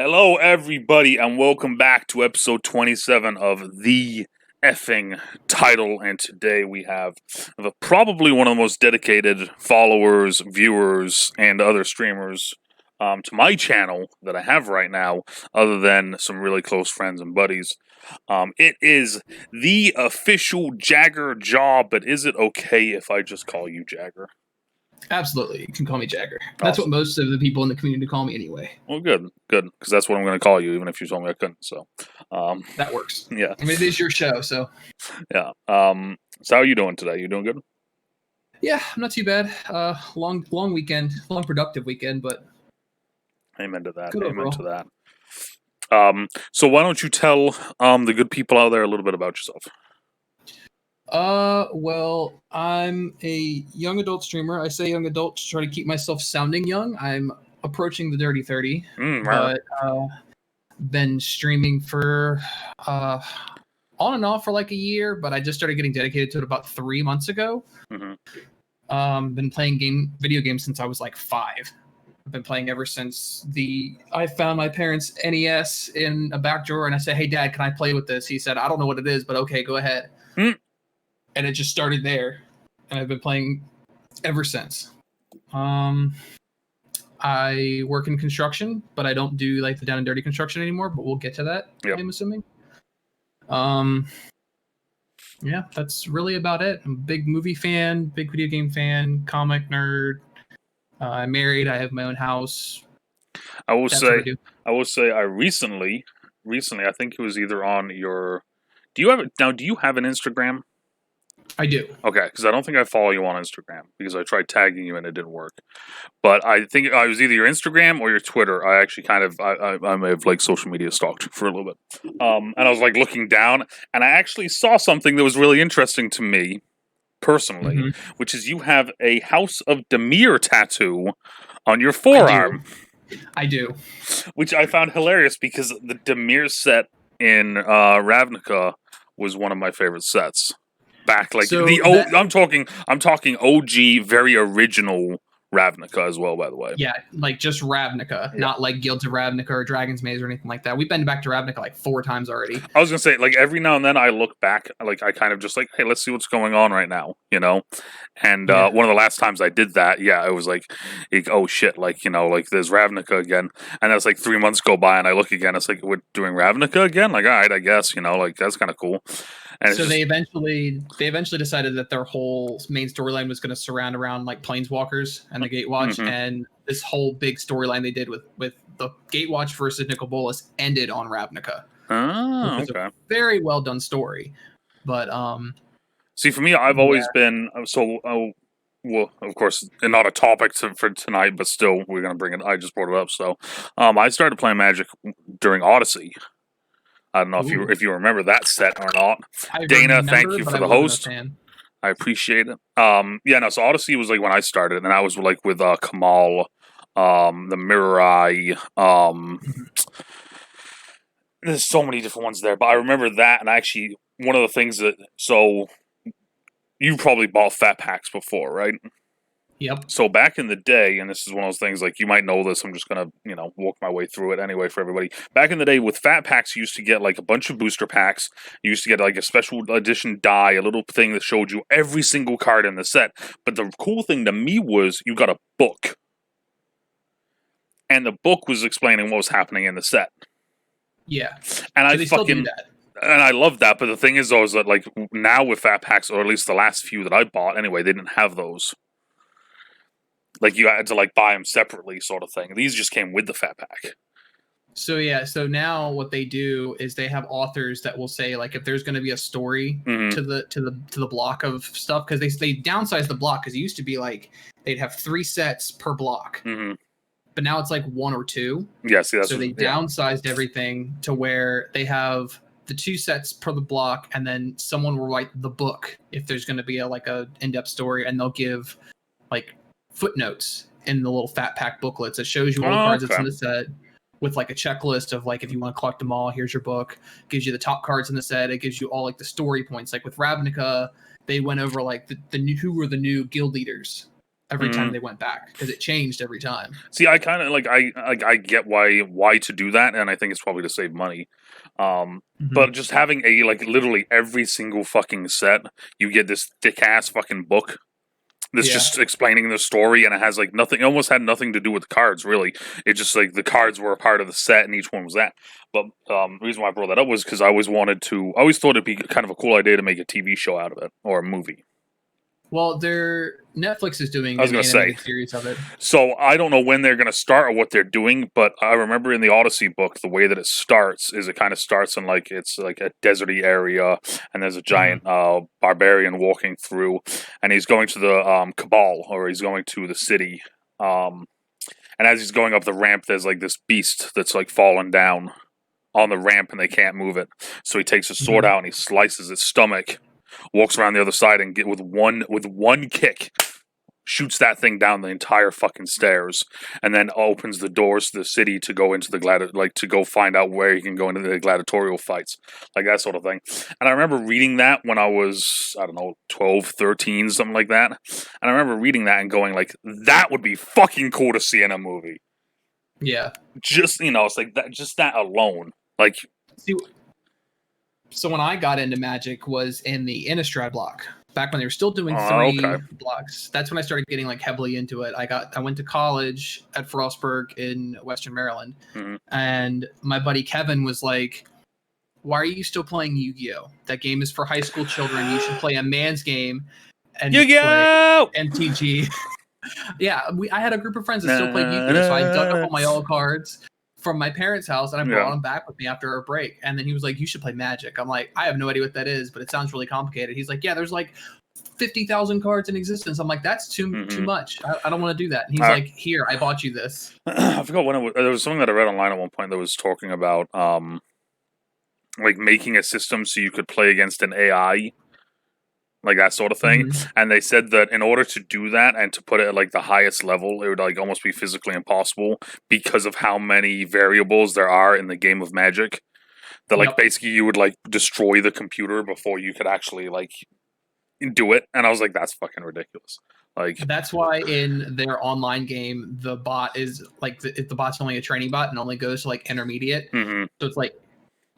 Hello, everybody, and welcome back to episode 27 of The Effing Title. And today we have probably one of the most dedicated followers, viewers, and other streamers to my channel that I have right now, other than some really close friends and buddies. It is The Official JaggerJaw, but is it okay if I just call you Jagger? Absolutely. You can call me Jagger. That's what most of the people in the community call me anyway. Well, good, because that's what I'm going to call you, even if you told me I couldn't. So that works. Yeah. I mean, it is your show, so. Yeah. So how are you doing today? You doing good? Yeah, I'm not too bad. Long weekend, long productive weekend, but. Amen to that. Good Amen overall. to that. So why don't you tell the good people out there a little bit about yourself? Well, I'm a young adult streamer. I say young adult to try to keep myself sounding young. I'm approaching the dirty 30, but been streaming for on and off for like a year, but I just started getting dedicated to it about 3 months ago. Been playing video games since I was like 5. I've been playing ever since I found my parents' NES in a back drawer, and I said, "Hey, Dad, can I play with this?" He said, "I don't know what it is, but okay, go ahead." And it just started there, and I've been playing ever since. I work in construction, but I don't do like the down and dirty construction anymore, but we'll get to that, I'm assuming. Yeah, that's really about it. I'm a big movie fan, big video game fan, comic nerd. I'm married. I have my own house. I will say I recently, I think it was either on your, do you have an Instagram? I do. Okay, because I don't think I follow you on Instagram, because I tried tagging you and it didn't work. But I think I was either your Instagram or your Twitter. I actually I may have like social media stalked for a little bit. And I was like looking down, and I actually saw something that was really interesting to me personally, which is you have a House of Demir tattoo on your forearm. I do. Which I found hilarious, because the Demir set in Ravnica was one of my favorite sets. Back like I'm talking OG, very original Ravnica as well, by the way. Yeah, like just Ravnica, not like Guilds of Ravnica or Dragon's Maze or anything like that. We've been back to Ravnica like 4 times already. I was gonna say, like, every now and then I look back, like I kind of just like, hey, let's see what's going on right now, you know. And one of the last times I did that, it was like, oh shit, like, you know, like there's Ravnica again, and that's like 3 months go by, and I look again, it's like, we're doing Ravnica again, like, all right, I guess, you know, like that's kind of cool. And so they eventually decided that their whole main storyline was going to surround around like Planeswalkers and the Gatewatch, and this whole big storyline they did with the Gatewatch versus Nicol Bolas ended on Ravnica. Oh, okay. A very well done story, but see, for me, I've always been well, of course, not a topic for tonight, but still, we're gonna bring it. I just brought it up, so I started playing Magic during Odyssey. I don't know if you remember that set or not. Dana, thank you for the host. I appreciate it. So Odyssey was like when I started, and I was like with Kamal, the Mirror Eye. There's so many different ones there, but I remember that, and actually one of the things that you probably bought fat packs before, right? Yep. So back in the day, and this is one of those things, like, you might know this, I'm just gonna, walk my way through it anyway for everybody. Back in the day, with fat packs, you used to get like a bunch of booster packs. You used to get like a special edition die, a little thing that showed you every single card in the set. But the cool thing to me was you got a book. And the book was explaining what was happening in the set. Yeah. And so still do that. And I love that, but the thing is, though, is that like now with fat packs, or at least the last few that I bought anyway, they didn't have those. Like, you had to like buy them separately, sort of thing. These just came with the fat pack. So so now what they do is they have authors that will say, like, if there's going to be a story to the block of stuff, because they downsized the block, because it used to be like they'd have 3 sets per block, but now it's like 1 or 2. Yeah, see, that's so they downsized everything to where they have the 2 sets per the block, and then someone will write the book if there's going to be a in-depth story, and they'll give like footnotes in the little fat pack booklets that shows you all the cards that's in the set, with like a checklist of like, if you want to collect them all, here's your book. Gives you the top cards in the set. It gives you all like the story points. Like with Ravnica, they went over like who were the new guild leaders every time they went back because it changed every time. See, I kind of I get why to do that, and I think it's probably to save money. But just having a literally every single fucking set, you get this thick ass fucking book that's just explaining the story, and it has nothing. It almost had nothing to do with the cards, really. It just the cards were a part of the set, and each one was that. But the reason why I brought that up was because I always thought it'd be kind of a cool idea to make a TV show out of it or a movie. Well, Netflix is doing an animated series of it. So I don't know when they're going to start or what they're doing, but I remember in the Odyssey book, the way that it starts is it kind of starts in it's a deserty area, and there's a giant barbarian walking through, and he's going to the Cabal, or he's going to the city. And as he's going up the ramp, there's this beast that's fallen down on the ramp, and they can't move it. So he takes his sword out and he slices its stomach. Walks around the other side and with one kick, shoots that thing down the entire fucking stairs, and then opens the doors to the city to go into the to go find out where he can go into the gladiatorial fights, that sort of thing. And I remember reading that when I was 12, 13, something like that. And I remember reading that and going that would be fucking cool to see in a movie. Yeah, just it's that, just that alone, See, so when I got into Magic was in the Innistrad block, back when they were still doing 3 blocks. That's when I started getting heavily into it. I went to college at Frostburg in Western Maryland, and my buddy Kevin was like, "Why are you still playing Yu-Gi-Oh? That game is for high school children. You should play a man's game and Yu-Gi-Oh! play MTG." Yeah, I had a group of friends that still played Yu-Gi-Oh, so I dug up all my old cards from my parents' house, and I brought him back with me after our break. And then he was like, "You should play Magic." I'm like, "I have no idea what that is, but it sounds really complicated." He's like, "Yeah, there's 50,000 cards in existence." I'm like, "That's too much. I don't want to do that." And he's like, "Here, I bought you this." I forgot when it was. There was something that I read online at one point that was talking about making a system so you could play against an AI. That sort of thing. And they said that in order to do that and to put it at the highest level, it would almost be physically impossible because of how many variables there are in the game of Magic. That basically you would destroy the computer before you could actually do it. And I was like, that's fucking ridiculous. That's why in their online game the bot is the bot's only a training bot and only goes to intermediate. So it's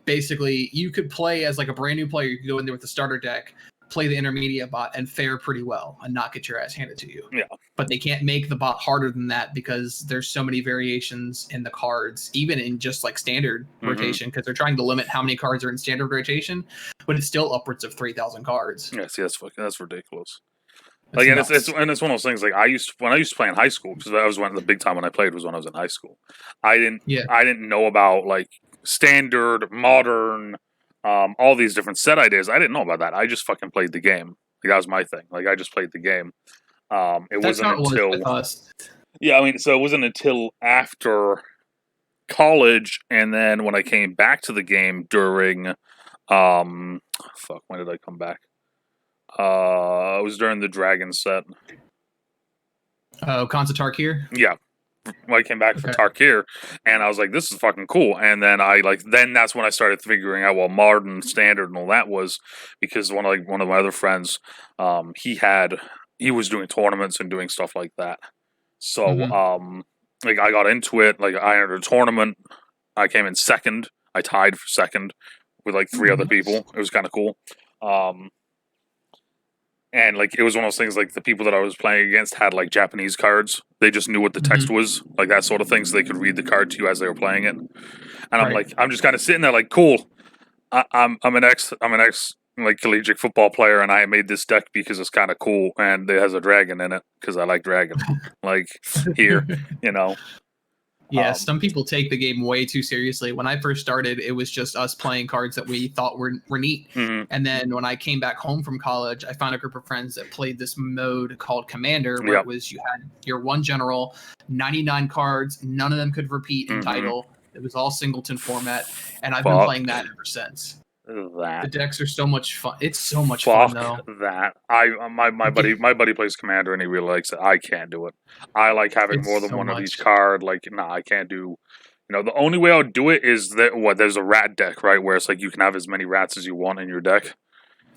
basically you could play as a brand new player. You could go in there with the starter deck, play the intermediate bot, and fare pretty well and not get your ass handed to you. Yeah. But they can't make the bot harder than that because there's so many variations in the cards, even in just standard rotation, because they're trying to limit how many cards are in standard rotation, but it's still upwards of 3,000 cards. Yeah, see, that's ridiculous. And it's one of those things. When I used to play in high school, because that was the big time when I played was when I was in high school. I didn't know about standard, modern, all these different set ideas. I didn't know about that. I just fucking played the game. That was my thing. I just played the game. It wasn't until so it wasn't until after college, and then when I came back to the game during when did I come back? It was during the Dragon set. Oh, Khans of Tarkir? Yeah. When I came back from Tarkir, and I was like, this is fucking cool. And then then that's when I started figuring out what modern, standard, and all that was, because one of my other friends, he was doing tournaments and doing stuff like that. So I got into it. I entered a tournament. I came in second. I tied for second with 3 other people. It was kind of cool. And it was one of those things, the people that I was playing against had Japanese cards. They just knew what the text was, that sort of thing, so they could read the card to you as they were playing it. And I'm just kind of sitting there cool. I'm an ex collegiate football player, and I made this deck because it's kind of cool, and it has a dragon in it because I like dragon. Here, Yeah, some people take the game way too seriously. When I first started, it was just us playing cards that we thought were neat. And then when I came back home from college, I found a group of friends that played this mode called Commander, where it was you had your one general, 99 cards, none of them could repeat in title. It was all singleton format, and I've been playing that ever since. The decks are so much fun. It's so much fun, though. My buddy plays Commander, and he really likes it. I can't do it. I like having more than one of each card. I can't do. The only way I'll do it is that there's a rat deck, right? Where it's you can have as many rats as you want in your deck.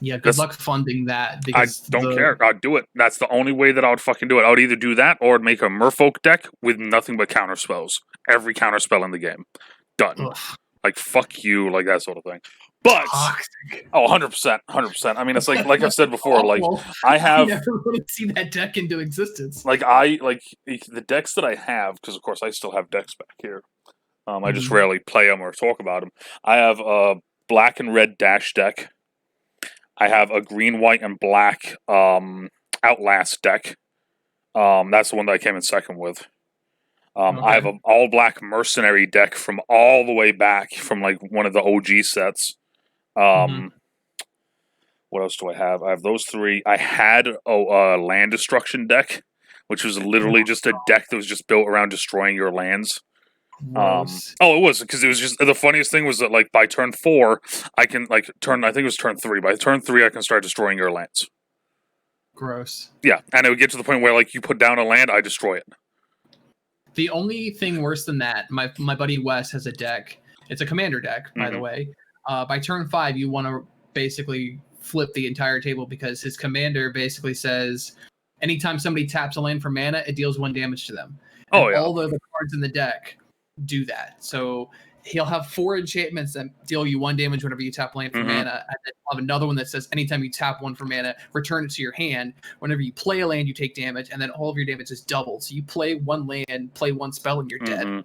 Yeah, good luck funding that. I Because don't care. I'd do it. That's the only way that I would fucking do it. I would either do that or I'd make a Merfolk deck with nothing but counter spells. Every counter spell in the game. Done. Ugh. Like, fuck you, like that sort of thing. But, Toxic. 100%. 100%. I mean, it's like I've said before, like, I have... You never want to see that deck into existence. Like, the decks that I have, because, of course, I still have decks back here. I just rarely play them or talk about them. I have a black and red dash deck. I have a green, white, and black Outlast deck. That's the one that I came in second with. I have an all-black mercenary deck from all the way back from, like, one of the OG sets. What else do I have? I have those three. I had a land destruction deck, which was literally just a deck that was just built around destroying your lands. It was, because it was just, the funniest thing was that, like, by turn 4, I can, like, I think it was turn 3. By turn 3, I can start destroying your lands. Gross. Yeah, and it would get to the point where, like, you put down a land, I destroy it. The only thing worse than that, my buddy Wes has a deck. It's a commander deck, by the way. By turn 5, you want to basically flip the entire table, because his commander basically says anytime somebody taps a land for mana, it deals 1 damage to them. And all the other cards in the deck do that. So he'll have 4 enchantments that deal you 1 damage whenever you tap land for mana, and then he'll have another one that says anytime you tap 1 for mana, return it to your hand. Whenever you play a land, you take damage, and then all of your damage is doubled. So you play 1 land, play 1 spell, and you're dead.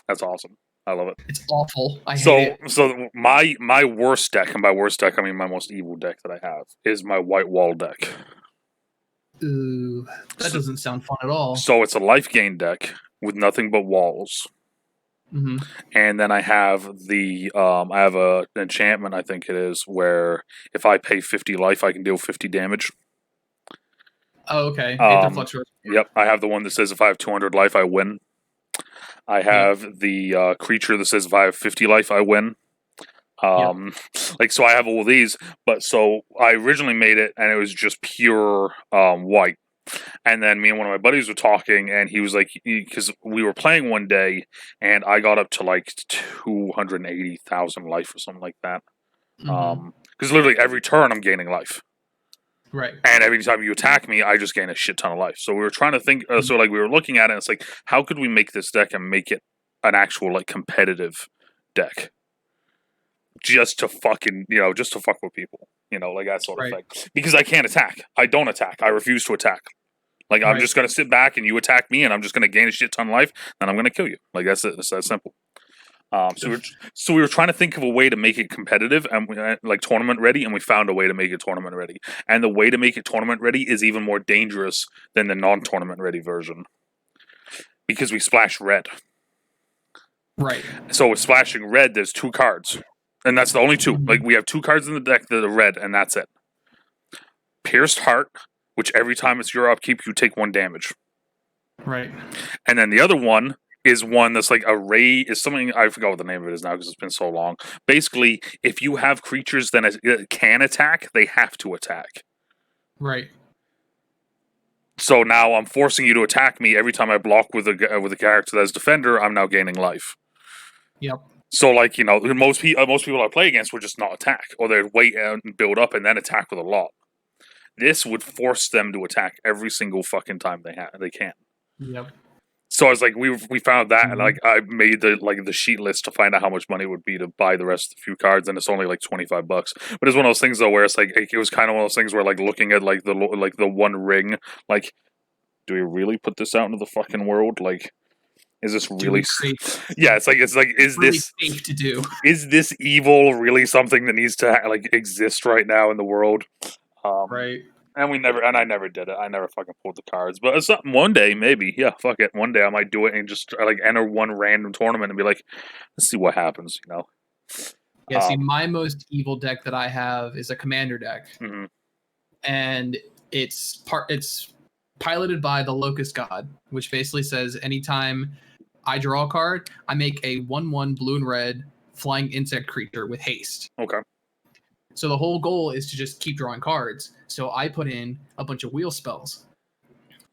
That's awesome. I love it. It's awful. I hate it. So my worst deck, and by worst deck I mean my most evil deck that I have, is my white wall deck. Ooh, that doesn't sound fun at all. So it's a life gain deck with nothing but walls. And then I have I have an enchantment, I think it is, where if I pay 50 life, I can deal 50 damage. Oh, okay. Yep, I have the one that says if I have 200 life, I win. I have the creature that says if I have 50 life, I win. So I have all of these, but so I originally made it, and it was just pure white. And then me and one of my buddies were talking, and he was like, because we were playing one day, and I got up to like 280,000 life or something like that. Because literally every turn I'm gaining life. Right. And every time you attack me, I just gain a shit ton of life. So we were trying to think, we were looking at it, and it's like, how could we make this deck and make it an actual, like, competitive deck? Just to fucking, just to fuck with people. Like that sort of thing. Because I can't attack. I don't attack. I refuse to attack. Like, I'm just going to sit back and you attack me, and I'm just going to gain a shit ton of life, and I'm going to kill you. Like, that's it. It's that simple. So we were trying to think of a way to make it competitive and like tournament ready, and we found a way to make it tournament ready. And the way to make it tournament ready is even more dangerous than the non-tournament ready version, because we splash red. Right. So with splashing red, there's 2 cards, and that's the only 2. Like, we have 2 cards in the deck that are red, and that's it. Pierced Heart, which every time it's your upkeep, you take 1 damage. Right. And then the other one is one that's like a ray, is something, I forgot what the name of it is now because it's been so long. Basically, if you have creatures that can attack, they have to attack. Right. So now I'm forcing you to attack me every time I block with a character that's defender. I'm now gaining life. Yep. So, like, most people I play against would just not attack, or they'd wait and build up and then attack with a lot. This would force them to attack every single fucking time they can. Yep. So I was like, we found that, and like I made the sheet list to find out how much money it would be to buy the rest of the few cards, and it's only like $25. But it's one of those things though where it's like it was kind of one of those things where, like, looking at like the one ring, like, do we really put this out into the fucking world? Like, is this really? Yeah, it's like is really this safe to do? Is this evil really something that needs to like exist right now in the world? Right. And I never did it. I never fucking pulled the cards. But it's something one day, maybe. Yeah, fuck it. One day I might do it and just like enter one random tournament and be like, let's see what happens, Yeah, see, my most evil deck that I have is a commander deck. And it's piloted by the Locust God, which basically says anytime I draw a card, I make a 1/1 blue and red flying insect creature with haste. Okay. So the whole goal is to just keep drawing cards. So I put in a bunch of wheel spells.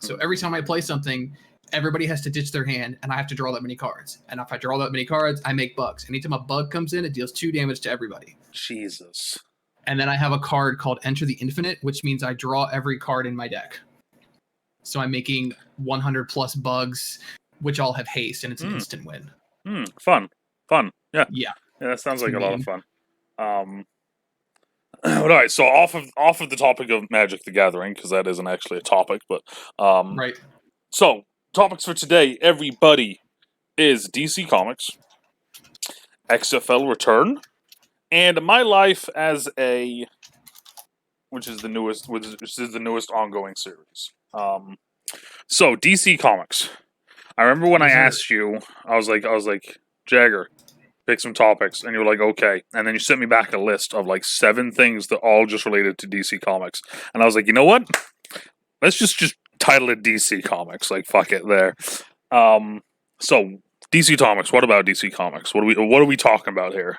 So every time I play something, everybody has to ditch their hand, and I have to draw that many cards. And if I draw that many cards, I make bugs. Anytime a bug comes in, it deals 2 damage to everybody. Jesus. And then I have a card called Enter the Infinite, which means I draw every card in my deck. So I'm making 100 plus bugs, which all have haste, and it's an instant win. Fun. Yeah. Yeah. That sounds like a lot of fun. All right, so off of the topic of Magic the Gathering, because that isn't actually a topic, but right. So topics for today, everybody, is DC Comics, XFL Return, and my life as a, which is the newest ongoing series. So DC Comics. I remember when I asked you, I was like, Jagger, pick some topics, and you were like, okay. And then you sent me back a list of like 7 things that all just related to DC Comics. And I was like, you know what? Let's just title it DC Comics. Like, fuck it there. So DC Comics, what about DC Comics? What are we talking about here?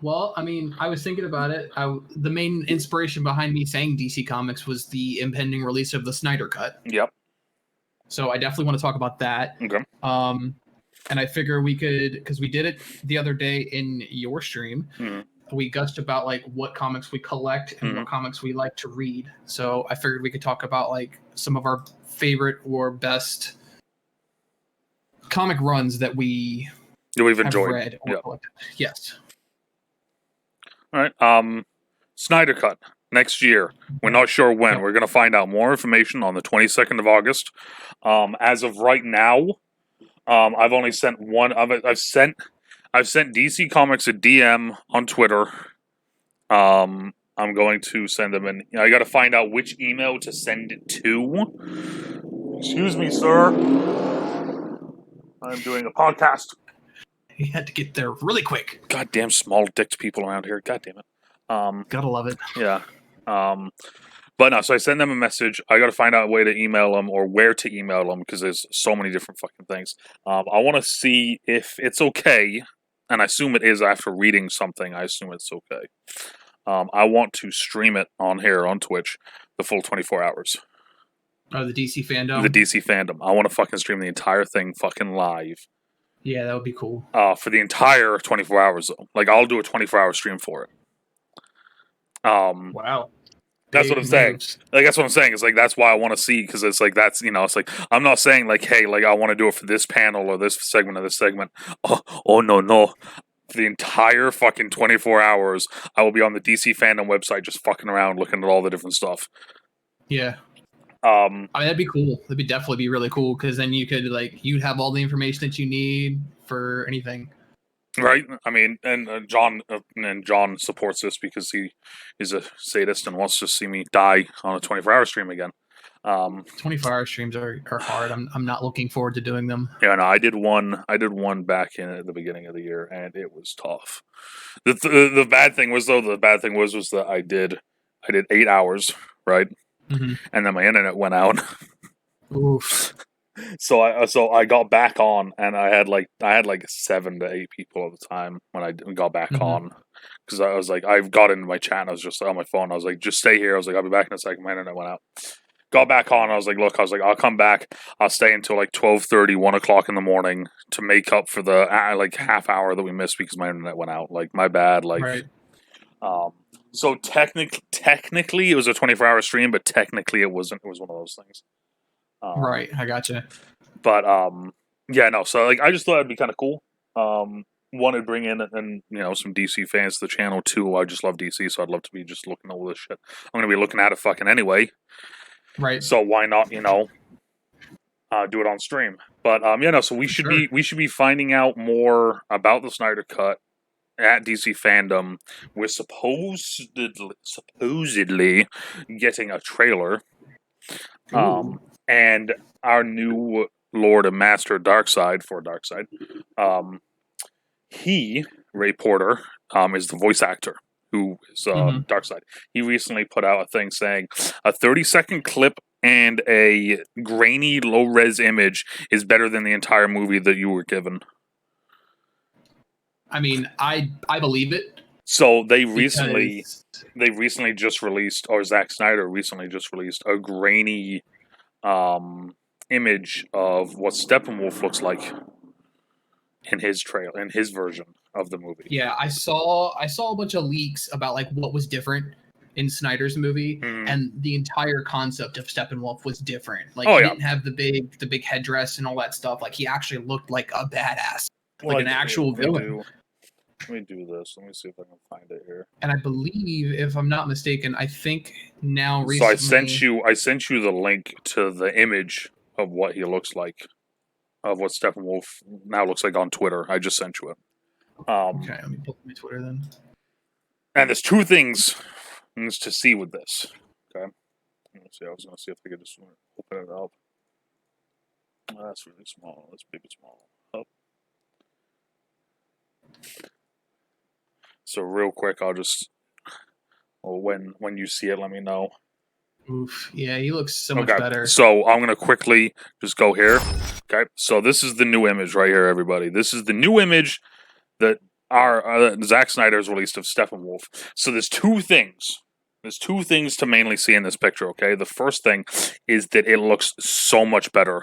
Well, I mean, I was thinking about it. The main inspiration behind me saying DC Comics was the impending release of the Snyder Cut. Yep. So I definitely want to talk about that. Okay. And I figure we could, because we did it the other day in your stream, we gushed about like what comics we collect and what comics we like to read. So I figured we could talk about like some of our favorite or best comic runs that we've enjoyed, read or collected. Yes. All right. Snyder Cut next year. We're not sure when. We're going to find out more information on the 22nd of August. As of right now, I've only sent one of it. I've sent DC Comics a DM on Twitter. I'm going to send them an. I got to find out which email to send it to. Excuse me, sir. I'm doing a podcast. He had to get there really quick. Goddamn small dicked people around here. God damn it. Gotta love it. Yeah. But no, so I send them a message. I got to find out a way to email them or where to email them because there's so many different fucking things. I want to see if it's okay, and I assume it is after reading something. I assume it's okay. I want to stream it on here on Twitch the full 24 hours. Oh, the DC fandom? The DC fandom. I want to fucking stream the entire thing fucking live. Yeah, that would be cool. For the entire 24 hours, though. Like, I'll do a 24-hour stream for it. Wow. That's what I'm saying. Like, that's what I'm saying. It's like, that's why I want to see, because it's like, that's, you know, it's like, I'm not saying, like, hey, like, I want to do it for this panel or this segment or this segment. Oh, no. For the entire fucking 24 hours, I will be on the DC fandom website just fucking around looking at all the different stuff. Yeah. I mean, that'd be cool. That'd definitely be really cool, because then you could, like, you'd have all the information that you need for anything. Right? I mean, and John supports this because he is a sadist and wants to see me die on a 24-hour stream again. 24-hour streams are hard. I'm not looking forward to doing them. Yeah, no, I did one back in at the beginning of the year, and it was tough. The bad thing was that I did 8 hours, right? Mm-hmm. And then my internet went out. Oof. So I got back on, and I had like 7 to 8 people at the time when I got back on, because I was like, I got into my chat and I was just on my phone. I was like, just stay here. I was like, I'll be back in a second. My internet went out. Got back on. I was like, look, I'll come back. I'll stay until like 12:30, 1 o'clock in the morning to make up for the like half hour that we missed because my internet went out. Like, my bad. Like, right. So technically it was a 24-hour stream, but technically it wasn't. It was one of those things. Right, I gotcha. But yeah, no. So like, I just thought it'd be kind of cool. One, to bring in and some DC fans to the channel. 2, I just love DC, so I'd love to be just looking at all this shit. I'm gonna be looking at it fucking anyway. Right. So why not, do it on stream? But so we should be finding out more about the Snyder Cut at DC Fandom. We're supposedly getting a trailer. And our new Lord and Master Darkseid, Ray Porter, is the voice actor who is Darkseid. He recently put out a thing saying a 30-second clip and a grainy, low-res image is better than the entire movie that you were given. I mean, I believe it. So they recently just released, or Zack Snyder recently just released, a grainy image of what Steppenwolf looks like. in his version of the movie. Yeah, I saw a bunch of leaks about like what was different in Snyder's movie, and the entire concept of Steppenwolf was different. Like he didn't have the big headdress and all that stuff. Like he actually looked like a badass, like an actual villain. Let me do this. Let me see if I can find it here. And I believe, if I'm not mistaken, I think now recently. So I sent you the link to the image of what he looks like, of what Steppenwolf now looks like on Twitter. I just sent you it. Okay, let me pull up my Twitter then. And there's two things to see with this. Okay, let's see. I was going to see if I could just open it up. Oh, that's really small. Let's make it small. Up. So real quick, I'll just. Well, when you see it, let me know. Oof! Yeah, he looks so much better. So I'm gonna quickly just go here. Okay, so this is the new image right here, everybody. This is the new image that Zack Snyder's released of Steppenwolf. So there's two things. There's two things to mainly see in this picture, okay? The first thing is that it looks so much better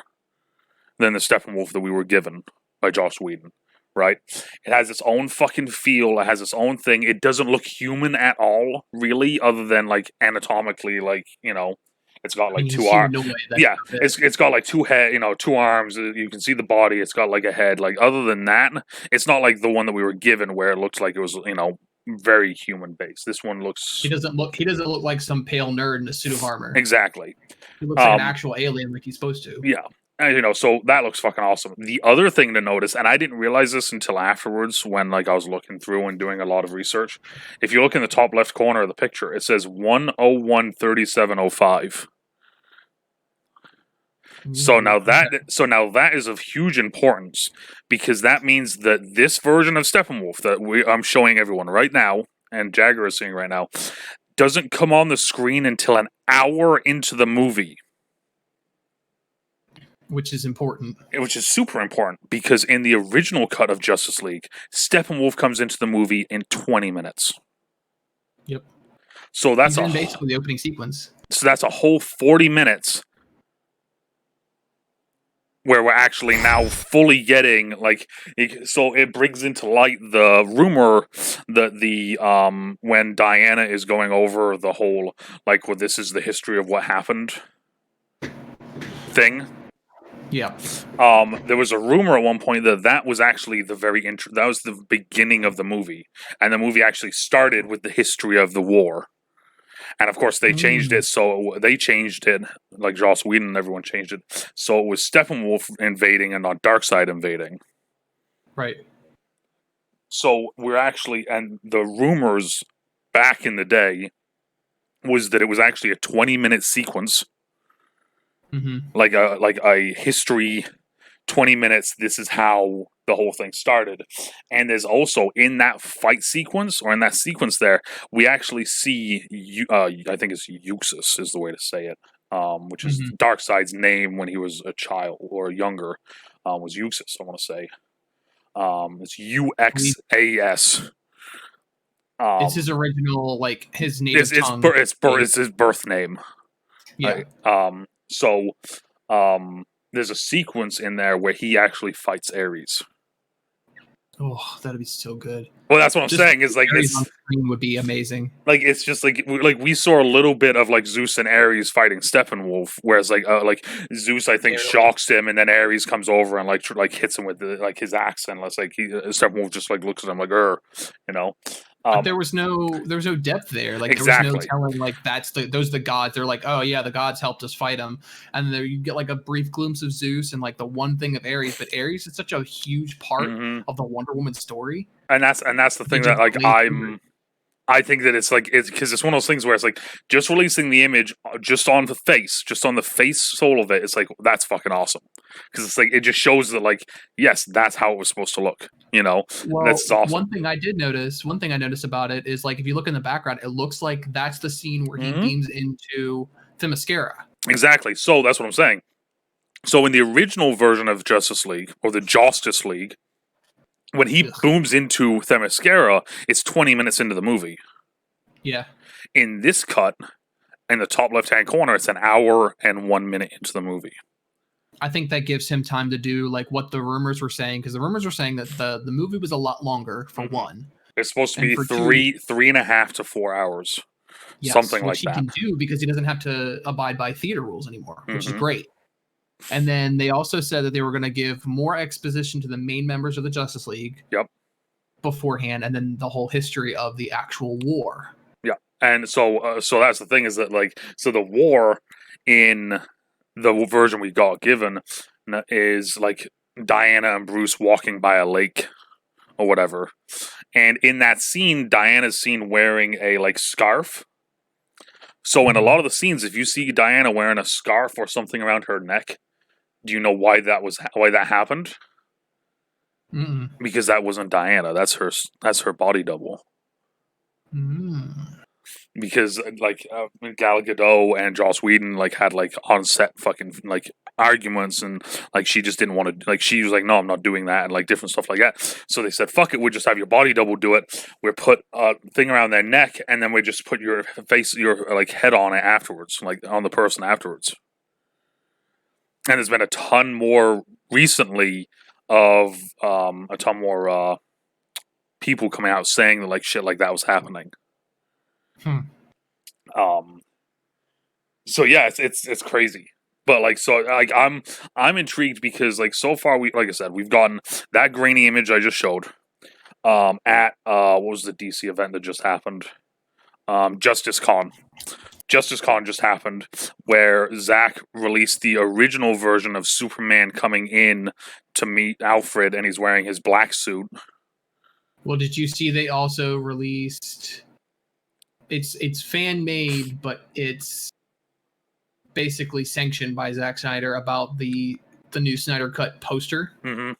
than the Steppenwolf that we were given by Joss Whedon, right? It has its own fucking feel. It has its own thing. It doesn't look human at all, really, other than, like, anatomically, like, you know, it's got like two arms. Yeah, it's got like two arms. You can see the body. It's got like a head. Like other than that, it's not like the one that we were given where it looks like it was, you know, very human based. This one looks. He doesn't look like some pale nerd in a suit of armor. Exactly. He looks like an actual alien, like he's supposed to. Yeah. And, you know, so that looks fucking awesome. The other thing to notice, and I didn't realize this until afterwards when like I was looking through and doing a lot of research. If you look in the top left corner of the picture, it says 1013705. So now that is of huge importance because that means that this version of Steppenwolf that I'm showing everyone right now and Jagger is seeing right now doesn't come on the screen until an hour into the movie. Which is important. Which is super important because in the original cut of Justice League, Steppenwolf comes into the movie in 20 minutes. Yep. So that's basically the opening sequence. So that's a whole 40 minutes where we're actually now fully getting so it brings into light the rumor that when Diana is going over the whole this is the history of what happened thing. Yeah. There was a rumor at one point that was actually that was the beginning of the movie, and the movie actually started with the history of the war. And of course, they changed it. So they changed it, like Joss Whedon and everyone changed it. So it was Steppenwolf invading and not Darkseid invading. Right. So and the rumors back in the day was that it was actually a 20-minute sequence. Mm-hmm. Like a history, 20 minutes. This is how the whole thing started. And there's also in that fight sequence, or in that sequence there, we actually see I think it's Uxas is the way to say it, which is Darkseid's name when he was a child or younger, was Uxas, I want to say. It's Uxas. It's his original, his native tongue. It's his birth name. Yeah. So there's a sequence in there where he actually fights Ares. Oh, that'd be so good. Well, that's what I'm saying. Is Ares on screen would be amazing. It's just we saw a little bit of Zeus and Ares fighting Steppenwolf, whereas Zeus I think shocks him, and then Ares comes over and hits him with his axe, and Steppenwolf just looks at him you know. But there was no depth there. Exactly. There was no telling those are the gods. They're like, oh yeah, the gods helped us fight them, and there you get a brief glimpse of Zeus and the one thing of Ares. But Ares is such a huge part of the Wonder Woman story, and that's the thing that I think that it's because it's one of those things where it's just releasing the image just on the face soul of it. It's that's fucking awesome because it's it just shows that yes, that's how it was supposed to look. You know, well, that's awesome. One thing I noticed about it is if you look in the background, it looks like that's the scene where he beams into Themyscira. Exactly. So that's what I'm saying. So in the original version of Justice League or the Justice League, when he booms into Themyscira, it's 20 minutes into the movie. Yeah. In this cut, in the top left-hand corner, it's an hour and 1 minute into the movie. I think that gives him time to do like what the rumors were saying, because the rumors were saying that the movie was a lot longer for one. It's supposed to And be for 3.5 to 4 hours. Yes, Something which like he that. can do because he doesn't have to abide by theater rules anymore, which is Mhm. great. And then they also said that they were going to give more exposition to the main members of the Justice League. Yep. Beforehand, and then the whole history of the actual war. Yeah, and so that's the thing, is that like, so the war in the version we got given is like Diana and Bruce walking by a lake or whatever, and in that scene, Diana's seen wearing a like scarf. So in a lot of the scenes, if you see Diana wearing a scarf or something around her neck, do you know why that happened? Mm-mm. Because that wasn't Diana. That's her body double. Because like Gal Gadot and Joss Whedon like had like on set fucking like arguments, and like she just didn't want to, like she was like, no, I'm not doing that, and like different stuff like that. So they said, fuck it, we'll just have your body double do it. We put a thing around their neck, and then we just put your face, your like head on it afterwards, like on the person afterwards. And there's been a ton more recently of a ton more people coming out saying that like shit like that was happening. So yeah, it's crazy, but like, so like I'm intrigued because like so far, we, like I said, we've gotten that grainy image I just showed at what was the DC event that just happened? JusticeCon just happened, where Zach released the original version of Superman coming in to meet Alfred, and he's wearing his black suit. Well, did you see they also released? It's fan made, but it's basically sanctioned by Zack Snyder about the new Snyder Cut poster. Mm-hmm.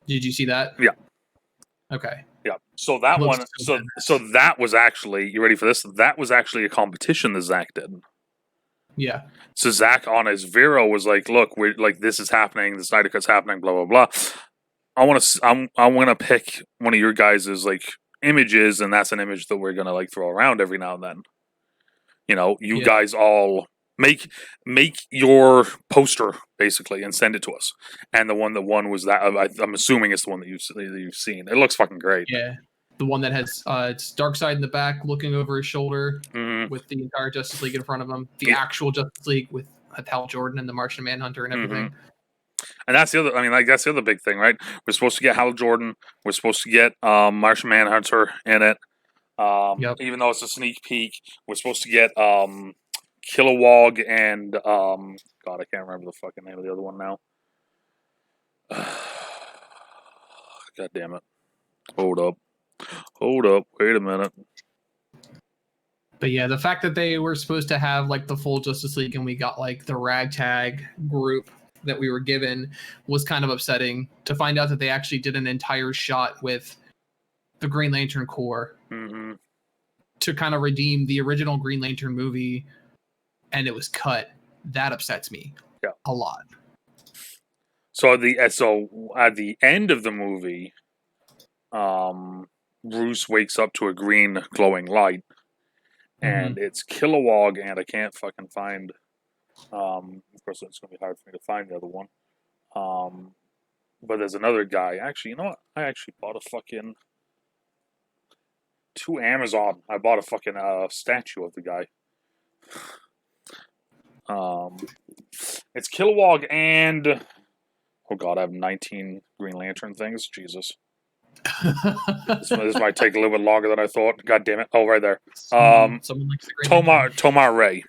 Did you see that? Yeah. Okay. Yeah. So that Looks one, so so that was actually, you ready for this? That was actually a competition that Zach did. Yeah. So Zach on his Vero was like, "Look, we're like, this is happening. The Snyder Cut's happening. Blah blah blah. I'm gonna pick one of your guys' like images, and that's an image that we're gonna like throw around every now and then. You know, you guys all make your poster basically and send it to us. And the one that won was that. I'm assuming it's the one that you've seen. It looks fucking great. Yeah. The one that has it's Darkseid in the back looking over his shoulder with the entire Justice League in front of him. The actual Justice League with Hal Jordan and the Martian Manhunter and everything. And that's the other, I mean, like, that's the other big thing, right? We're supposed to get Hal Jordan. We're supposed to get Martian Manhunter in it. Even though it's a sneak peek, we're supposed to get Kilowog and God, I can't remember the fucking name of the other one now. God damn it. Hold up. Wait a minute. But yeah, the fact that they were supposed to have like the full Justice League and we got like the ragtag group that we were given was kind of upsetting. To find out that they actually did an entire shot with the Green Lantern Corps to kind of redeem the original Green Lantern movie, and it was cut. That upsets me a lot. So at the end of the movie, Bruce wakes up to a green glowing light, and it's Kilowog, and I can't fucking find. Of course, it's gonna be hard for me to find the other one. But there's another guy. Actually, you know what? I actually bought a fucking to Amazon. I bought a fucking statue of the guy. It's Kilowog and oh god, I have 19 Green Lantern things. Jesus. This might take a little bit longer than I thought. God damn it. Oh, right there. Someone likes the Green Tomar Ray.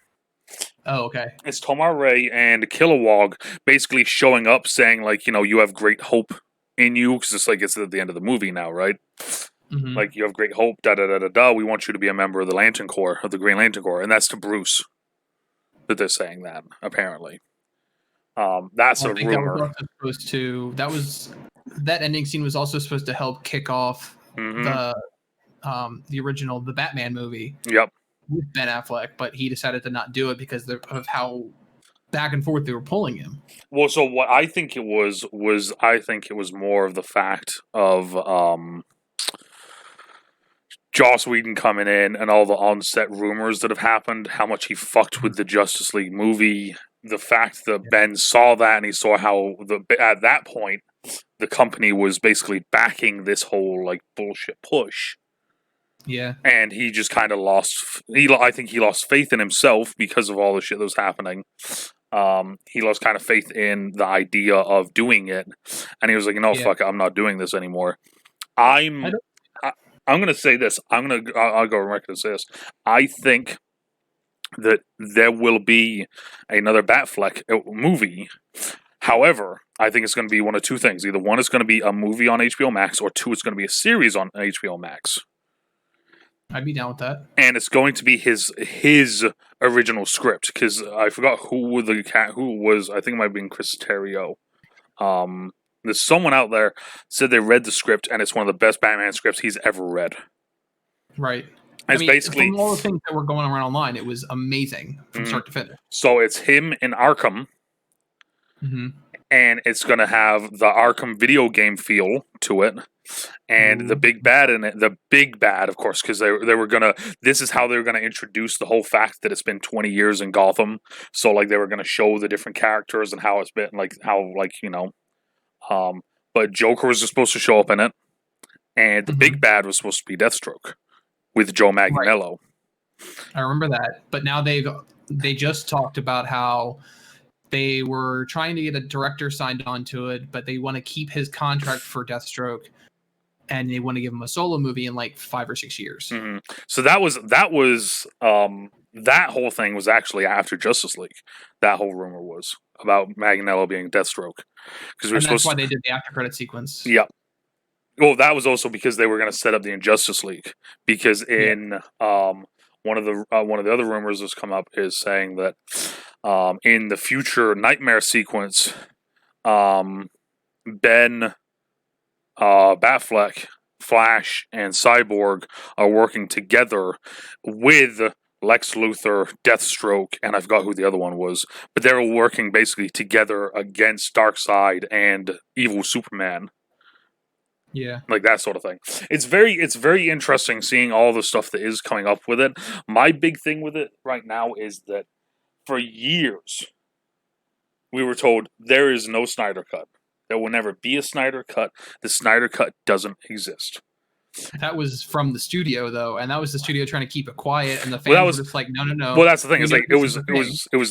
Oh, okay. It's Tomar Ray and Kilowog basically showing up saying, like, you know, you have great hope in you, because it's like it's at the end of the movie now, right? Like, you have great hope, da-da-da-da-da. We want you to be a member of the Lantern Corps, of the Green Lantern Corps. And that's to Bruce that they're saying that, apparently. That's a rumor. That ending scene was also supposed to help kick off the original The Batman movie. Yep. With Ben Affleck, but he decided to not do it because of how back and forth they were pulling him. Well, so what I think it was I think it was more of the fact of Joss Whedon coming in and all the on-set rumors that have happened, how much he fucked with the Justice League movie, the fact that Ben saw that and he saw how at that point the company was basically backing this whole like bullshit push. Yeah. And he just kind of I think he lost faith in himself because of all the shit that was happening. He lost kind of faith in the idea of doing it, and he was like, "No, fuck it, I'm not doing this anymore." I'm going to say this. I'll go on record and say this. I think that there will be another Batfleck movie. However, I think it's going to be one of two things. Either one, it's going to be a movie on HBO Max, or two, it's going to be a series on HBO Max. I'd be down with that. And it's going to be his original script, because I forgot who was. I think it might have been Chris Terrio. There's someone out there said they read the script, and it's one of the best Batman scripts he's ever read. Right. It's basically from all the things that were going around online, it was amazing from start to finish. So it's him in Arkham. Mm-hmm. And it's going to have the Arkham video game feel to it. And the big bad in it, the big bad, of course, because they were going to, this is how they were going to introduce the whole fact that it's been 20 years in Gotham. So, like, they were going to show the different characters and how it's been, but Joker was supposed to show up in it. And the big bad was supposed to be Deathstroke with Joe Manganiello. Right. I remember that. But now they just talked about how they were trying to get a director signed onto it, but they want to keep his contract for Deathstroke, and they want to give him a solo movie in like 5 or 6 years. Mm-hmm. So that whole thing was actually after Justice League. That whole rumor was about Manganiello being Deathstroke, because that's why they did the after credit sequence. Yeah. Well, that was also because they were going to set up the Injustice League, because in one of the other rumors that's come up is saying that in the future Nightmare sequence, Ben, Batfleck, Flash, and Cyborg are working together with Lex Luthor, Deathstroke, and I forgot who the other one was, but they were working basically together against Darkseid and evil Superman. Yeah. Like that sort of thing. It's very interesting seeing all the stuff that is coming up with it. My big thing with it right now is that for years we were told there is no Snyder Cut. There will never be a Snyder Cut. The Snyder Cut doesn't exist. That was from the studio, though, and that was the studio trying to keep it quiet, and the fans were just like, no. Well, that's the thing. It's like it was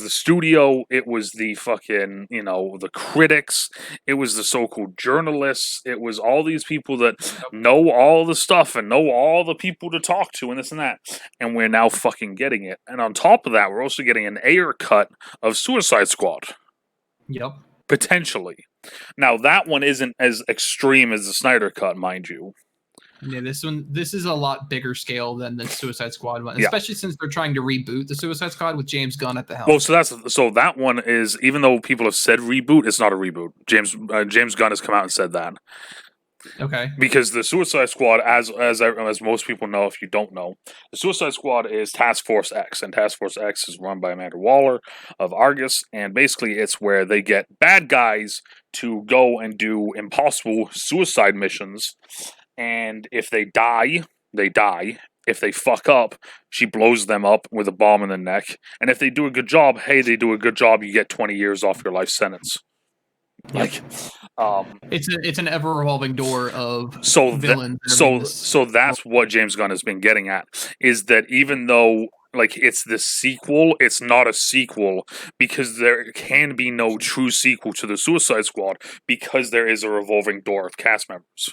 the studio, it was the fucking, the critics, it was the so-called journalists, it was all these people that know all the stuff and know all the people to talk to and this and that, and we're now fucking getting it. And on top of that, we're also getting an Ayer cut of Suicide Squad. Yep. Potentially. Now, that one isn't as extreme as the Snyder Cut, mind you. Yeah, this is a lot bigger scale than the Suicide Squad one, especially since they're trying to reboot the Suicide Squad with James Gunn at the helm. Well, so that one is, even though people have said reboot, it's not a reboot. James Gunn has come out and said that. Okay. Because the Suicide Squad, as most people know, if you don't know, the Suicide Squad is Task Force X, and Task Force X is run by Amanda Waller of Argus, and basically it's where they get bad guys to go and do impossible suicide missions. And if they die, they die. If they fuck up, she blows them up with a bomb in the neck. And if they do a good job, hey, they do a good job, you get 20 years off your life sentence. Like, it's an ever revolving door of villains. So that's what James Gunn has been getting at, is that even though like it's the sequel, it's not a sequel, because there can be no true sequel to the Suicide Squad, because there is a revolving door of cast members.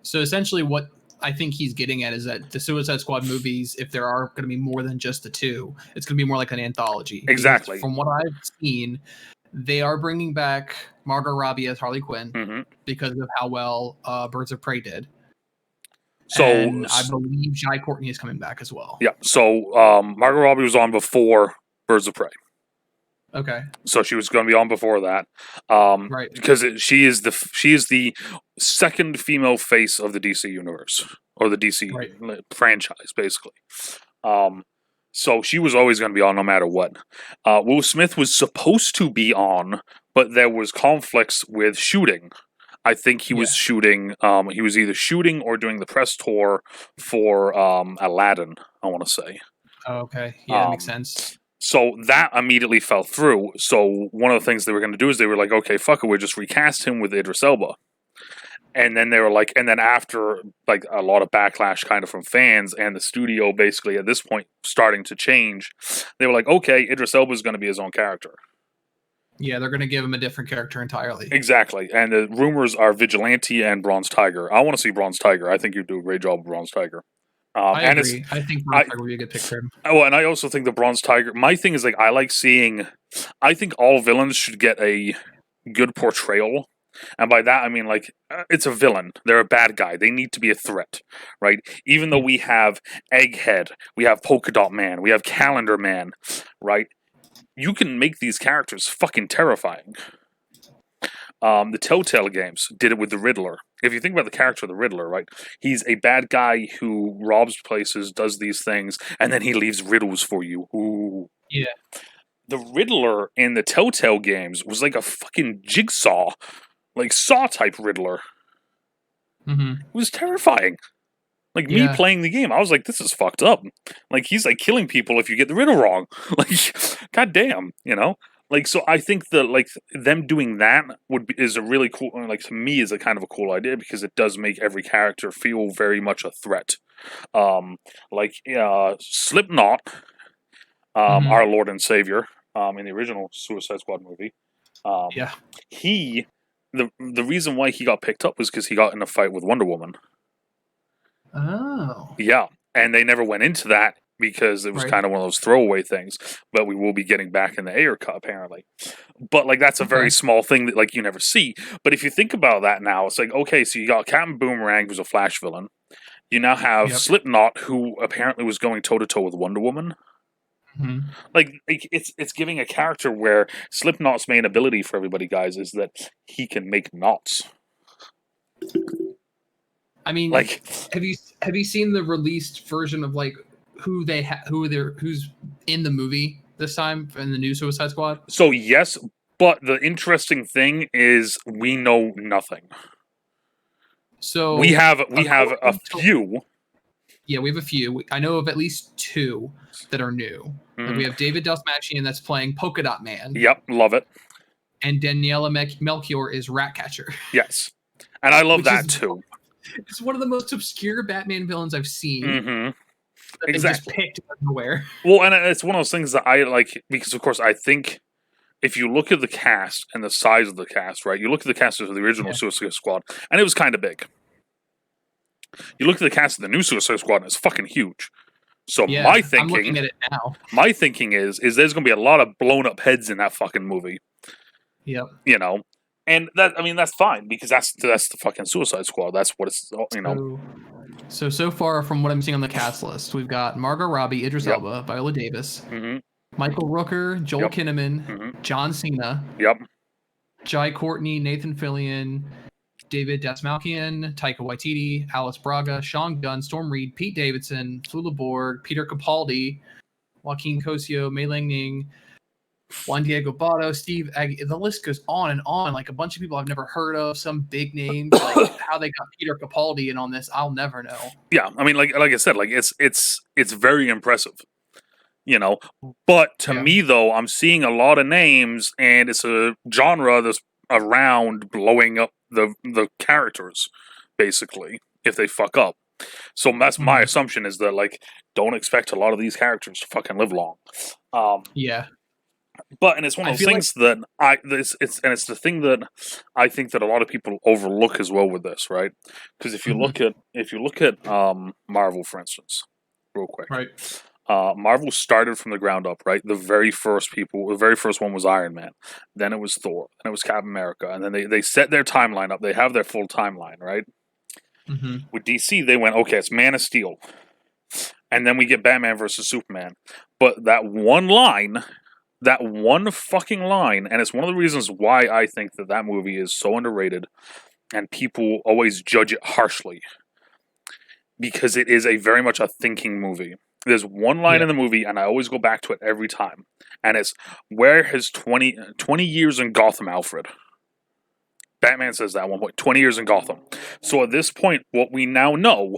So essentially what I think he's getting at is that the Suicide Squad movies, if there are going to be more than just the two, it's going to be more like an anthology. Exactly. Because from what I've seen, they are bringing back Margot Robbie as Harley Quinn because of how well Birds of Prey did. So and I believe Jai Courtney is coming back as well. Yeah. So Margot Robbie was on before Birds of Prey. Okay. So she was going to be on before that, right? Because she is the second female face of the DC universe, or the DC franchise, basically. So she was always going to be on no matter what. Will Smith was supposed to be on, but there was conflicts with shooting. I think he was shooting. He was either shooting or doing the press tour for Aladdin, I want to say. Oh, okay. Yeah, that makes sense. So that immediately fell through. So one of the things they were going to do is they were like, okay, fuck it, we'll just recast him with Idris Elba. And then they were like, and then after like a lot of backlash kind of from fans and the studio basically at this point starting to change, they were like, okay, Idris Elba is going to be his own character. Yeah, they're going to give him a different character entirely. Exactly. And the rumors are Vigilante and Bronze Tiger. I want to see Bronze Tiger. I think you'd do a great job with Bronze Tiger. I agree. I think Bronze Tiger would be a good pick for him. Oh, and I also think the Bronze Tiger, my thing is like, I think all villains should get a good portrayal. And by that, I mean, like, it's a villain. They're a bad guy. They need to be a threat, right? Even though we have Egghead, we have Polka Dot Man, we have Calendar Man, right? You can make these characters fucking terrifying. The Telltale games did it with the Riddler. If you think about the character of the Riddler, right? He's a bad guy who robs places, does these things, and then he leaves riddles for you. Ooh. Yeah. The Riddler in the Telltale games was like a fucking jigsaw. Like, Saw-type Riddler. Mm-hmm. It was terrifying. Like, me playing the game, I was like, this is fucked up. Like, he's, like, killing people if you get the riddle wrong. Like, goddamn, you know? Like, so I think that, like, them doing that is a really cool, like, to me, is a kind of a cool idea because it does make every character feel very much a threat. Like, Slipknot, our Lord and Savior, in the original Suicide Squad movie, the reason why he got picked up was because he got in a fight with Wonder Woman. Oh. Yeah, and they never went into that because it was kind of one of those throwaway things, but we will be getting back in the Ayer cut, apparently. But, like, that's a very small thing that, like, you never see. But if you think about that now, it's like, okay, so you got Captain Boomerang, who's a Flash villain. You now have Slipknot, who apparently was going toe-to-toe with Wonder Woman. Mm-hmm. Like, it's giving a character where Slipknot's main ability for everybody, guys, is that he can make knots. I mean, like, have you seen the released version of like who's in the movie this time in the new Suicide Squad? So yes, but the interesting thing is we know nothing. So we have a few. Yeah, we have a few. I know of at least two that are new. Like we have David Dastmalchian that's playing Polka Dot Man. Yep, love it. And Daniela Melchior is Ratcatcher. Yes, and I love that too. It's one of the most obscure Batman villains I've seen. Mm-hmm. That they just picked out of nowhere. Well, and it's one of those things that I like because, of course, I think if you look at the cast and the size of the cast, right? You look at the cast of the original Suicide Squad, and it was kind of big. You look at the cast of the new Suicide Squad, and it's fucking huge. So my thinking, I'm looking at it now. My thinking is there's going to be a lot of blown up heads in that fucking movie. Yep. You know, and that, I mean, that's fine because that's the fucking Suicide Squad. That's what it's, you know. So far from what I'm seeing on the cast list, we've got Margot Robbie, Idris Elba, Viola Davis, Michael Rooker, Joel Kinnaman, John Cena, Jai Courtney, Nathan Fillion, David Dastmalchian, Taika Waititi, Alice Braga, Sean Gunn, Storm Reed, Pete Davidson, Flula Borg, Peter Capaldi, Joaquin Cosio, Mei Lang Ning, Juan Diego Botto, Steve Aggie. The list goes on and on. Like a bunch of people I've never heard of, some big names. Like how they got Peter Capaldi in on this, I'll never know. Yeah, I mean, like I said, like it's very impressive. You know, but to me though, I'm seeing a lot of names, and it's a genre that's around blowing up the characters, basically, if they fuck up. So that's my assumption, is that, like, don't expect a lot of these characters to fucking live long. But, and it's one of those things that it's the thing that I think that a lot of people overlook as well with this, right? Because if you look at Marvel, for instance, real quick, right? Marvel started from the ground up, right? The very first one was Iron Man. Then it was Thor. Then it was Captain America. And then they set their timeline up. They have their full timeline, right? With DC, they went, okay, it's Man of Steel. And then we get Batman versus Superman. But that one fucking line, and it's one of the reasons why I think that movie is so underrated and people always judge it harshly. Because it is very much a thinking movie. There's one line in the movie, and I always go back to it every time. And it's, where has 20 years in Gotham, Alfred? Batman says that at one point, 20 years in Gotham. So at this point, what we now know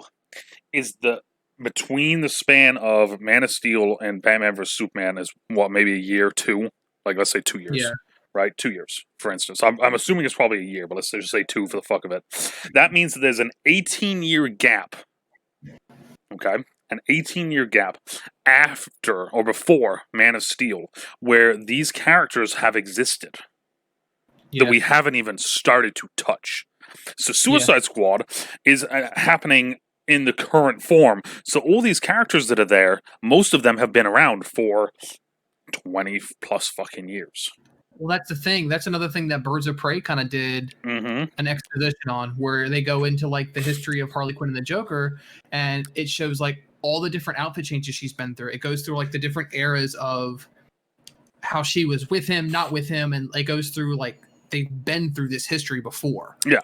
is that between the span of Man of Steel and Batman vs Superman is what, maybe a year, 2, like let's say 2 years. Yeah. Right, 2 years, for instance. I'm assuming it's probably a year, but let's just say 2 for the fuck of it. That means that there's an 18-year gap. Okay, an 18-year gap after or before Man of Steel, where these characters have existed that we haven't even started to touch. So Suicide Squad is happening in the current form. So all these characters that are there, most of them have been around for 20 plus fucking years. Well, that's the thing. That's another thing that Birds of Prey kind of did an exposition on, where they go into like the history of Harley Quinn and the Joker, and it shows like all the different outfit changes she's been through. It goes through like the different eras of how she was with him, not with him, and it goes through like they've been through this history before. Yeah.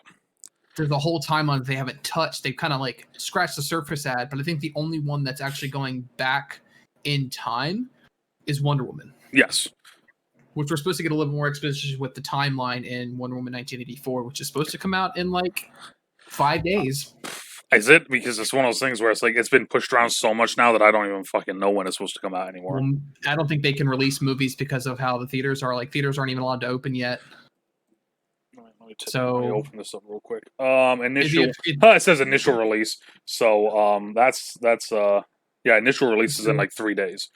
There's a whole timeline they haven't touched. They've kind of like scratched the surface at, but I think the only one that's actually going back in time is Wonder Woman. Yes. Which we're supposed to get a little more exposition with the timeline in Wonder Woman 1984, which is supposed to come out in like 5 days. Is it? Because it's one of those things where it's like it's been pushed around so much now that I don't even fucking know when it's supposed to come out anymore. Well, I don't think they can release movies because of how the theaters are. Like, theaters aren't even allowed to open yet. Let me open this up real quick. It says initial release. So that's initial release is in like 3 days.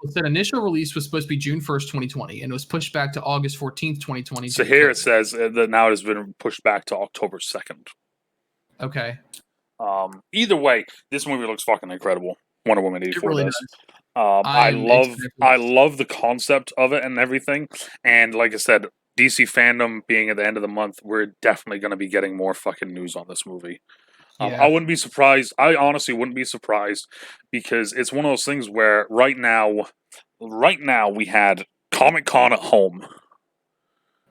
It said initial release was supposed to be June 1st, 2020, and it was pushed back to August 14th, 2020. So here it says that now it has been pushed back to October 2nd. Okay. Either way, this movie looks fucking incredible. Wonder Woman 84 really does. I love the concept of it and everything. And like I said, DC fandom being at the end of the month, we're definitely going to be getting more fucking news on this movie. I wouldn't be surprised. I honestly wouldn't be surprised because it's one of those things where right now we had Comic-Con at home.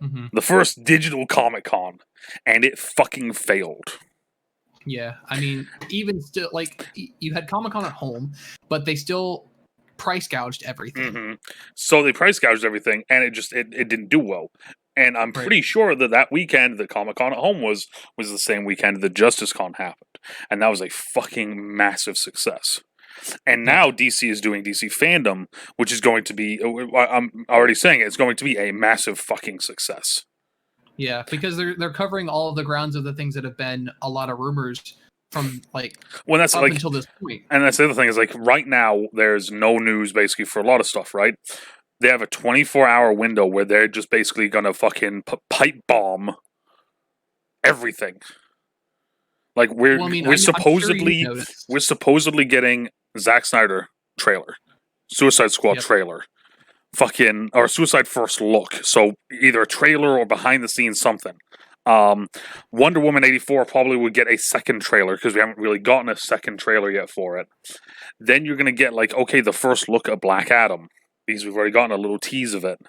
Mm-hmm. The first digital Comic-Con, and it fucking failed. Yeah, I mean, even still, like, you had Comic-Con at home, but they still price gouged everything. Mm-hmm. So they price gouged everything, and it didn't do well. And I'm pretty sure that weekend that Comic-Con at home was the same weekend that Justice Con happened. And that was a fucking massive success. And now DC is doing DC Fandom, which is going to be, I'm already saying it's going to be a massive fucking success. Yeah, because they're covering all of the grounds of the things that have been a lot of rumors from until this point. And that's the other thing is like right now there's no news basically for a lot of stuff, right? They have a 24-hour window where they're just basically gonna fucking pipe bomb everything. Like we're supposedly getting Zack Snyder trailer, Suicide Squad trailer, or Suicide First Look. So either a trailer or behind the scenes something. Wonder Woman 84 probably would get a second trailer because we haven't really gotten a second trailer yet for it. Then you're gonna get the first look at Black Adam. Because we've already gotten a little tease of it,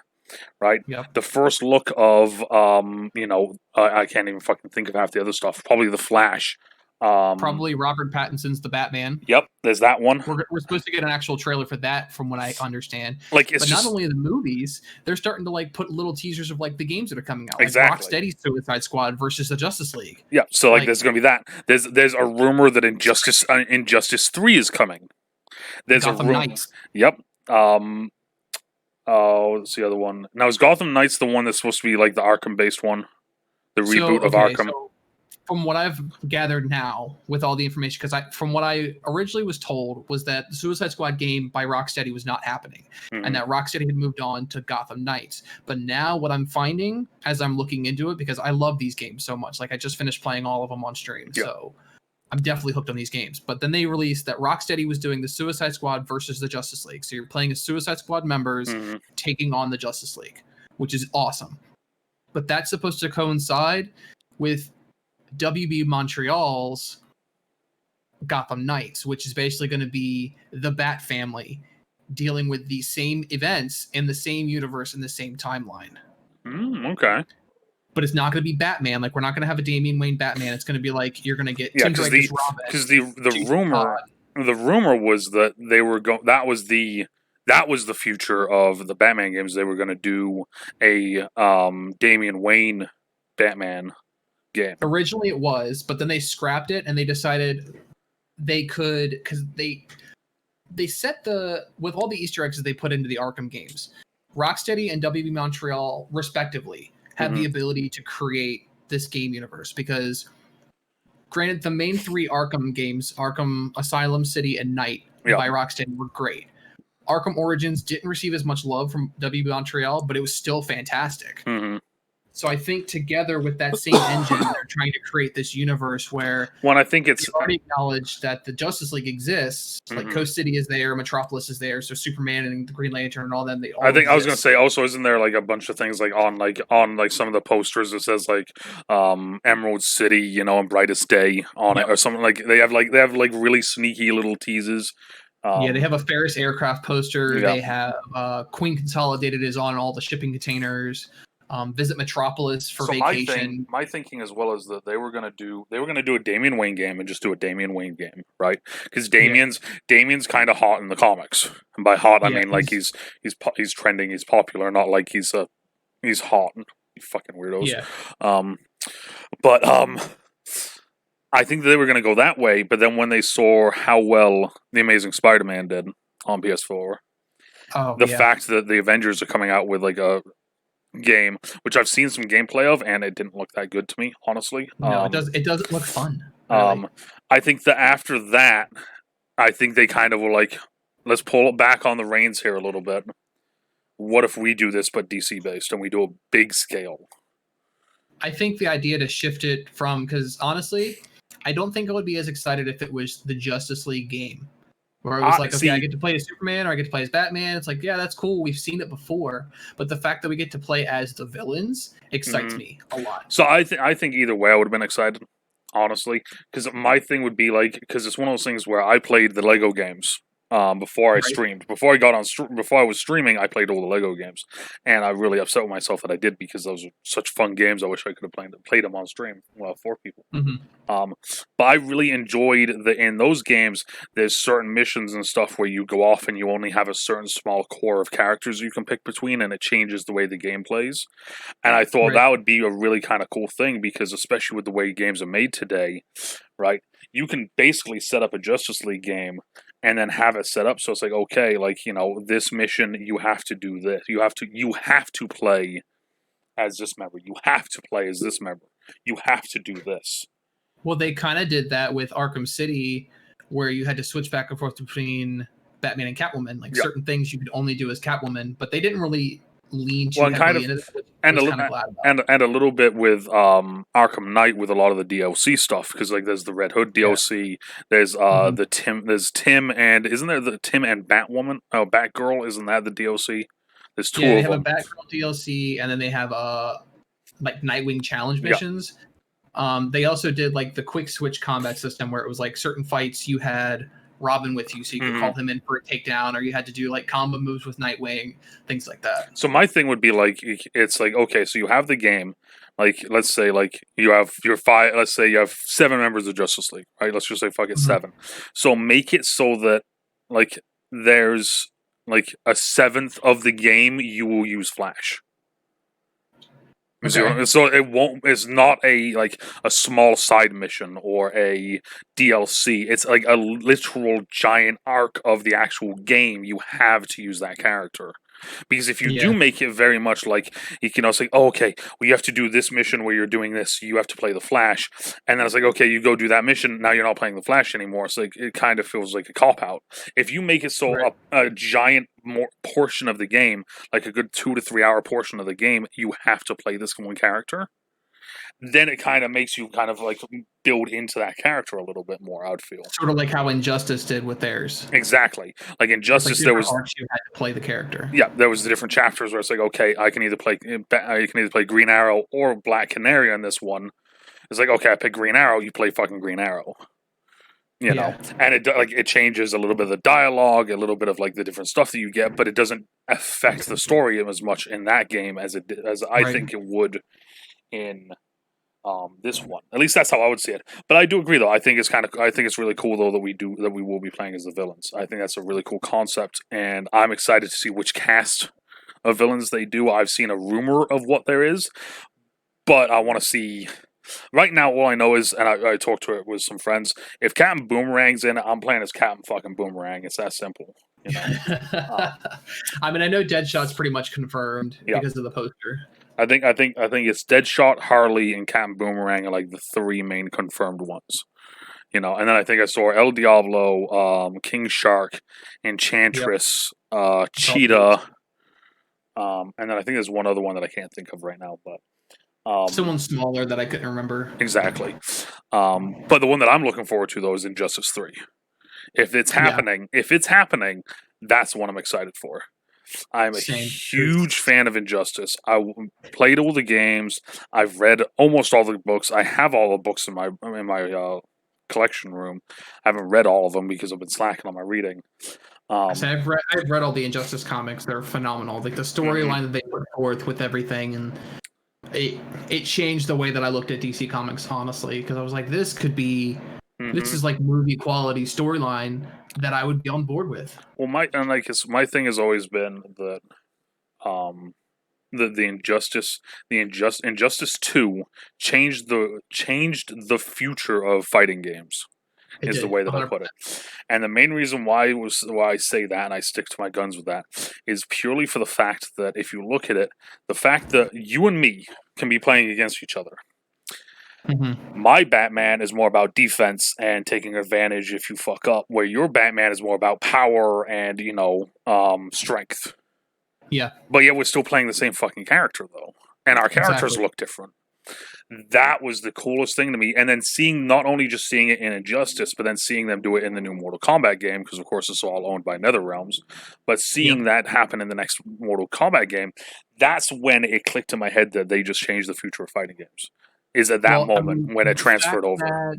right? Yep. The first look of, I can't even fucking think of half the other stuff. Probably The Flash. Probably Robert Pattinson's The Batman. Yep, there's that one. We're supposed to get an actual trailer for that, from what I understand. But not only the movies, they're starting to put little teasers of the games that are coming out. Exactly. Like Rocksteady's Suicide Squad versus the Justice League. Yeah, so there's going to be that. There's a rumor that Injustice 3 is coming. There's Gotham Knights. Yep. What's the other one? Now, is Gotham Knights the one that's supposed to be the Arkham-based one? The reboot of Arkham? So from what I've gathered now, with all the information, because from what I originally was told, was that the Suicide Squad game by Rocksteady was not happening, and that Rocksteady had moved on to Gotham Knights. But now what I'm finding, as I'm looking into it, because I love these games so much, I just finished playing all of them on stream, so I'm definitely hooked on these games. But then they released that Rocksteady was doing the Suicide Squad versus the Justice League. So you're playing as Suicide Squad members taking on the Justice League, which is awesome. But that's supposed to coincide with WB Montreal's Gotham Knights, which is basically going to be the Bat family dealing with the same events in the same universe in the same timeline. Okay. But it's not going to be Batman. We're not going to have a Damian Wayne Batman. It's going to be you're going to get Tim Drake as Robin. Because the rumor was that they were that was the future of the Batman games. They were going to do a Damian Wayne Batman game. Originally it was, but then they scrapped it and they decided they could, because they set with all the Easter eggs that they put into the Arkham games, Rocksteady and WB Montreal, respectively, have the ability to create this game universe. Because, granted, the main 3 Arkham games, Arkham Asylum, City, and Night, by Rocksteady, were great. Arkham Origins didn't receive as much love from WB Montreal, but it was still fantastic. So I think together with that same engine, they're trying to create this universe where I think it's already acknowledged that the Justice League exists. Like Coast City is there, Metropolis is there, so Superman and the Green Lantern and all them. They all I think exist. I was gonna say also, isn't there like a bunch of things like on some of the posters it says like Emerald City, and Brightest Day on it or something, like they have really sneaky little teases. They have a Ferris aircraft poster. They have Queen Consolidated is on all the shipping containers. Visit Metropolis for vacation. My thinking as well is that they were gonna do a Damian Wayne game and just do a Damian Wayne game, right? Because Damian's kind of hot in the comics, and by hot I mean like he's trending, he's popular, not like he's hot. You fucking weirdos. But I think they were gonna go that way, but then when they saw how well the Amazing Spider-Man did on PS4, the fact that the Avengers are coming out with like a game, which I've seen some gameplay of, and it didn't look that good to me, honestly. No, it doesn't look fun. Really. I think that after that, I think they kind of were like, let's pull it back on the reins here a little bit. What if we do this but DC based and we do a big scale? I think the idea to shift it from, because honestly, I don't think I would be as excited if it was the Justice League game. Where it was like, I get to play as Superman or I get to play as Batman. It's like, yeah, that's cool. We've seen it before. But the fact that we get to play as the villains excites me a lot. So I think either way I would have been excited, honestly. Because my thing would be like, because it's one of those things where I played the Lego games before I streamed. Before I was streaming, I played all the Lego games. And I really upset with myself that I did, because those are such fun games. I wish I could have played them on stream. Well, for people. But I really enjoyed in those games, there's certain missions and stuff where you go off and you only have a certain small core of characters you can pick between, and it changes the way the game plays. And I thought that would be a really kind of cool thing, because especially with the way games are made today, right? You can basically set up a Justice League game and then have it set up so it's like, okay, like, this mission, you have to do this. You have to play as this member. You have to play as this member. You have to do this. Well, they kind of did that with Arkham City, where you had to switch back and forth between Batman and Catwoman. Like certain things you could only do as Catwoman, but they didn't really lean too heavily into that. And a little bit with Arkham Knight with a lot of the DLC stuff, because like there's the Red Hood DLC, there's there's Tim, and isn't there the Tim and Batwoman? Oh, Batgirl, isn't that the DLC? There's two of them. They have a Batgirl DLC, and then they have like Nightwing challenge missions. They also did like the quick switch combat system, where it was like certain fights you had Robin with you, so you could call him in for a takedown, or you had to do like combo moves with Nightwing, things like that. So my thing would be like, it's like, okay, so you have the game, like let's say like you have your 5, let's say you have 7 members of Justice League, right? Let's just say fuck it, 7. So make it so that like there's like a 7th of the game you will use Flash. Okay. So it's not a small side mission or a DLC. It's like a literal giant arc of the actual game. You have to use that character. Because if you do make it very much like, you can also say, oh, okay, well, you have to do this mission where you're doing this, you have to play the Flash. And then it's like, okay, you go do that mission, now you're not playing the Flash anymore. So it kind of feels like a cop-out. If you make it so a giant portion of the game, like a good 2 to 3 hour portion of the game, you have to play this one character, then it kind of makes you kind of like build into that character a little bit more, I would feel. Sort of like how Injustice did with theirs. Exactly. Like Injustice, there was you had to play the character. Yeah, there was the different chapters where it's like, okay, I can either play Green Arrow or Black Canary on this one. It's like, okay, I pick Green Arrow, you play fucking Green Arrow. You know, and it changes a little bit of the dialogue, a little bit of like the different stuff that you get, but it doesn't affect the story as much in that game as I think it would in this one. At least that's how I would see it. But I do agree, though. I think it's really cool, though, that we will be playing as the villains. I think that's a really cool concept, and I'm excited to see which cast of villains they do. I've seen a rumor of what there is, but I want to see Right now, all I know is, and I talked to it with some friends, if Captain Boomerang's in it, I'm playing as Captain fucking Boomerang. It's that simple. You know? I mean, I know Deadshot's pretty much confirmed because of the poster. I think it's Deadshot, Harley, and Captain Boomerang are like the 3 main confirmed ones. You know, and then I think I saw El Diablo, King Shark, Enchantress, Cheetah, and then I think there's one other one that I can't think of right now, but someone smaller that I couldn't remember. Exactly. But the one that I'm looking forward to though is Injustice 3. If it's happening, that's what I'm excited for. I'm a huge fan of Injustice. I played all the games. I've read almost all the books. I have all the books in my collection room. I haven't read all of them because I've been slacking on my reading. I've read all the Injustice comics. They're phenomenal. Like the storyline that they put forth with everything, and it changed the way that I looked at DC Comics, honestly, because I was like, this could be. This is like movie quality storyline that I would be on board with. Well, my thing has always been that, Injustice 2 changed the future of fighting games. The way that 100%. I put it. And the main reason why I say that, and I stick to my guns with that, is purely for the fact that if you look at it, the fact that you and me can be playing against each other. My Batman is more about defense and taking advantage if you fuck up, where your Batman is more about power and, strength. Yeah. But yet we're still playing the same fucking character, though. And our characters look different. That was the coolest thing to me. And then not only just seeing it in Injustice, but then seeing them do it in the new Mortal Kombat game, because of course it's all owned by NetherRealms, but seeing that happen in the next Mortal Kombat game, that's when it clicked in my head that they just changed the future of fighting games. Is at that moment when it transferred over.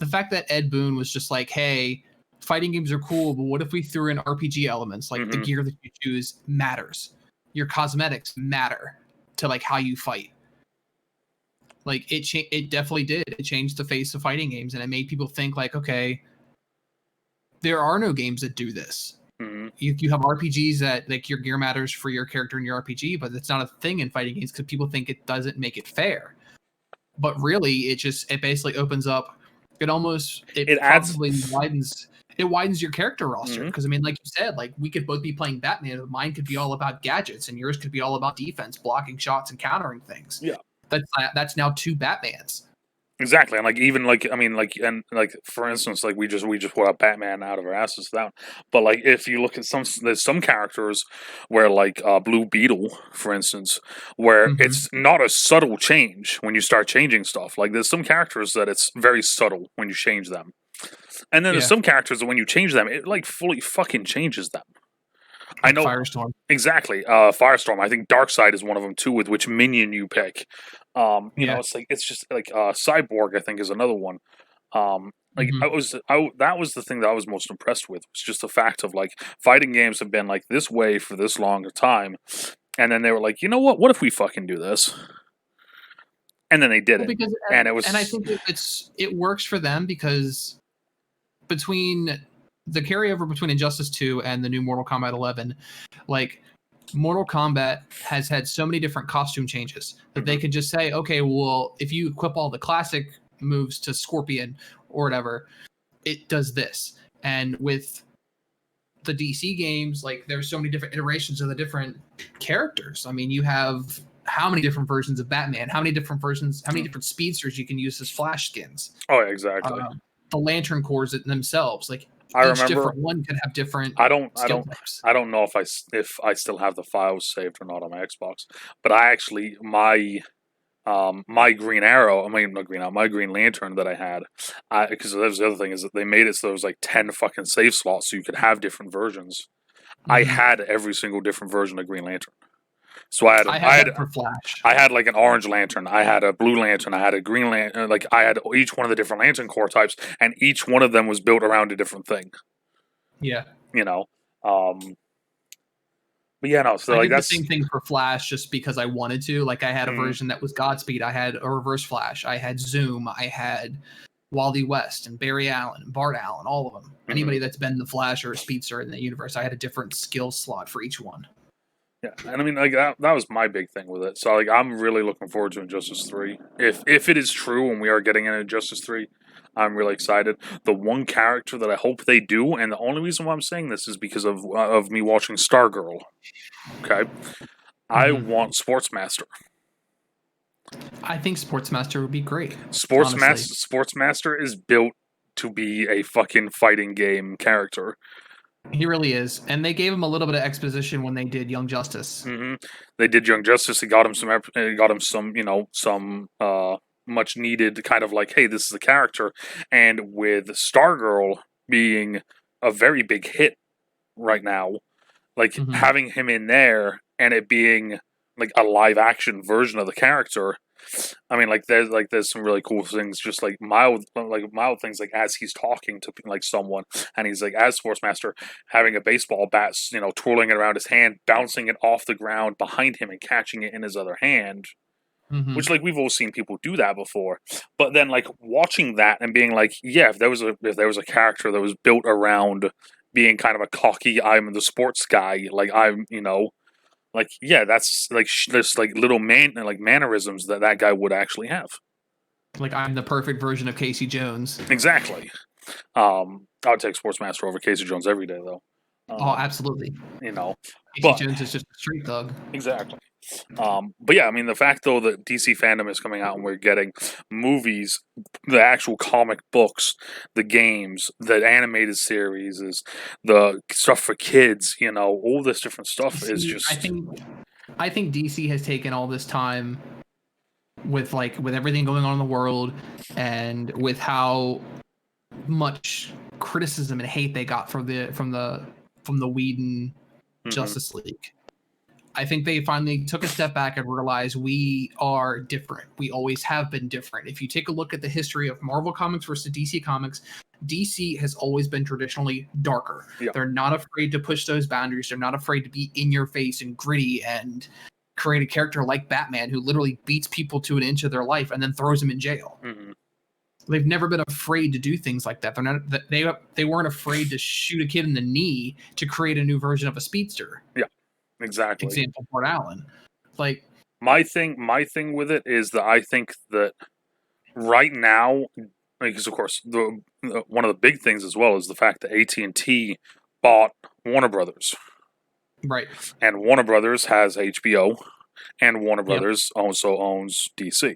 The fact that Ed Boon was just like, hey, fighting games are cool, but what if we threw in RPG elements? Like the gear that you choose matters. Your cosmetics matter to like how you fight. Like it definitely did. It changed the face of fighting games, and it made people think like, okay, there are no games that do this. You have RPGs that like your gear matters for your character in your RPG, but it's not a thing in fighting games because people think it doesn't make it fair. But really, it basically opens up. It widens your character roster, because I mean, like you said, like we could both be playing Batman, but mine could be all about gadgets, and yours could be all about defense, blocking shots, and countering things. Yeah, that's now 2 Batmans. Exactly, and for instance, like we just put up Batman out of our asses down. But like if you look at there's some characters where like Blue Beetle, for instance, where it's not a subtle change when you start changing stuff. Like there's some characters that it's very subtle when you change them, and then there's some characters that when you change them, it like fully fucking changes them. I know Firestorm. Exactly. Firestorm. I think Darkseid is one of them too, with which minion you pick. You know, it's just like Cyborg, I think, is another one. That was the thing that I was most impressed with, was just the fact of like fighting games have been like this way for this long a time, and then they were like, you know what if we fucking do this? And then they did it, and I think it works for them because between the carryover between Injustice 2 and the new Mortal Kombat 11, like Mortal Kombat has had so many different costume changes that they could just say, okay, well, if you equip all the classic moves to Scorpion or whatever, it does this. And with the DC games, like there's so many different iterations of the different characters. I mean, you have how many different versions of Batman, how many different speedsters you can use as Flash skins. Oh, exactly. The Lantern Corps themselves, like I remember different one could have different. I don't know if I still have the files saved or not on my Xbox, but I actually my Green Arrow, my Green Lantern that I had, because that was the other thing, is that they made it so there was like 10 fucking save slots so you could have different versions. I had every single different version of Green Lantern. So I had for Flash. I had like an orange lantern, I had a blue lantern, I had a green lantern. Like I had each one of the different lantern core types, and each one of them was built around a different thing. Yeah, you know. But yeah, no. So I like did that's the same thing for Flash, just because I wanted to. Like I had a version that was Godspeed. I had a Reverse Flash. I had Zoom. I had Wally West and Barry Allen and Bart Allen. All of them. Anybody that's been the Flash or a Speedster in the universe, I had a different skill slot for each one. Yeah, and I mean, like that was my big thing with it. So, like, I'm really looking forward to Injustice 3. If it is true and we are getting an Injustice 3, I'm really excited. The one character that I hope they do, and the only reason why I'm saying this is because of me watching Stargirl. Okay, I want Sportsmaster. I think Sportsmaster would be great. Sportsmaster is built to be a fucking fighting game character. He really is, and they gave him a little bit of exposition when they did Young Justice. Mm-hmm. They did Young Justice. It got him some, much needed kind of like, hey, this is a character. And with Stargirl being a very big hit right now, like having him in there and it being like a live action version of the character. I mean, there's some really cool things, just like mild things, like as he's talking to like someone, and he's like as Sportsmaster having a baseball bat, twirling it around his hand, bouncing it off the ground behind him, and catching it in his other hand. Which, like, we've all seen people do that before, but then like watching that and being like, yeah, if there was a character that was built around being kind of a cocky, I'm the sports guy, like like, yeah, that's like there's like little mannerisms that guy would actually have. Like, I'm the perfect version of Casey Jones. Exactly. I would take Sportsmaster over Casey Jones every day, though. Oh, absolutely. Casey Jones is just a street thug. Exactly. But yeah, I mean, the fact though that DC fandom is coming out and we're getting movies, the actual comic books, the games, the animated series, is the stuff for kids. All this different stuff is just. I think DC has taken all this time with everything going on in the world and with how much criticism and hate they got from the Whedon Justice League. I think they finally took a step back and realized we are different. We always have been different. If you take a look at the history of Marvel Comics versus DC Comics, DC has always been traditionally darker. Yeah. They're not afraid to push those boundaries. They're not afraid to be in your face and gritty and create a character like Batman who literally beats people to an inch of their life and then throws them in jail. They've never been afraid to do things like that. They weren't afraid to shoot a kid in the knee to create a new version of a speedster. Yeah. Exactly. Example, Port Allen. Like, my thing with it is that I think that right now, because of course one of the big things as well is the fact that AT&T bought Warner Brothers. Right. And Warner Brothers has HBO, and Warner Brothers also owns DC.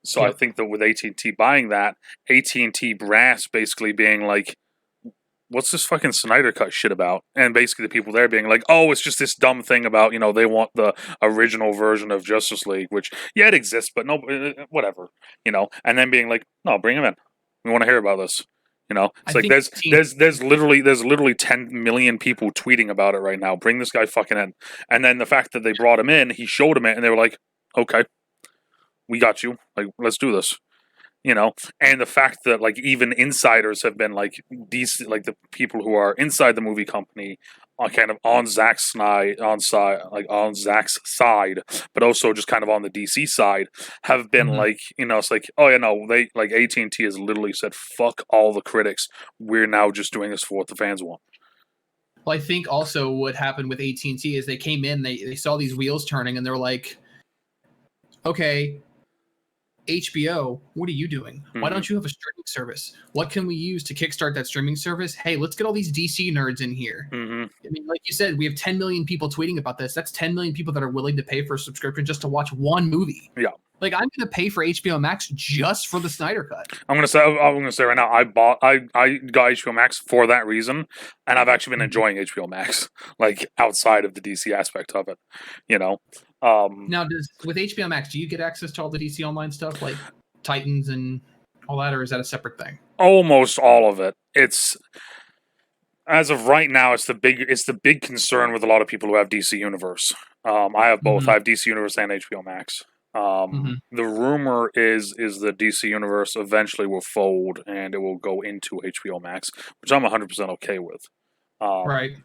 So I think that with AT&T buying that, AT&T brass basically being like, what's this fucking Snyder Cut shit about? And basically the people there being like, oh, it's just this dumb thing about, they want the original version of Justice League, which, yeah, it exists, but no, whatever, and then being like, no, bring him in. We want to hear about this. It's like there's literally 10 million people tweeting about it right now. Bring this guy fucking in. And then the fact that they brought him in, he showed him it, and they were like, okay, we got you. Like, let's do this. And the fact that like even insiders have been like decent, like the people who are inside the movie company are kind of on Zack's side, but also just kind of on the DC side, have been like, it's like, oh yeah, no, they like AT&T has literally said, fuck all the critics. We're now just doing this for what the fans want. Well, I think also what happened with AT&T is they came in, they saw these wheels turning, and they're like, okay, HBO, what are you doing? Why don't you have a streaming service? What can we use to kickstart that streaming service? Hey, let's get all these DC nerds in here. I mean, like you said, we have 10 million people tweeting about this. That's 10 million people that are willing to pay for a subscription just to watch one movie. Yeah. Like, I'm going to pay for HBO Max just for the Snyder Cut. I'm going to say right now, I got HBO Max for that reason, and I've actually been enjoying HBO Max, like outside of the DC aspect of it, Now, with HBO Max, do you get access to all the DC Online stuff, like Titans and all that, or is that a separate thing? Almost all of it. It's, as of right now, it's the big concern with a lot of people who have DC Universe. I have both. I have DC Universe and HBO Max. The rumor is that DC Universe eventually will fold and it will go into HBO Max, which I'm 100% okay with. Right.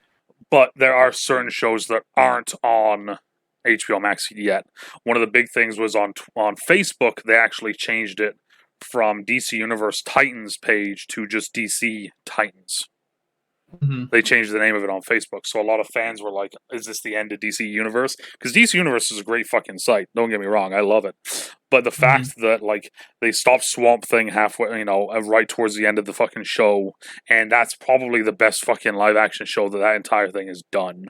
But there are certain shows that aren't on HBO Max yet. One of the big things was on Facebook, they actually changed it from DC Universe Titans page to just DC Titans. Mm-hmm. They changed the name of it on Facebook, so a lot of fans were like, "Is this the end of DC Universe?" Because DC Universe is a great fucking site. Don't get me wrong, I love it. But the fact that like they stopped Swamp Thing halfway, right towards the end of the fucking show, and that's probably the best fucking live action show that entire thing is done,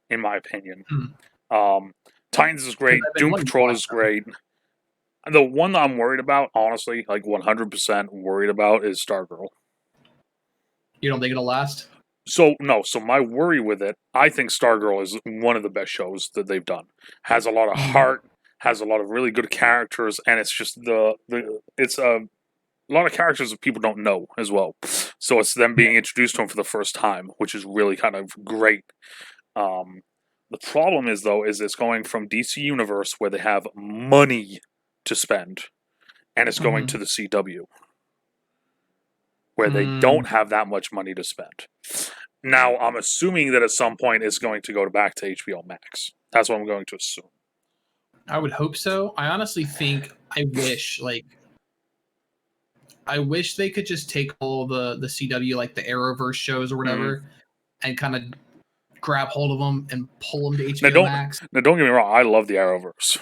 in my opinion. Titans is great. Doom Patrol is great. The one that I'm worried about, honestly, like 100% worried about, is Stargirl. You don't think it'll last? So my worry with it, I think Stargirl is one of the best shows that they've done. Has a lot of heart, has a lot of really good characters, and it's just it's a lot of characters that people don't know as well. So it's them being introduced to them for the first time, which is really kind of great. The problem is though, is it's going from DC Universe where they have money to spend, and it's going to the CW where they don't have that much money to spend. Now, I'm assuming that at some point it's going to go back to HBO Max. That's what I'm going to assume. I would hope so. I honestly think I wish they could just take all the CW, like the Arrowverse shows or whatever, and kind of grab hold of them and pull them to HBO Max. Now, don't get me wrong. I love the Arrowverse.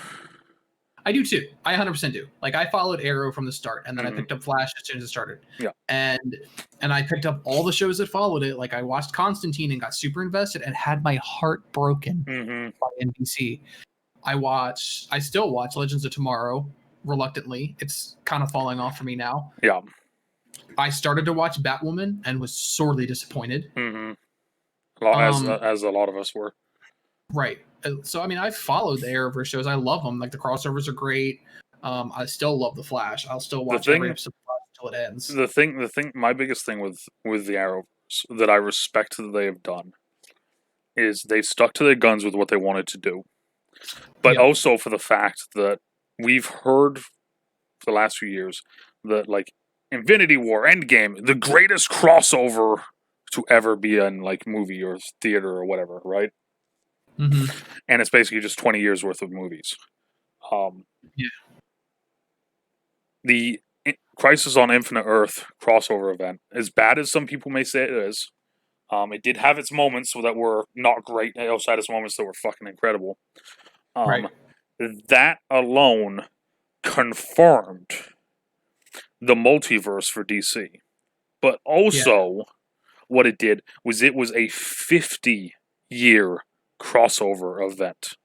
I do too. I 100% do. Like, I followed Arrow from the start, and then I picked up Flash as soon as it started. Yeah. And I picked up all the shows that followed it. Like, I watched Constantine and got super invested and had my heart broken by NBC. I still watch Legends of Tomorrow reluctantly. It's kind of falling off for me now. Yeah. I started to watch Batwoman and was sorely disappointed. As a lot of us were. Right. So, I mean, I've followed the Arrowverse shows. I love them. Like, the crossovers are great. I still love The Flash. I'll still watch every episode until it ends. The thing, my biggest thing with the Arrowverse that I respect that they have done is they've stuck to their guns with what they wanted to do. But also for the fact that we've heard for the last few years that, like, Infinity War, Endgame, the greatest crossover to ever be in, like, movie or theater or whatever, right? And it's basically just 20 years worth of movies. The Crisis on Infinite Earth crossover event, as bad as some people may say it is, it did have its moments that were not great. It also had its moments that were fucking incredible. That alone confirmed the multiverse for DC. But also, what it did was it was a 50-year crossover event.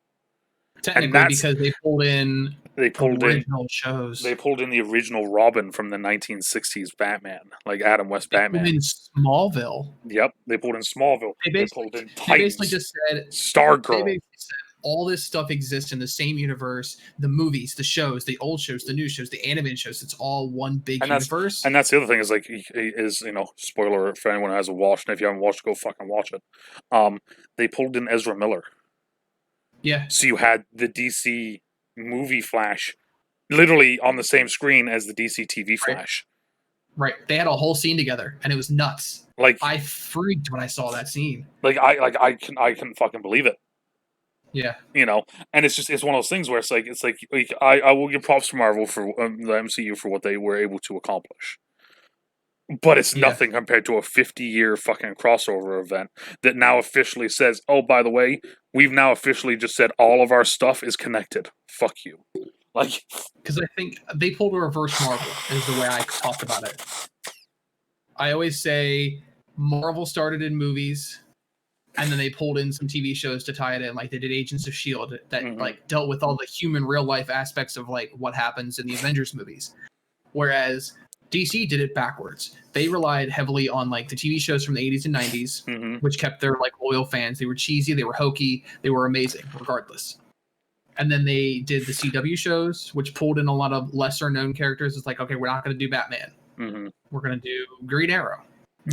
Technically, because they pulled in original shows. They pulled in the original Robin from the 1960s Batman, like Adam West Batman. They pulled in Smallville. Yep, they pulled in Smallville. They pulled in Titans. They basically just said Stargirl. They basically said all this stuff exists in the same universe. The movies, the shows, the old shows, the new shows, the animated shows. It's all one big universe. And that's the other thing is spoiler for anyone who hasn't watched, and if you haven't watched, go fucking watch it. They pulled in Ezra Miller. Yeah. So you had the DC movie Flash literally on the same screen as the DC TV Flash. Right. They had a whole scene together, and it was nuts. Like, I freaked when I saw that scene. Like, I couldn't fucking believe it. Yeah. And it's one of those things where it's like I will give props to Marvel for the MCU for what they were able to accomplish. But it's nothing compared to a 50-year fucking crossover event that now officially says, oh, by the way, we've now officially just said all of our stuff is connected. Fuck you. Like, because I think they pulled a reverse Marvel is the way I talk about it. I always say Marvel started in movies, and then they pulled in some TV shows to tie it in, like they did Agents of S.H.I.E.L.D. that like dealt with all the human real life aspects of like what happens in the Avengers movies. Whereas DC did it backwards. They relied heavily on like the TV shows from the 80s and 90s, which kept their like loyal fans. They were cheesy, they were hokey, they were amazing regardless. And then they did the CW shows, which pulled in a lot of lesser known characters. It's like, okay, we're not going to do Batman. We're going to do Green Arrow.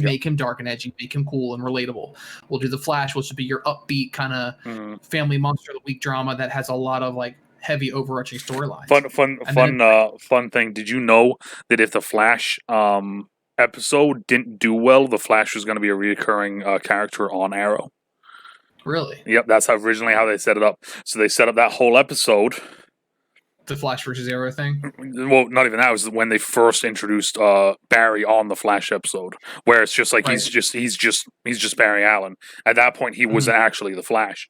Make him dark and edgy, make him cool and relatable. We'll do the Flash, which will be your upbeat kind of family monster of the week drama that has a lot of like heavy overarching storylines. Fun thing. Did you know that if the Flash episode didn't do well, the Flash was going to be a reoccurring character on Arrow? Really? Yep, that's originally how they set it up. So they set up that whole episode The Flash versus Arrow thing? Well, not even that. It was when they first introduced Barry on the Flash episode, where it's just like he's just Barry Allen. At that point, he was actually the Flash.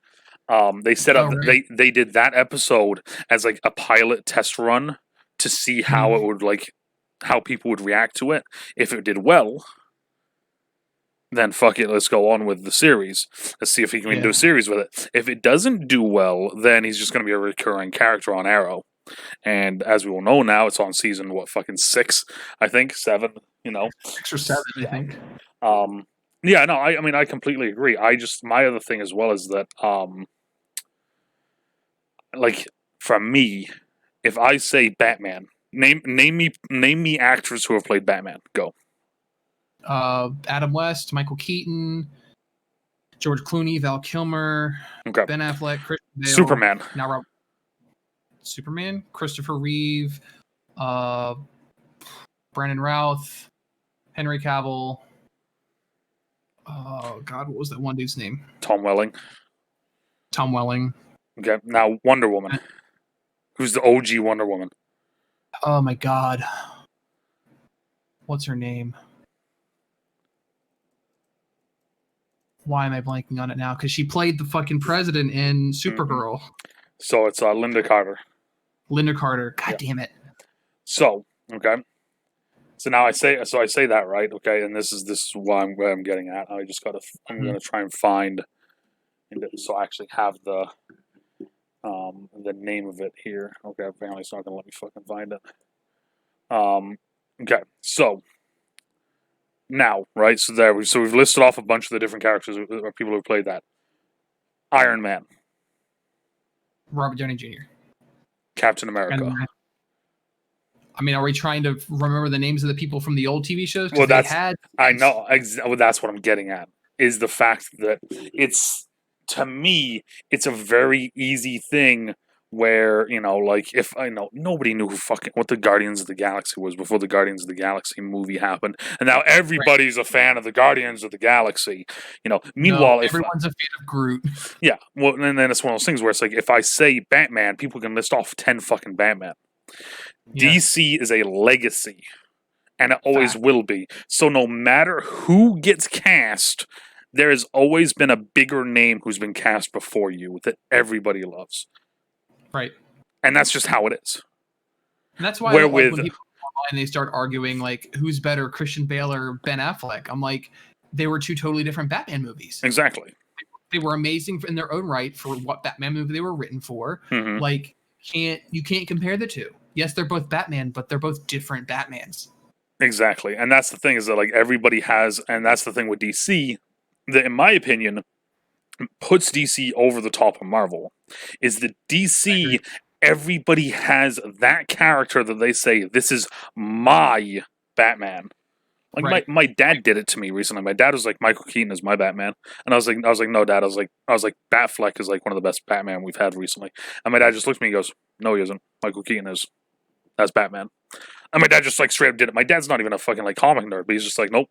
They set up they did that episode as like a pilot test run to see how it would how people would react to it. If it did well, then fuck it, let's go on with the series. Let's see if he can do a series with it. If it doesn't do well, then he's just going to be a recurring character on Arrow. And as we all know now, it's on season 6, I think 7. 6 or 7, I think. Yeah, no, I mean I completely agree. My other thing as well is that for me, if I say Batman, name me actors who have played Batman. Go. Adam West, Michael Keaton, George Clooney, Val Kilmer, Ben Affleck, Christian Bale, Superman. Superman, Christopher Reeve, Brandon Routh, Henry Cavill. Oh God, what was that one dude's name? Tom Welling. Okay, now Wonder Woman. Who's the OG Wonder Woman? Oh my God, what's her name? Why am I blanking on it now? Because she played the fucking president in Supergirl. So it's Linda Carter. God damn it. So, okay. So now I say that, right? Okay, and this is where I'm getting at. I'm gonna try and find, so I actually have the name of it here. Okay, apparently it's not gonna let me fucking find it. Okay, so now, right? So we've listed off a bunch of the different characters or people who played that. Iron Man, Robert Downey Jr., Captain America. I mean, are we trying to remember the names of the people from the old TV shows? Well, I know. Well, that's what I'm getting at, is the fact that to me, it's a very easy thing where, if nobody knew what the Guardians of the Galaxy was before the Guardians of the Galaxy movie happened. And now everybody's a fan of the Guardians of the Galaxy. Meanwhile, everyone's a fan of Groot. Yeah. Well, and then it's one of those things where it's like, if I say Batman, people can list off 10 fucking Batman. Yeah. DC is a legacy, and it always will be. So no matter who gets cast, there has always been a bigger name who's been cast before you that everybody loves. Right. And that's just how it is. And that's why when people online they start arguing who's better, Christian Bale or Ben Affleck. I'm like, they were two totally different Batman movies. Exactly. They were amazing in their own right for what Batman movie they were written for. Mm-hmm. You can't compare the two. Yes, they're both Batman, but they're both different Batmans. Exactly. And that's the thing, is that everybody has, and that's the thing with DC, that in my opinion puts DC over the top of Marvel, is that DC, everybody has that character that they say, this is my Batman. My dad did it to me recently. My dad was like, Michael Keaton is my Batman. And I was like, no, Dad. I was like, Batfleck is one of the best Batman we've had recently. And my dad just looked at me and goes, no, he isn't. Michael Keaton is. That's Batman. And my dad just straight up did it. My dad's not even a fucking comic nerd, but he's just nope,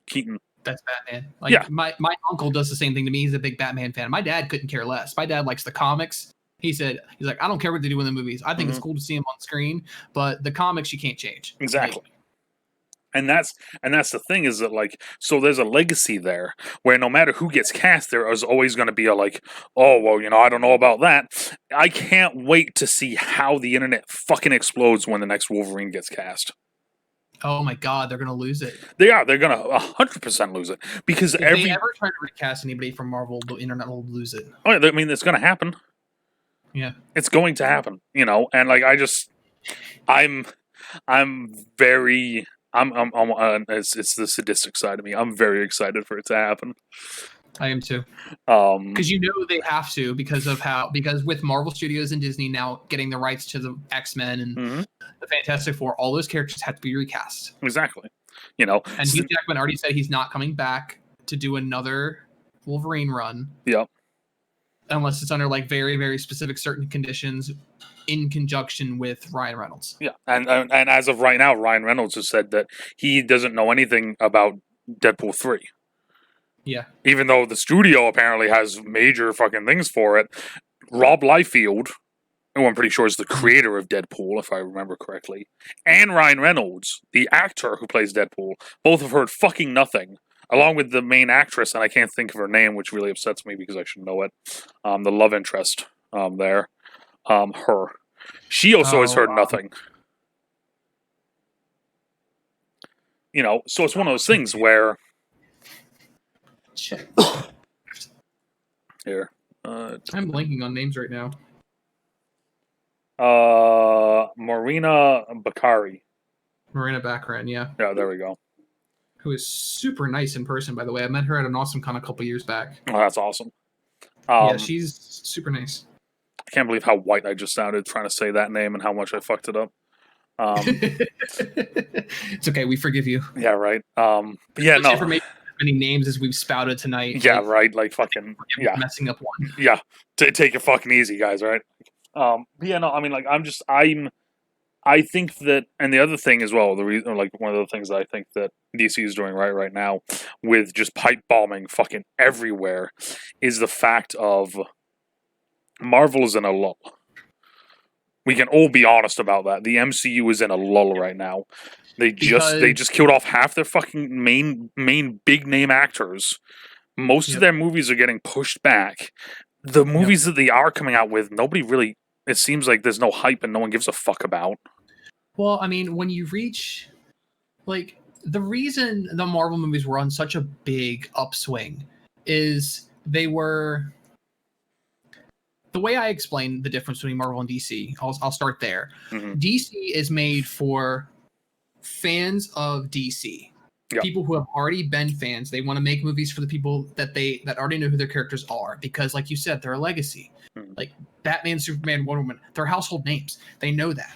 Keaton. That's Batman. My uncle does the same thing to me. He's a big Batman fan. My dad couldn't care less. My dad likes the comics. He's like, I don't care what they do in the movies. I think it's cool to see him on screen, but the comics you can't change. Exactly. And that's the thing, is that so there's a legacy there where no matter who gets cast, there is always going to be a oh well, I don't know about that. I can't wait to see how the internet fucking explodes when the next Wolverine gets cast. Oh my God, they're gonna lose it. They're gonna 100% lose it, because if they ever try to recast anybody from Marvel, the internet will lose it. Oh, I mean, it's gonna happen. Yeah, it's going to happen. And I'm very. It's the sadistic side of me. I'm very excited for it to happen. I am too. Because they have to, because with Marvel Studios and Disney now getting the rights to the X-Men and the Fantastic Four, all those characters have to be recast. Exactly. And Hugh Jackman already said he's not coming back to do another Wolverine run. Yep. Unless it's under very, very specific certain conditions, in conjunction with Ryan Reynolds. Yeah, and as of right now, Ryan Reynolds has said that he doesn't know anything about Deadpool 3. Yeah. Even though the studio apparently has major fucking things for it. Rob Liefeld who I'm pretty sure is the creator of Deadpool, if I remember correctly, and Ryan Reynolds, the actor who plays Deadpool, both have heard fucking nothing, along with the main actress, and I can't think of her name, which really upsets me because I should know it. The love interest there. Her. She also has heard nothing. You know, so it's one of those things where... Shit. Here. I'm blanking on names right now. Marina Bakari. Marina Baccarin, yeah. Yeah, there we go. Who is super nice in person, by the way. I met her at an Awesome Con a couple years back. Oh, that's awesome. Yeah, she's super nice. I can't believe how white I just sounded trying to say that name and how much I fucked it up. It's okay, we forgive you. Yeah, right. Yeah, no. For as many names as we've spouted tonight. Yeah, right. Like fucking messing up one. Yeah, take it fucking easy, guys. Right. Yeah, no. I mean, like, I think that, and the other thing as well, the reason, like, one of the things that I think that DC is doing right now with just pipe bombing fucking everywhere is the fact of Marvel is in a lull. We can all be honest about that. The MCU is in a lull right now. They just killed off half their fucking main big name actors. Most of their movies are getting pushed back. The movies that they are coming out with, nobody really. It seems like there's no hype and no one gives a fuck about. Well, I mean, when you reach, like, the reason the Marvel movies were on such a big upswing is they were. The way I explain the difference between Marvel and DC, I'll start there. Mm-hmm. DC is made for fans of DC. Yep. People who have already been fans. They want to make movies for the people that already know who their characters are, because, like you said, they're a legacy. Mm-hmm. Like Batman, Superman, Wonder Woman, they're household names. They know that.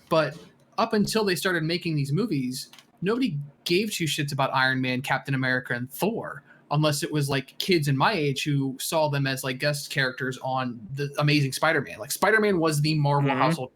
But up until they started making these movies, nobody gave two shits about Iron Man, Captain America, and Thor, unless it was like kids in my age who saw them as like guest characters on the Amazing Spider-Man. Like Spider-Man was the Marvel household.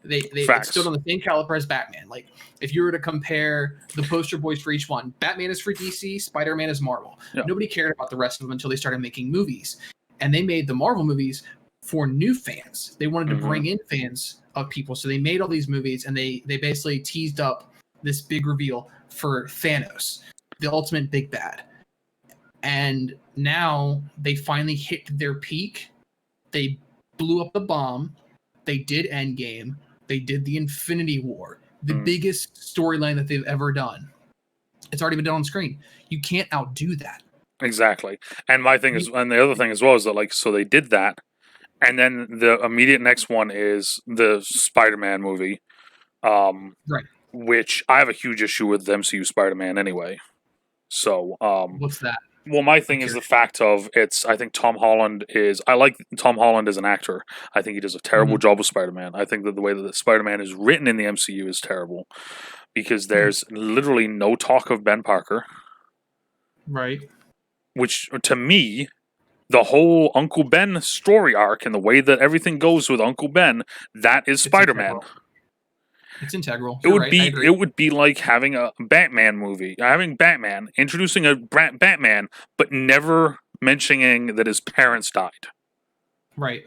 They stood on the same caliber as Batman. Like if you were to compare the poster boys for each one, Batman is for DC, Spider-Man is Marvel. Yeah. Nobody cared about the rest of them until they started making movies. And they made the Marvel movies for new fans. They wanted to bring in fans of people. So they made all these movies, and they basically teased up this big reveal for Thanos, the ultimate big bad. And now they finally hit their peak. They blew up the bomb. They did Endgame. They did the Infinity War, the biggest storyline that they've ever done. It's already been done on screen. You can't outdo that. Exactly. And my thing is, and the other thing as well is that, like, so they did that, and then the immediate next one is the Spider-Man movie, right? Which I have a huge issue with the MCU Spider-Man anyway. So, what's that? Well, my thing is the fact of I think Tom Holland I like Tom Holland as an actor. I think he does a terrible job with Spider-Man. I think that the way that Spider-Man is written in the MCU is terrible because there's literally no talk of Ben Parker. Right. Which, to me, the whole Uncle Ben story arc and the way that everything goes with Uncle Ben, that is Spider-Man. It's integral. It would be like having a Batman movie, having Batman, introducing a Batman, but never mentioning that his parents died. Right.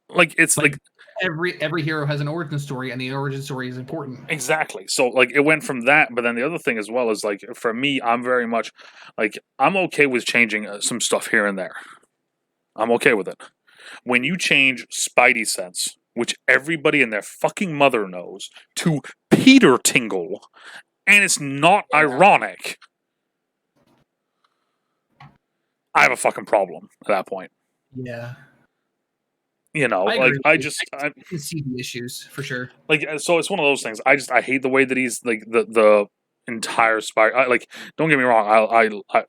Like it's like every hero has an origin story, and the origin story is important. Exactly. So like it went from that, but then the other thing as well is like for me, I'm very much like I'm okay with changing some stuff here and there. I'm okay with it. When you change Spidey sense, which everybody and their fucking mother knows, to Peter Tingle, and it's not ironic, I have a fucking problem at that point. Yeah. You know, I can see the issues for sure. Like, so it's one of those things. I hate the way that he's like the entire Spider. Like, don't get me wrong. I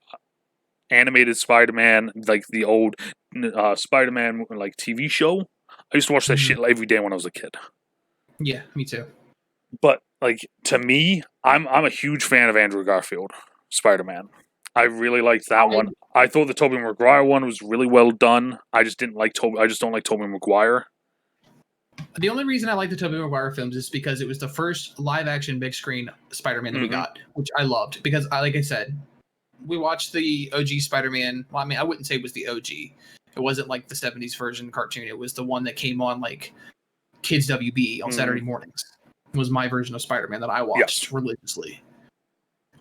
animated Spider-Man, like the old Spider-Man like TV show. I used to watch that shit every day when I was a kid. Yeah, me too. But like to me, I'm a huge fan of Andrew Garfield Spider-Man. I really liked that one. I thought the Tobey Maguire one was really well done. I just don't like Tobey Maguire. The only reason I like the Tobey Maguire films is because it was the first live-action big screen Spider-Man that we got, which I loved. Because, like I said, we watched the OG Spider-Man. Well, I mean, I wouldn't say it was the OG. It wasn't like the 70s version cartoon. It was the one that came on like Kids WB on Saturday mornings. It was my version of Spider-Man that I watched religiously.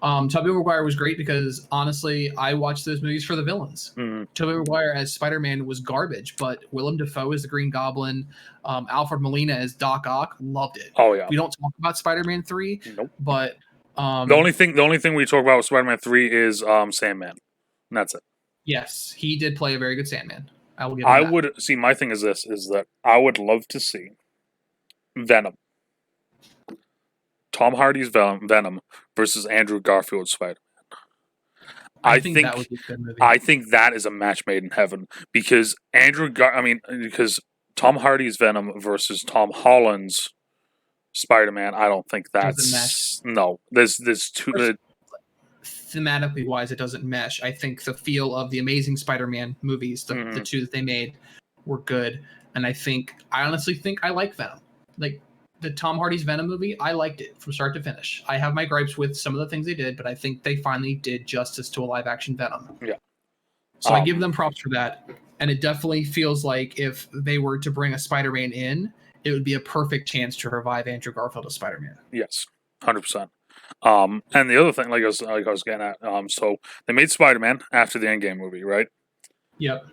Tobey Maguire was great because honestly, I watched those movies for the villains. Tobey Maguire as Spider-Man was garbage, but Willem Dafoe as the Green Goblin, Alfred Molina as Doc Ock, loved it. Oh yeah. We don't talk about Spider-Man 3, but the only thing we talk about with Spider-Man 3 is Sandman. And that's it. Yes, he did play a very good Sandman. I will give him that. would see. My thing is this: is that I would love to see Venom, Tom Hardy's Venom versus Andrew Garfield's Spider-Man. I think that would be a good movie. I think that is a match made in heaven because because Tom Hardy's Venom versus Tom Holland's Spider-Man. I don't think that's no. There's two. Thematically wise, it doesn't mesh. I think the feel of the Amazing Spider-Man movies, the two that they made, were good, and I honestly think I like Venom. Like the Tom Hardy's Venom movie, I liked it from start to finish. I have my gripes with some of the things they did, but I think they finally did justice to a live-action Venom. Yeah. So I give them props for that, and it definitely feels like if they were to bring a Spider-Man in, it would be a perfect chance to revive Andrew Garfield as Spider-Man. Yes, 100%. And the other thing, like I was getting at, so they made Spider-Man after the Endgame movie, right? Yep.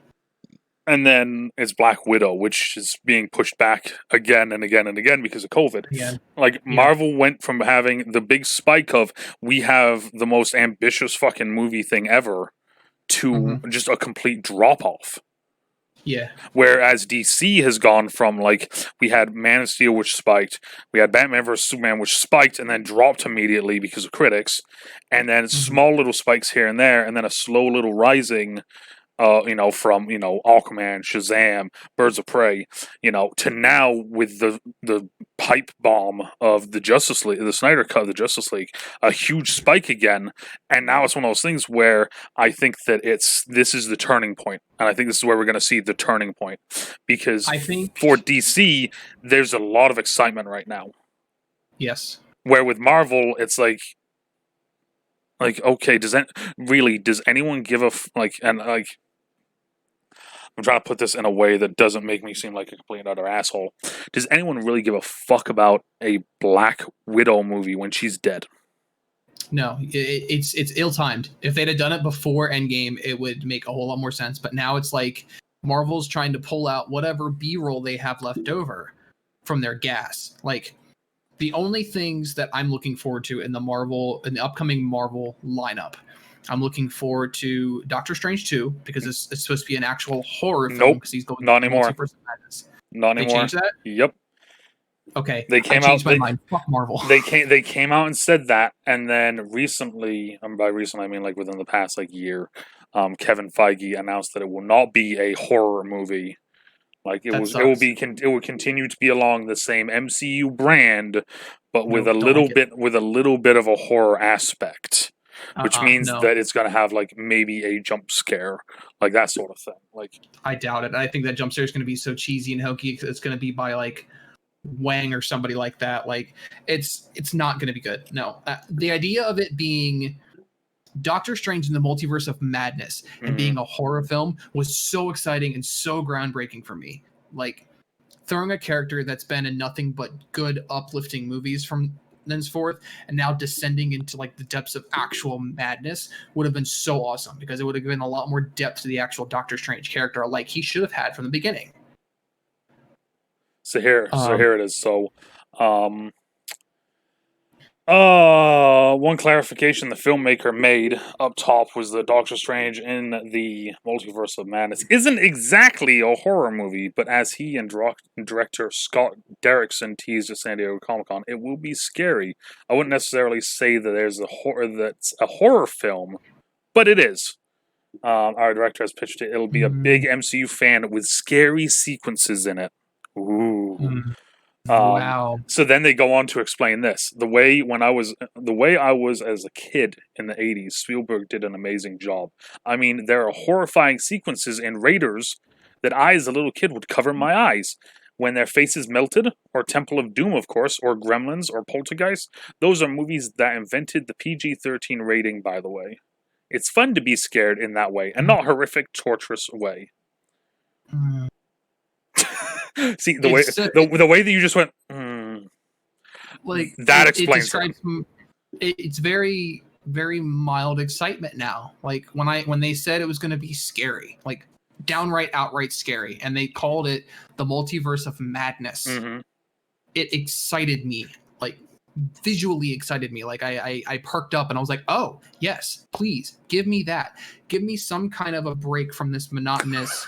And then it's Black Widow, which is being pushed back again and again and again because of COVID. Yeah. Like, Marvel went from having the big spike of, we have the most ambitious fucking movie thing ever, to just a complete drop-off. Yeah. Whereas DC has gone from, like, we had Man of Steel, which spiked, we had Batman vs. Superman, which spiked and then dropped immediately because of critics, and then small little spikes here and there, and then a slow little rising, from, Aquaman, Shazam, Birds of Prey, to now with the pipe bomb of the Justice League, the Snyder Cut of the Justice League, a huge spike again, and now it's one of those things where I think that this is the turning point, and I think this is where we're going to see the turning point, because I think for DC, there's a lot of excitement right now. Yes. Where with Marvel, it's like, okay, does anyone give a I'm trying to put this in a way that doesn't make me seem like a complete and utter asshole. Does anyone really give a fuck about a Black Widow movie when she's dead? No, it's ill-timed. If they'd have done it before Endgame, it would make a whole lot more sense. But now it's like Marvel's trying to pull out whatever B-roll they have left over from their gas. Like, the only things that I'm looking forward to in the upcoming Marvel lineup, I'm looking forward to Doctor Strange 2 because it's supposed to be an actual horror film because he's going not anymore. Not anymore. They changed that? Yep. Okay. They came out. My mind. Fuck Marvel. They came out and said that, and then recently, by recently I mean like within the past year, Kevin Feige announced that it will not be a horror movie. Like it will continue to be along the same MCU brand, but with a little bit of a horror aspect. Which means that it's going to have maybe a jump scare, that sort of thing. I doubt it. I think that jump scare is going to be so cheesy and hokey. It's going to be by Wang or somebody like that. It's not going to be good. No, the idea of it being Doctor Strange in the Multiverse of Madness and being a horror film was so exciting and so groundbreaking for me. Throwing a character that's been in nothing but good, uplifting movies from thenceforth and now descending into the depths of actual madness would have been so awesome because it would have given a lot more depth to the actual Doctor Strange character he should have had from the beginning. So here it is. So one clarification the filmmaker made up top was that Doctor Strange in the Multiverse of Madness isn't exactly a horror movie, but as he and director Scott Derrickson teased at San Diego Comic-Con, it will be scary. I wouldn't necessarily say that that's a horror film, but it is. Our director has pitched it. It'll be a big MCU fan with scary sequences in it. Ooh. Wow. So then they go on to explain this. The way I was as a kid in the 80s, Spielberg did an amazing job. I mean, there are horrifying sequences in Raiders that I, as a little kid, would cover my eyes. When their faces melted, or Temple of Doom, of course, or Gremlins, or Poltergeist. Those are movies that invented the PG-13 rating, by the way. It's fun to be scared in that way, and not horrific, torturous way. See the way that you just went. Like that explains it. It's very, very mild excitement now. Like when they said it was going to be scary, like outright scary, and they called it the multiverse of madness. Mm-hmm. It excited me, like visually excited me. Like I perked up and I was like, oh yes, please give me that. Give me some kind of a break from this monotonous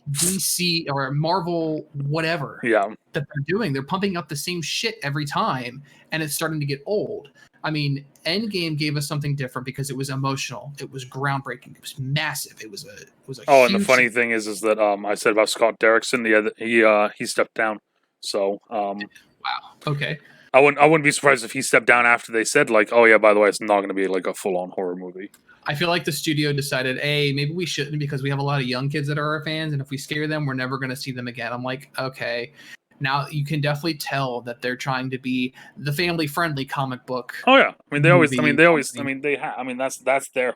DC or Marvel whatever that they're doing. They're pumping up the same shit every time, and it's starting to get old. I mean, Endgame gave us something different because it was emotional. It was groundbreaking. It was massive. It was a Oh, and the funny thing is that I said about Scott Derrickson, he stepped down. So wow. Okay. I wouldn't be surprised if he stepped down after they said, like, oh yeah, by the way, it's not going to be like a full on horror movie. I feel like the studio decided, hey, maybe we shouldn't, because we have a lot of young kids that are our fans, and if we scare them, we're never going to see them again. I'm like, okay. Now you can definitely tell that they're trying to be the family-friendly comic book. Oh yeah, I mean that's their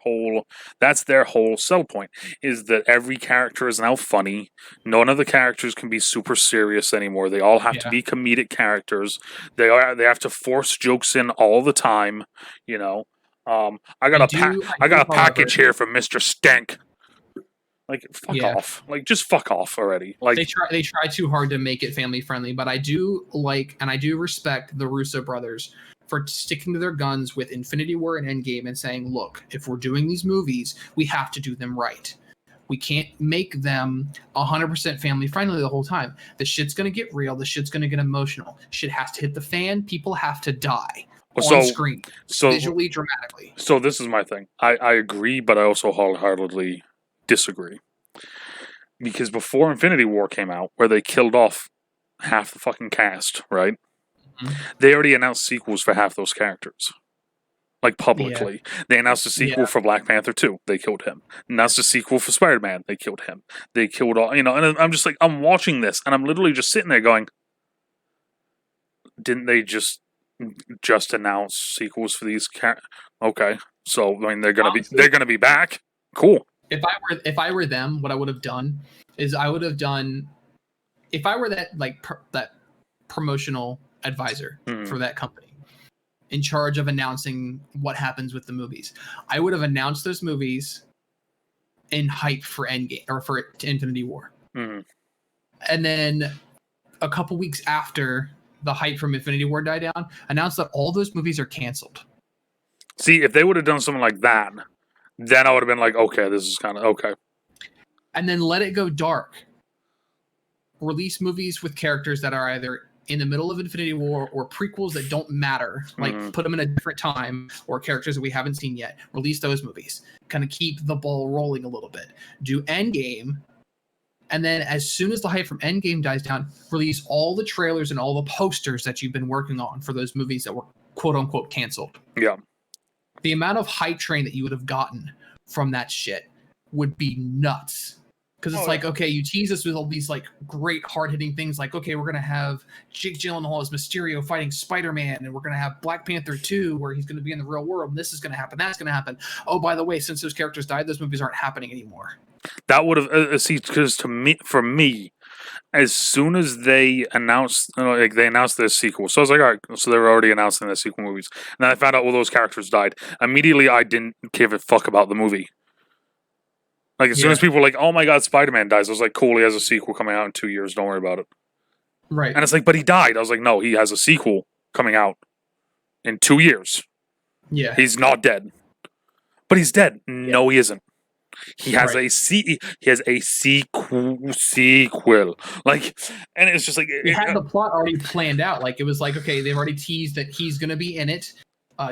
whole sell point, is that every character is now funny. None of the characters can be super serious anymore. They all have to be comedic characters. They have to force jokes in all the time. You know, I got a package here from Mr. Stank. Like, fuck off. Like, just fuck off already. Like, they try too hard to make it family friendly, but I do like and I do respect the Russo brothers for sticking to their guns with Infinity War and Endgame and saying, look, if we're doing these movies, we have to do them right. We can't make them 100% family friendly the whole time. The shit's going to get real. The shit's going to get emotional. Shit has to hit the fan. People have to die on screen, visually, dramatically. So this is my thing. I agree, but I also wholeheartedly disagree, because before Infinity War came out, where they killed off half the fucking cast, right? Mm-hmm. They already announced sequels for half those characters, like publicly. They announced a sequel for Black Panther 2. They killed him. Announced a sequel for Spider-Man. They killed him. They killed all, and I'm just like, I'm watching this, and I'm literally just sitting there going, didn't they just announce sequels for these characters? Okay, so I mean they're gonna be back. Cool. If I were them, what I would have done is if I were that promotional advisor for that company in charge of announcing what happens with the movies, I would have announced those movies in hype for Endgame or for Infinity War. Mm-hmm. And then a couple weeks after the hype from Infinity War died down, announced that all those movies are canceled. See, if they would have done something like that, then I would have been like, okay, this is kind of okay. And then let it go dark. Release movies with characters that are either in the middle of Infinity War or prequels that don't matter. Like, put them in a different time, or characters that we haven't seen yet. Release those movies. Kind of keep the ball rolling a little bit. Do Endgame. And then as soon as the hype from Endgame dies down, release all the trailers and all the posters that you've been working on for those movies that were quote-unquote canceled. Yeah. The amount of hype train that you would have gotten from that shit would be nuts. Because it's okay, you tease us with all these like great hard-hitting things like, okay, we're going to have Jake Gyllenhaal as Mysterio fighting Spider-Man, and we're going to have Black Panther 2 where he's going to be in the real world, and this is going to happen, that's going to happen. Oh, by the way, since those characters died, those movies aren't happening anymore. That would have, because for me, as soon as they announced, they announced their sequel, so I was like, all right, so they were already announcing their sequel movies. And then I found out all those characters died. Immediately, I didn't give a fuck about the movie. Like, as soon as people were like, oh my god, Spider-Man dies, I was like, cool, he has a sequel coming out in 2 years, don't worry about it. Right. And it's like, but he died. I was like, no, he has a sequel coming out in 2 years. Yeah. He's not dead. But he's dead. No, he isn't. He has a sequel. Like, and it's just like he had the plot already planned out. Like, it was like, okay, they've already teased that he's gonna be in it.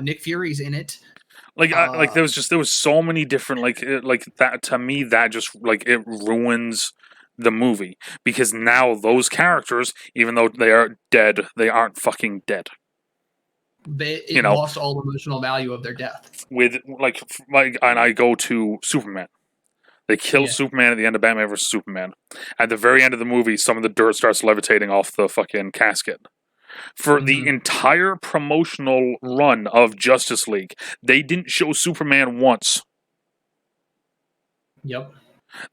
Nick Fury's in it. Like, there was so many different like that. To me, that just like it ruins the movie, because now those characters, even though they are dead, they aren't fucking dead. They lost all emotional value of their death. With and I go to Superman. They kill Superman at the end of Batman vs. Superman. At the very end of the movie, some of the dirt starts levitating off the fucking casket. For the entire promotional run of Justice League, they didn't show Superman once. Yep.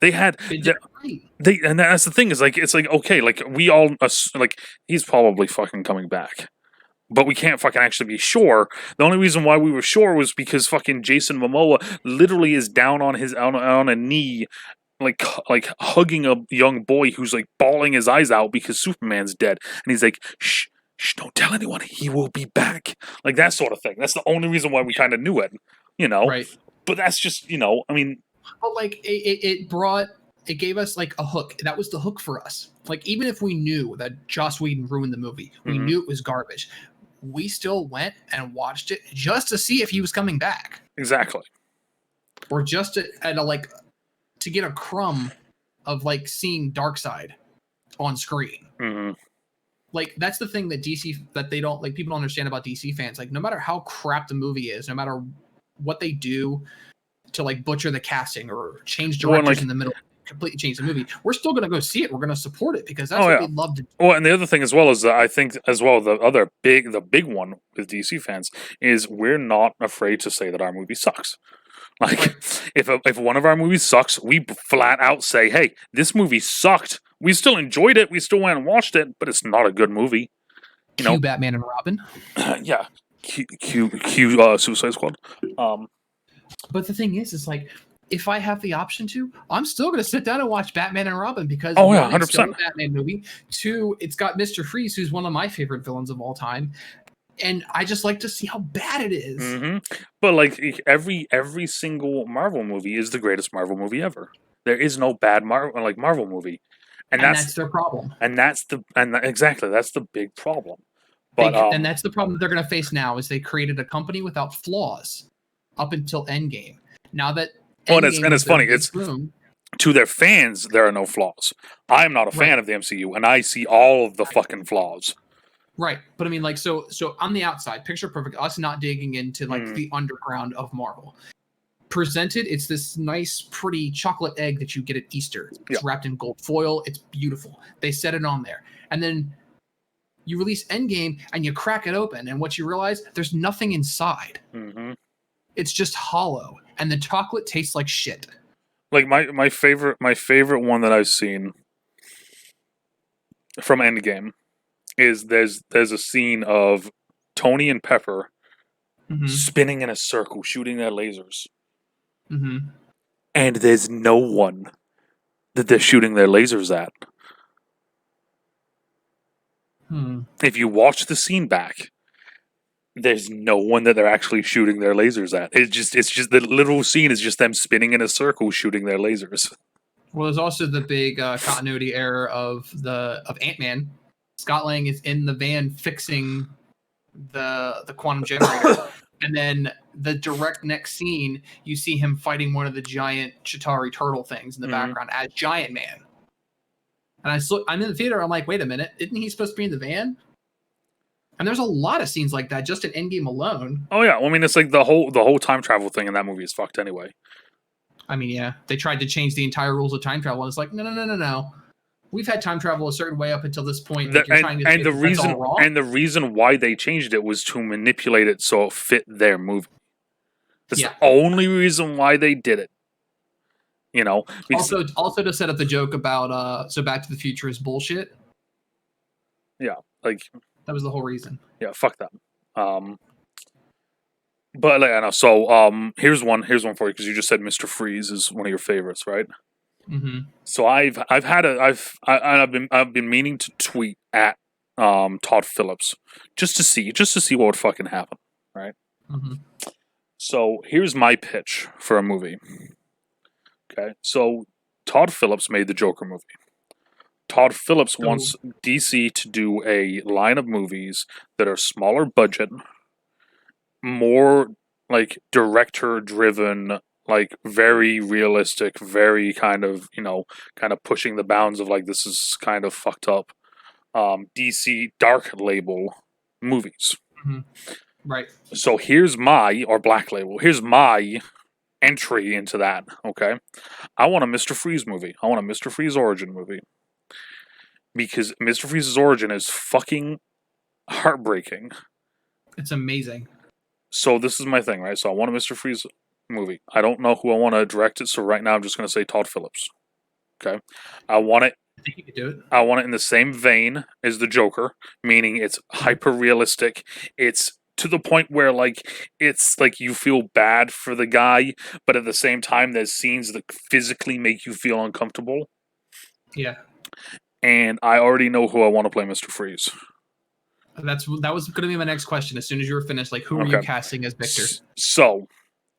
They had and that's the thing is like it's like okay, like we all like he's probably fucking coming back. But we can't fucking actually be sure. The only reason why we were sure was because fucking Jason Momoa literally is down on his on a knee, like hugging a young boy who's like bawling his eyes out because Superman's dead, and he's like, "Shh, shh, don't tell anyone. He will be back." Like that sort of thing. That's the only reason why we kind of knew it, you know. Right. But that's just I mean. But like it gave us like a hook. That was the hook for us. Like even if we knew that Joss Whedon ruined the movie, we knew it was garbage. We still went and watched it just to see if he was coming back. Exactly. Or just to get a crumb of like seeing Darkseid on screen. Mm-hmm. Like that's the thing that they don't like. People don't understand about DC fans. Like no matter how crap the movie is, no matter what they do to like butcher the casting or change directors in the middle, completely change the movie, we're still going to go see it. We're going to support it because that's what we love to do. Well, and the other thing as well is that I think as well the big one with DC fans is we're not afraid to say that our movie sucks. Like if one of our movies sucks, we flat out say, "Hey, this movie sucked. We still enjoyed it. We still went and watched it, but it's not a good movie." Cue Batman and Robin. Yeah. Cue Suicide Squad. But the thing is like, if I have the option to, I'm still going to sit down and watch Batman and Robin because 100%. It's still a Batman movie. 2, it's got Mr. Freeze, who's one of my favorite villains of all time, and I just like to see how bad it is. Mm-hmm. But like every single Marvel movie is the greatest Marvel movie ever. There is no bad Marvel movie, and that's their problem. Exactly that's the big problem. But and that's the problem that they're going to face now is they created a company without flaws up until Endgame. Now that it's funny. It's to their fans, there are no flaws. I am not a fan of the MCU, and I see all of the fucking flaws. Right, but I mean, like, so on the outside, picture perfect. Us not digging into like the underground of Marvel. Presented, it's this nice, pretty chocolate egg that you get at Easter. It's wrapped in gold foil. It's beautiful. They set it on there, and then you release Endgame, and you crack it open, and what you realize, there's nothing inside. Mm-hmm. It's just hollow, and the chocolate tastes like shit. Like my favorite one that I've seen from Endgame is there's a scene of Tony and Pepper spinning in a circle, shooting their lasers, and there's no one that they're shooting their lasers at. If you watch the scene back, there's no one that they're actually shooting their lasers at. It's just the literal scene is just them spinning in a circle shooting their lasers. Well, there's also the big continuity error of Ant-Man. Scott Lang is in the van fixing the quantum generator, and then the direct next scene, you see him fighting one of the giant Chitauri turtle things in the background as Giant Man. And I'm in the theater. I'm like, wait a minute, isn't he supposed to be in the van? And there's a lot of scenes like that just in Endgame alone. Oh yeah, well, I mean, it's like the whole time travel thing in that movie is fucked anyway. I mean, yeah, they tried to change the entire rules of time travel, and it's like, no. We've had time travel a certain way up until this point. The reason why they changed it was to manipulate it so it fit their movie. That's the only reason why they did it. You know, also to set up the joke about so Back to the Future is bullshit. Yeah, like. That was the whole reason. Yeah, fuck that. But I know. So here's one for you because you just said Mr. Freeze is one of your favorites, right? Mm-hmm. So I've been meaning to tweet at Todd Phillips just to see what would fucking happen, right? Mm-hmm. So here's my pitch for a movie. Okay, so Todd Phillips made the Joker movie. Todd Phillips wants DC to do a line of movies that are smaller budget, more like director-driven, like very realistic, very kind of pushing the bounds of like this is kind of fucked up. DC dark label movies. Mm-hmm. Right. So here's Black Label. Here's my entry into that. Okay, I want a Mr. Freeze movie. I want a Mr. Freeze origin movie. Because Mr. Freeze's origin is fucking heartbreaking. It's amazing. So this is my thing, right? So I want a Mr. Freeze movie. I don't know who I want to direct it, so right now I'm just going to say Todd Phillips. Okay, I want it. I think you could do it. I want it in the same vein as the Joker, meaning it's hyper realistic. It's to the point where it's like you feel bad for the guy, but at the same time there's scenes that physically make you feel uncomfortable. Yeah. And I already know who I want to play Mr. Freeze. That was going to be my next question. As soon as you were finished, like, who are you casting as Victor? So,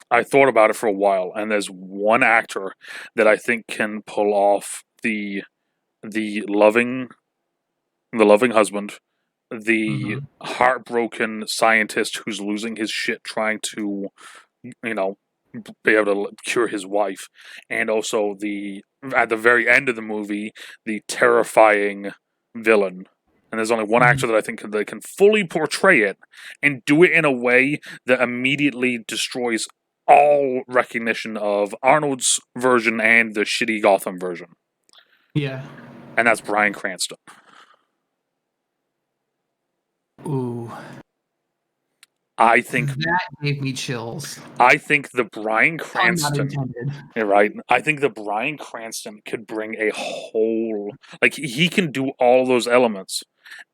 I thought about it for a while, and there's one actor that I think can pull off the loving husband, the heartbroken scientist who's losing his shit trying to, be able to cure his wife, and also at the very end of the movie, the terrifying villain. And there's only one actor that I think that can fully portray it and do it in a way that immediately destroys all recognition of Arnold's version and the shitty Gotham version. Yeah. And that's Bryan Cranston. Ooh. I think that gave me chills. I think the Bryan Cranston, you're right? I think the Bryan Cranston could bring a whole, he can do all those elements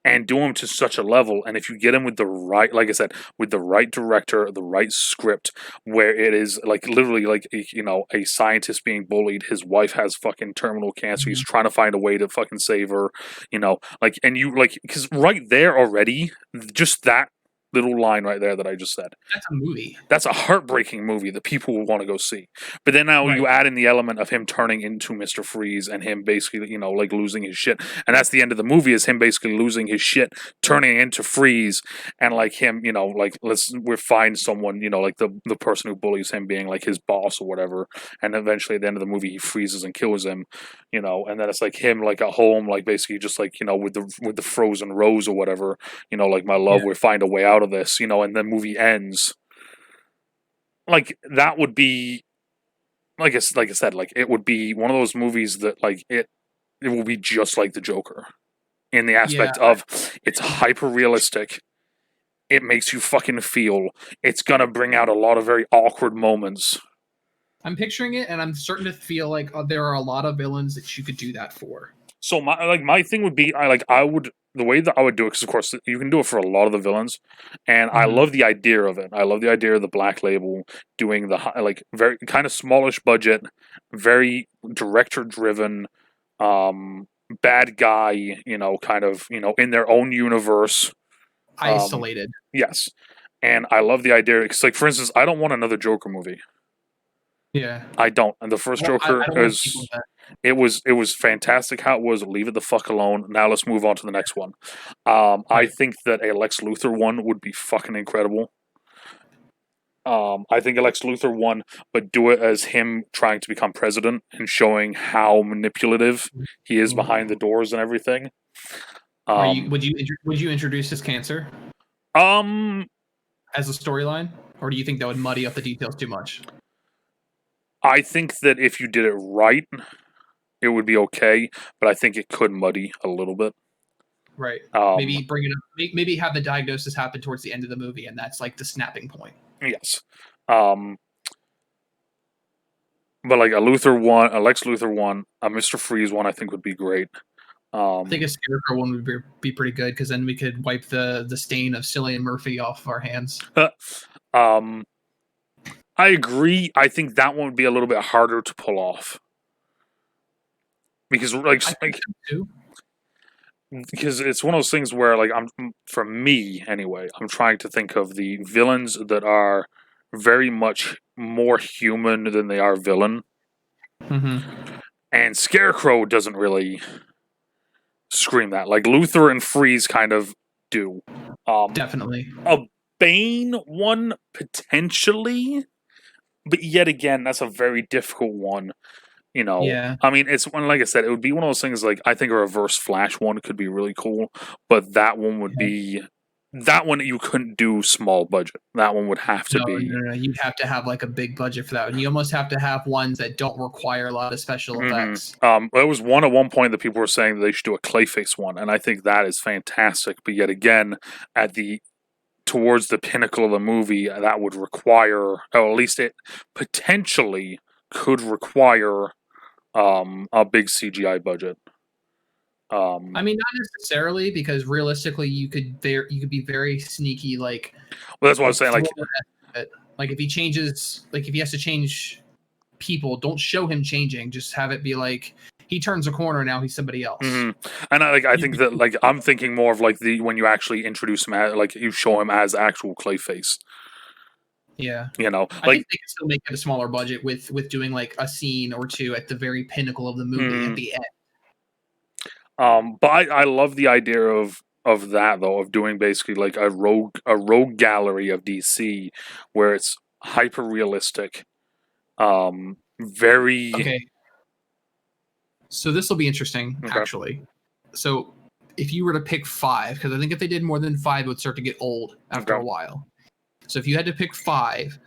and do them to such a level. And if you get him with the right, like I said, with the right director, the right script, where it is literally a scientist being bullied, his wife has fucking terminal cancer, he's trying to find a way to fucking save her, because right there already, just that little line right there that I just said. That's a movie. That's a heartbreaking movie that people will want to go see. But then now you add in the element of him turning into Mr. Freeze and him basically, losing his shit. And that's the end of the movie, is him basically losing his shit, turning into Freeze, and him, we find someone, the person who bullies him being his boss or whatever. And eventually at the end of the movie he freezes and kills him, and then it's him at home, basically just with the frozen rose or whatever, my love, we find a way out of this, and the movie ends. That would be, like I said, it would be one of those movies that it will be just like the Joker, in the aspect of it's hyper realistic. It makes you fucking feel. It's gonna bring out a lot of very awkward moments. I'm picturing it, and I'm starting to feel like there are a lot of villains that you could do that for. So my thing would be, the way that I would do it, because of course you can do it for a lot of the villains, and I love the idea of it. I love the idea of the Black Label doing the very kind of smallish budget, very director driven, bad guy, kind of in their own universe, isolated. Yes, and I love the idea because, for instance, I don't want another Joker movie. Yeah, I don't. And the first Joker is. It was fantastic how it was. Leave it the fuck alone. Now let's move on to the next one. I think that a Lex Luthor one would be fucking incredible. I think a Lex Luthor one, but do it as him trying to become president and showing how manipulative he is behind the doors and everything. Would you introduce his cancer? As a storyline, or do you think that would muddy up the details too much? I think that if you did it right, it would be okay, but I think it could muddy a little bit. Right. Maybe bring it up. Maybe have the diagnosis happen towards the end of the movie, and that's the snapping point. Yes. But a Luthor one, a Lex Luthor one, a Mr. Freeze one, I think would be great. I think a Scarecrow one would be pretty good, because then we could wipe the stain of Cillian Murphy off of our hands. I agree. I think that one would be a little bit harder to pull off. Because because it's one of those things where for me anyway, I'm trying to think of the villains that are very much more human than they are villain. And Scarecrow doesn't really scream that. Luthor and Freeze kind of do. Definitely. A Bane one potentially, but yet again, that's a very difficult one. Yeah. I mean, it's one, like I said, it would be one of those things I think a Reverse Flash one could be really cool, but that one would be, that one you couldn't do small budget. That one would have to be. No. You'd have to have a big budget for that one. You almost have to have ones that don't require a lot of special effects. There was one at one point that people were saying that they should do a Clayface one, and I think that is fantastic, but yet again, at the towards the pinnacle of the movie, that would require, or at least it potentially could require, a big CGI budget. I mean, not necessarily, because realistically, you could be very sneaky. Like, well, that's what I was saying. Like if he changes, like if he has to change people, don't show him changing. Just have it be like he turns a corner, now he's somebody else. And I think that I'm thinking more of like when you actually introduce him, like you show him as actual Clayface. Yeah, you know, I think they can still make it a smaller budget with doing like a scene or two at the very pinnacle of the movie at the end. But I love the idea of that though, of doing basically like a rogue gallery of DC where it's hyper realistic, very okay. So this will be interesting, actually. So if you were to pick 5, because I think if they did more than 5, it would start to get old after a while. So if you had to pick 5,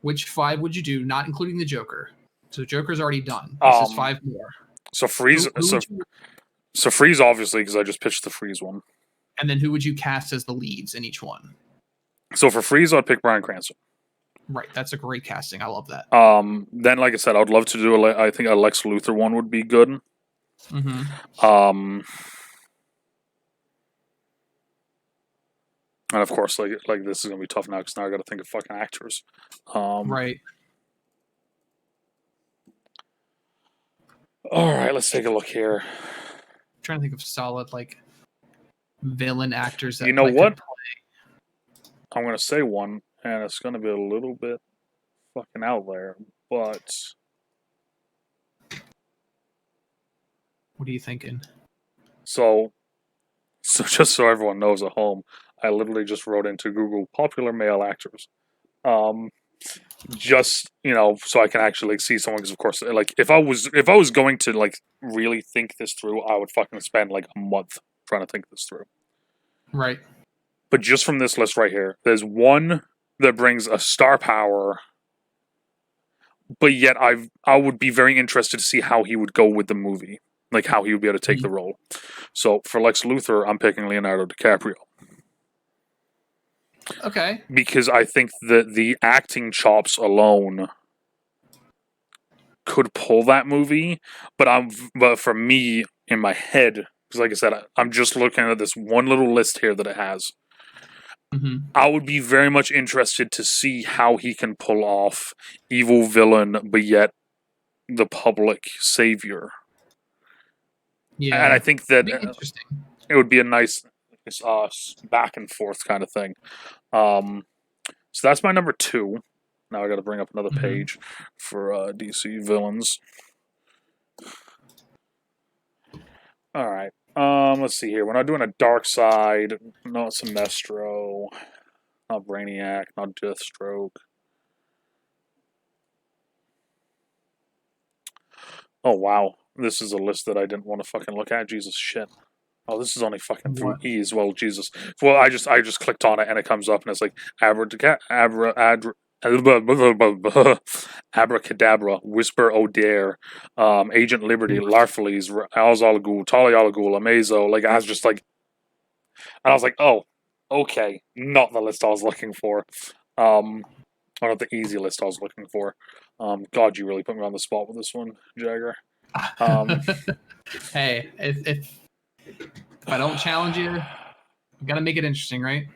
which 5 would you do, not including the Joker? So Joker's already done. This is 5 more. So Freeze. So Freeze, obviously, because I just pitched the Freeze one. And then who would you cast as the leads in each one? So for Freeze, I'd pick Bryan Cranston. Right, that's a great casting. I love that. Then, like I said, I'd love to do I think a Lex Luthor one would be good. And of course, like this is gonna be tough now because now I got to think of fucking actors. Right. All right, let's take a look here. I'm trying to think of solid like villain actors that you know what? I'm gonna say one, and it's gonna be a little bit fucking out there, but what are you thinking? So just so everyone knows at home, I literally just wrote into Google popular male actors. Just, so I can actually see someone, because of course, like if I was going to like really think this through, I would fucking spend like a month trying to think this through. Right. But just from this list right here, there's one that brings a star power, but yet I would be very interested to see how he would go with the movie, like how he would be able to take the role. So for Lex Luthor, I'm picking Leonardo DiCaprio. Okay. Because I think that the acting chops alone could pull that movie, but for me in my head, because like I said, I'm just looking at this one little list here that it has. I would be very much interested to see how he can pull off evil villain, but yet the public savior. Yeah, and I think that it would be a nice back and forth kind of thing. So that's my number 2. Now I got to bring up another page for DC villains. All right. Let's see here. We're not doing a Darkseid, not Sinestro, not Brainiac, not Deathstroke. Oh wow, this is a list that I didn't want to fucking look at. Jesus shit. Oh, this is only fucking through E as well. Jesus. Well, I just clicked on it and it comes up and it's like Abracadabra, Whisper O'Dare, Agent Liberty, Larfleeze, Al Al Ghul, Talia Al Ghul, Amazo. Like I was just like, and I was like, oh, okay, not the list I was looking for. Or not the easy list I was looking for. God, you really put me on the spot with this one, Jagger. Hey, if I don't challenge you, I gotta make it interesting, right?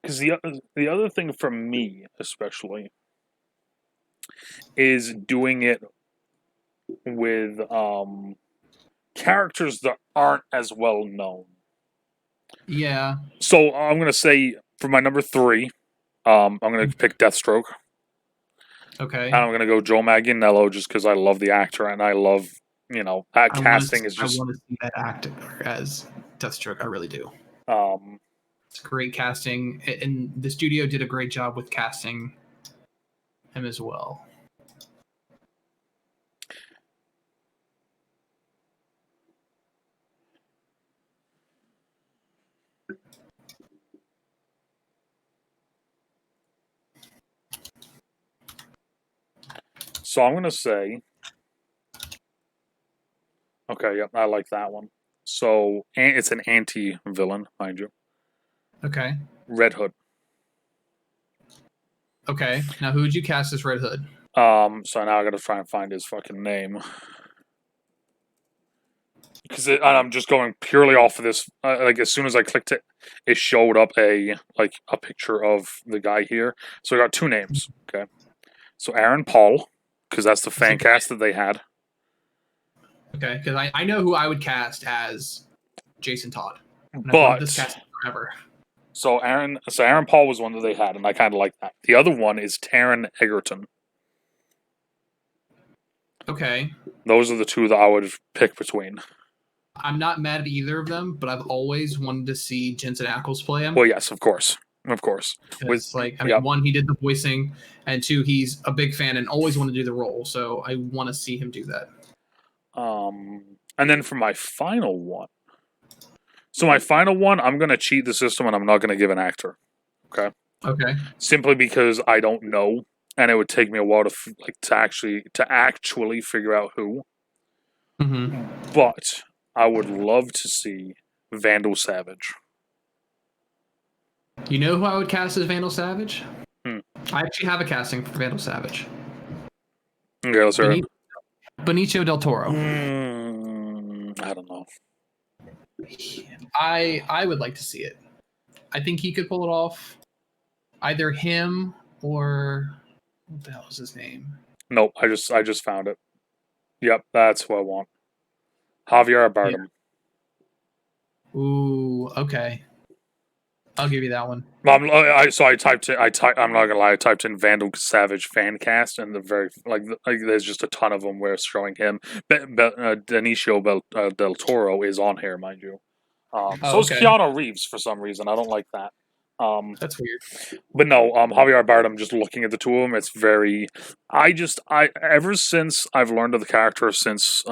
Because the other thing for me, especially, is doing it with characters that aren't as well known. Yeah. So I'm gonna say for my number 3, I'm gonna pick Deathstroke. Okay. And I'm gonna go Joe Manganiello just because I love the actor and I love that casting is just. I want to see that actor as Deathstroke. I really do. It's great casting, and the studio did a great job with casting him as well. So I'm going to say, okay, yep, I like that one. So it's an anti-villain, mind you. Okay. Red Hood. Okay. Now, who would you cast as Red Hood? So now I gotta try and find his fucking name. Because I'm just going purely off of this. Like, as soon as I clicked it, it showed up a picture of the guy here. So I got two names. Okay. So Aaron Paul, because that's the fan cast that they had. Okay, because I know who I would cast as Jason Todd. And I've But wanted this cast forever. So Aaron Paul was one that they had, and I kind of like that. The other one is Taron Egerton. Okay. Those are the two that I would pick between. I'm not mad at either of them, but I've always wanted to see Jensen Ackles play him. Well, yes, of course. Of course. With, one, he did the voicing, and two, he's a big fan and always wanted to do the role. So I want to see him do that. And then for my final one. So my final one, I'm going to cheat the system, and I'm not going to give an actor. Okay. Okay. Simply because I don't know, and it would take me a while to actually figure out who. Mm-hmm. But I would love to see Vandal Savage. You know who I would cast as Vandal Savage? I actually have a casting for Vandal Savage. Okay, let's hear it. Benicio del Toro. I don't know. I would like to see it. I think he could pull it off. Either him or what the hell is his name? Nope, I just found it. Yep, that's what I want. Javier Bardem. Yeah. Ooh, okay. I'll give you that one. I'm not gonna lie. I typed in Vandal Savage fan cast, and there's just a ton of them where it's showing him. Benicio del Toro is on here, mind you. So is Keanu Reeves for some reason. I don't like that. That's weird. But no, Javier Bardem. Just looking at the two of them, it's very. Ever since I've learned of the character since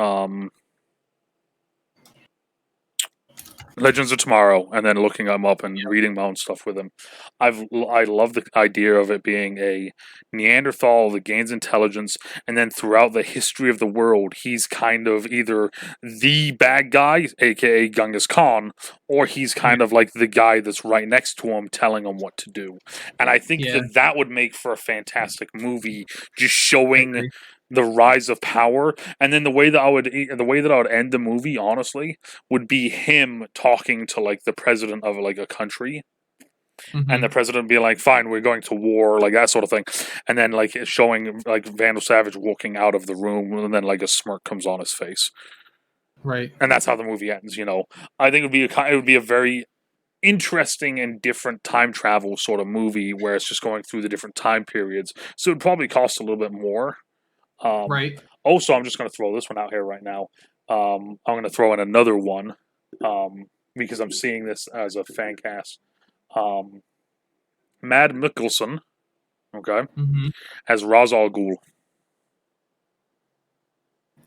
Legends of Tomorrow, and then looking him up and reading my own stuff with him. I love the idea of it being a Neanderthal that gains intelligence, and then throughout the history of the world, he's kind of either the bad guy, aka Genghis Khan, or he's kind of like the guy that's right next to him, telling him what to do. And I think that would make for a fantastic movie, just showing the rise of power, and then the way that I would end the movie, honestly, would be him talking to like the president of like a country, and the president be like, "Fine, we're going to war," like that sort of thing, and then like showing like Vandal Savage walking out of the room, and then like a smirk comes on his face, right? And that's how the movie ends. I think it would be a very interesting and different time travel sort of movie where it's just going through the different time periods. So it'd probably cost a little bit more. Right. Also, I'm just going to throw this one out here right now. I'm going to throw in another one because I'm seeing this as a fan cast. Mad Mikkelsen, okay, as Ra's al Ghul.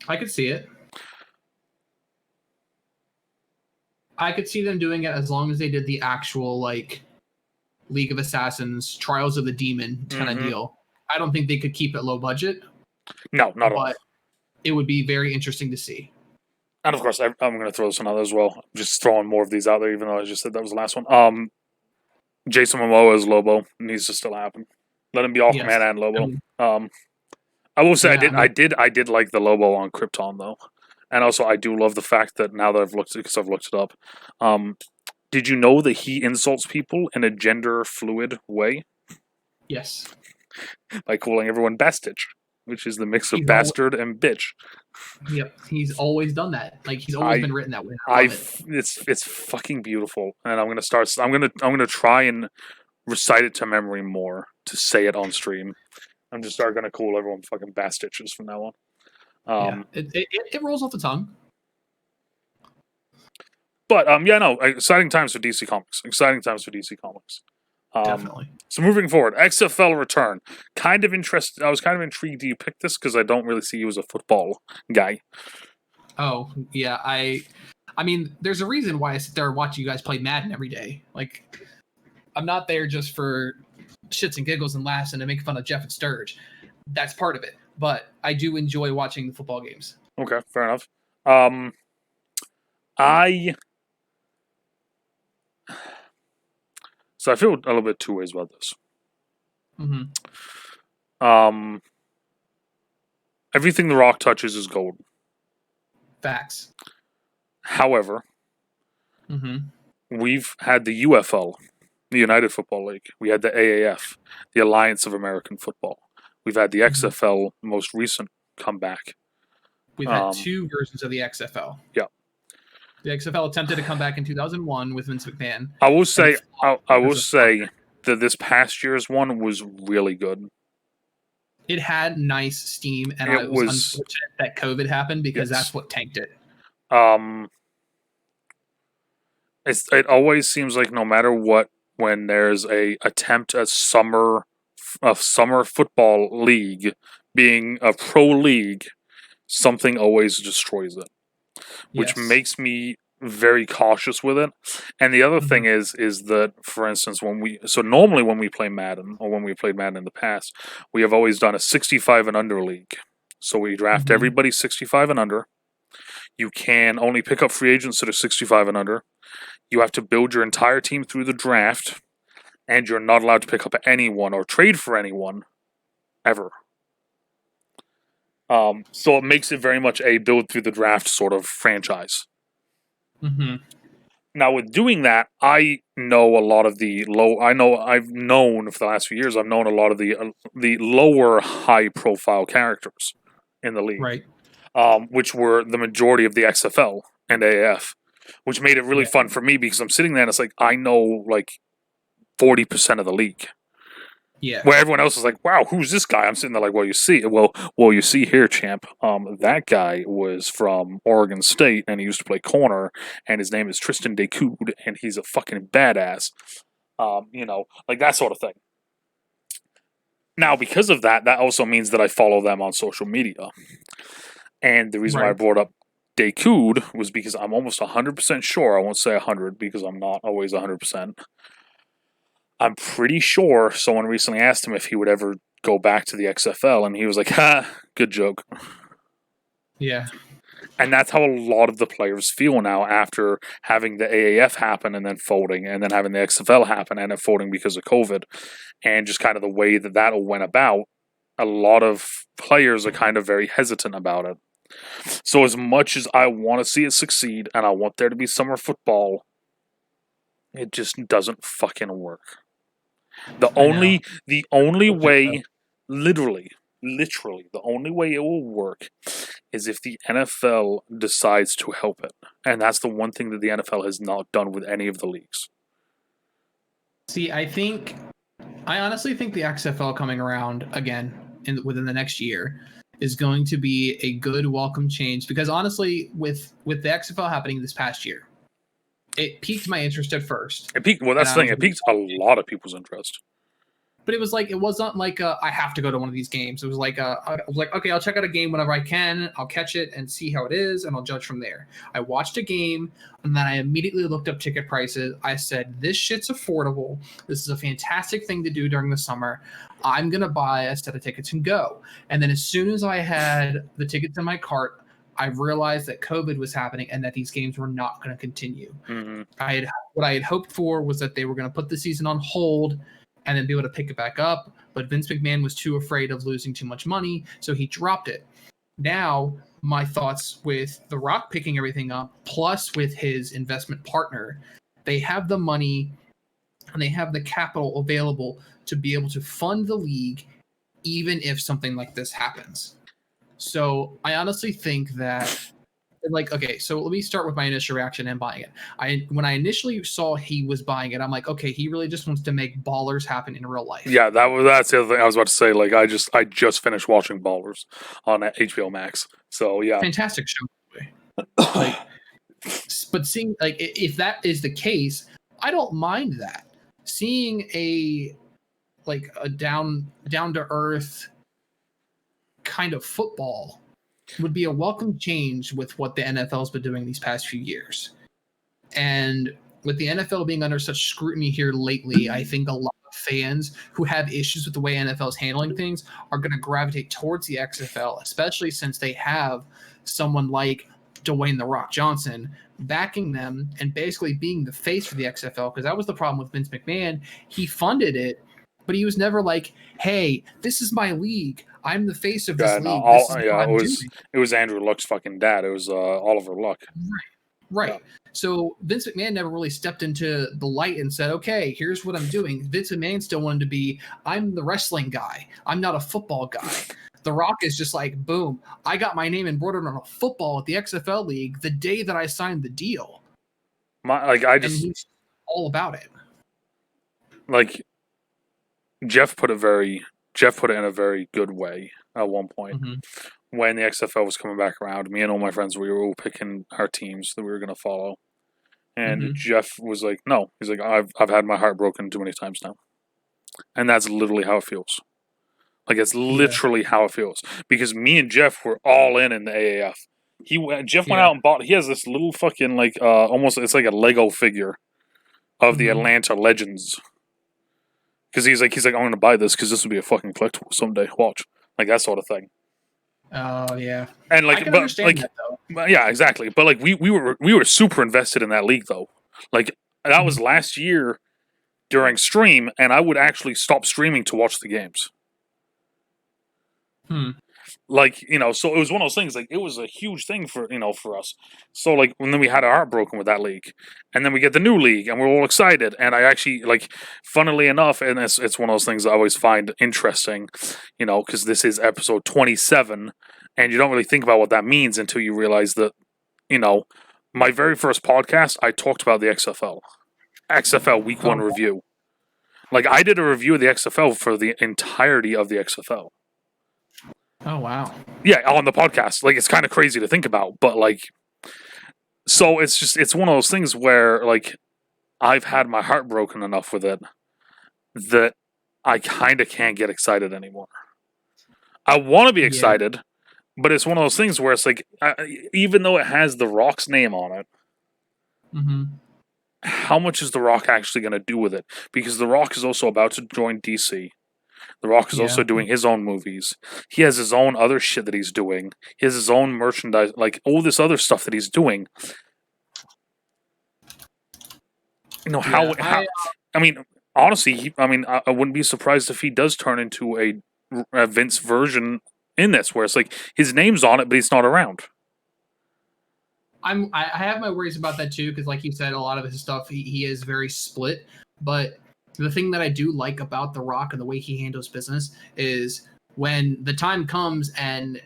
I could see it. I could see them doing it as long as they did the actual like League of Assassins, Trials of the Demon kind of deal. I don't think they could keep it low budget. No, not at all. But it would be very interesting to see. And of course, I'm going to throw this one out as well. I'm just throwing more of these out there, even though I just said that was the last one. Jason Momoa as Lobo needs to still happen. Let him be Aquaman and Lobo. I will say I did like the Lobo on Krypton though, and also I do love the fact that now that I've looked it up. Did you know that he insults people in a gender fluid way? Yes. By calling everyone Bastich, which is the mix of bastard and bitch. Yep, he's always done that. Like he's always been written that way. It's fucking beautiful, and I'm gonna try and recite it to memory more to say it on stream. I'm just gonna call everyone fucking Bastiches from now on. It rolls off the tongue. But exciting times for DC Comics. Definitely. So moving forward, XFL Return. Kind of interested. I was kind of intrigued. Do you pick this because I don't really see you as a football guy? Oh yeah, I mean, there's a reason why I sit there and watch you guys play Madden every day. Like, I'm not there just for shits and giggles and laughs and to make fun of Jeff and Sturge. That's part of it, but I do enjoy watching the football games. Okay, fair enough. I So I feel a little bit two ways about this. Mm-hmm. Everything The Rock touches is gold. Facts. However, we've had the UFL, the United Football League. We had the AAF, the Alliance of American Football. We've had the XFL, most recent comeback. We've had two versions of the XFL. Yeah. The XFL attempted to come back in 2001 with Vince McMahon. I will say that this past year's one was really good. It had nice steam, and it was unfortunate that COVID happened because that's what tanked it. It always seems like no matter what, when there's a attempt at summer football league being a pro league, something always destroys it, which makes me very cautious with it. And the other thing is that, for instance, normally when we play Madden, or when we played Madden in the past, we have always done a 65 and under league. So we draft everybody 65 and under. You can only pick up free agents that are 65 and under. You have to build your entire team through the draft, and you're not allowed to pick up anyone or trade for anyone ever. So it makes it very much a build through the draft sort of franchise. Now, with doing that, I know a lot of I've known for the last few years, I've known a lot of the lower high-profile characters in the league. Right. Which were the majority of the XFL and AAF, which made it really fun for me because I'm sitting there and it's like, I know like 40% of the league. Yeah. Where everyone else is like, wow, who's this guy? I'm sitting there like, well, you see here, champ. That guy was from Oregon State and he used to play corner, and his name is Tristan Decoud, and he's a fucking badass. Like that sort of thing. Now, because of that, that also means that I follow them on social media. And the reason why I brought up Decoud was because I'm almost 100% sure, I won't say 100 because I'm not always 100%. I'm pretty sure someone recently asked him if he would ever go back to the XFL, and he was like, ha, good joke. Yeah. And that's how a lot of the players feel now after having the AAF happen and then folding, and then having the XFL happen and then folding because of COVID, and just kind of the way that all went about. A lot of players are kind of very hesitant about it. So as much as I want to see it succeed and I want there to be summer football, it just doesn't fucking work. The only way, literally, the only way it will work is if the NFL decides to help it. And that's the one thing that the NFL has not done with any of the leagues. See, I honestly think the XFL coming around again within the next year is going to be a good welcome change, because honestly, with the XFL happening this past year, it piqued my interest at first. It piqued a lot of people's interest. But it was like, it wasn't like I have to go to one of these games. It was like I was like, okay, I'll check out a game whenever I can. I'll catch it and see how it is, and I'll judge from there. I watched a game, and then I immediately looked up ticket prices. I said, this shit's affordable. This is a fantastic thing to do during the summer. I'm going to buy a set of tickets and go. And then as soon as I had the tickets in my cart, I realized that COVID was happening and that these games were not going to continue. What I had hoped for was that they were going to put the season on hold and then be able to pick it back up. But Vince McMahon was too afraid of losing too much money, so he dropped it. Now, my thoughts with The Rock picking everything up, plus with his investment partner, they have the money and they have the capital available to be able to fund the league, even if something like this happens. So I honestly think that, like, okay, so let me start with my initial reaction and buying it. When I initially saw he was buying it, I'm like, okay, he really just wants to make Ballers happen in real life. Yeah, that's the other thing I was about to say. Like, I just finished watching Ballers on HBO Max. So yeah, fantastic show. Like, but seeing, like, if that is the case, I don't mind that. Seeing a down to earth kind of football would be a welcome change with what the NFL's been doing these past few years. And with the NFL being under such scrutiny here lately, I think a lot of fans who have issues with the way NFL's handling things are going to gravitate towards the XFL, especially since they have someone like Dwayne "The Rock" Johnson, backing them and basically being the face for the XFL, because that was the problem with Vince McMahon. He funded it, but he was never like, "Hey, this is my league. I'm the face of this league. This is what I'm doing." It was Andrew Luck's fucking dad. It was Oliver Luck. Right. Yeah. So Vince McMahon never really stepped into the light and said, "Okay, here's what I'm doing." Vince McMahon still wanted to be, "I'm the wrestling guy. I'm not a football guy." The Rock is just like, boom, I got my name embroidered on a football at the XFL League the day that I signed the deal. And he's all about it. Like, Jeff put it in a very good way at one point. Mm-hmm. When the XFL was coming back around, me and all my friends, we were all picking our teams that we were going to follow. And mm-hmm. Jeff was like, no. He's like, I've had my heart broken too many times now. And that's literally how it feels. Like, it's literally how it feels. Because me and Jeff were all in the AAF. Jeff went out and bought, he has this little fucking, like, almost, it's like a Lego figure of the Atlanta Legends. Because he's like, I'm going to buy this because this will be a fucking collectible someday. Watch. Like, that sort of thing. Oh, yeah. And, like, I can understand that, though. Yeah, exactly. But, like, we were super invested in that league, though. Like, that was last year during stream, and I would actually stop streaming to watch the games. Like, you know, so it was one of those things, like, it was a huge thing for us. So, like, when then we had our heart broken with that league, and then we get the new league, and we're all excited, and I actually, like, funnily enough, and it's one of those things I always find interesting, you know, because this is episode 27, and you don't really think about what that means until you realize that, you know, my very first podcast, I talked about the XFL Week 1 review. Like, I did a review of the XFL for the entirety of the XFL. Oh, wow. Yeah, on the podcast. Like, it's kind of crazy to think about, but, like, so it's one of those things where, like, I've had my heart broken enough with it that I kind of can't get excited anymore. I want to be excited, but it's one of those things where it's like, even though it has The Rock's name on it, how much is The Rock actually going to do with it? Because The Rock is also about to join DC. The Rock is also doing his own movies. He has his own other shit that he's doing. He has his own merchandise, like all this other stuff that he's doing. You know, how I mean, honestly, I wouldn't be surprised if he does turn into a Vince version in this, where it's like his name's on it, but he's not around. I have my worries about that too, because like you said, a lot of his stuff, he is very split, but the thing that I do like about The Rock and the way he handles business is when the time comes and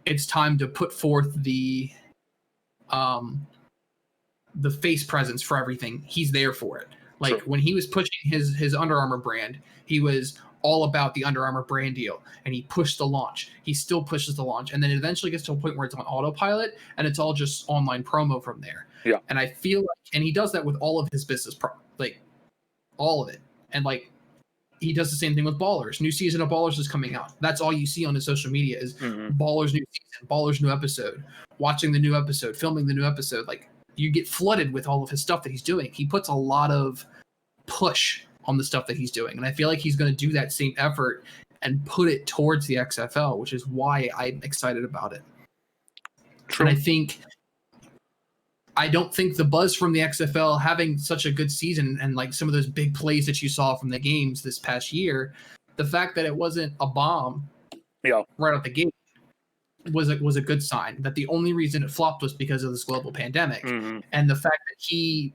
it's time to put forth the face presence for everything, he's there for it. Like when he was pushing his Under Armour brand, he was all about the Under Armour brand deal, and he pushed the launch. He still pushes the launch, and then it eventually gets to a point where it's on autopilot, and it's all just online promo from there. Yeah. And I feel like, and he does that with all of his business, like all of it. And like he does the same thing with Ballers. New season of Ballers is coming out. That's all you see on his social media is Ballers new season, Ballers new episode, watching the new episode, filming the new episode. Like you get flooded with all of his stuff that he's doing. He puts a lot of push on the stuff that he's doing. And I feel like he's going to do that same effort and put it towards the XFL, which is why I'm excited about it. True. And I don't think the buzz from the XFL having such a good season and like some of those big plays that you saw from the games this past year, the fact that it wasn't a bomb right out the gate was a good sign. That the only reason it flopped was because of this global pandemic. And the fact that he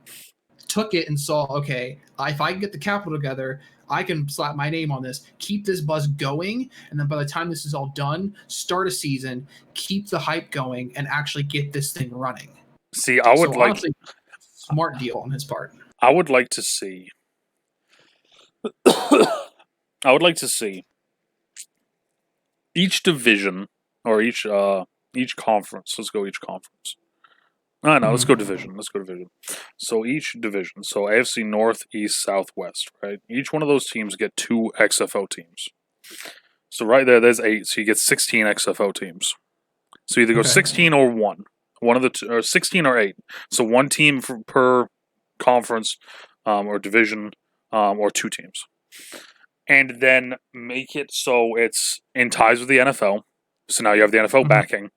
took it and saw, okay, if I can get the capital together, I can slap my name on this, keep this buzz going, and then by the time this is all done, start a season, keep the hype going, and actually get this thing running. See, I would honestly, smart deal on his part. I would like to see. Each division or each conference. Let's go each conference. No, let's go division. So each division. So AFC North, East, South, West. Right. Each one of those teams get 2 XFL teams. So right there's 8. So you get 16 XFL teams. So either go 16 or 1. One of the two, or 16 or 8. So 1 team per conference or division or 2 teams. And then make it so it's in ties with the NFL. So now you have the NFL backing.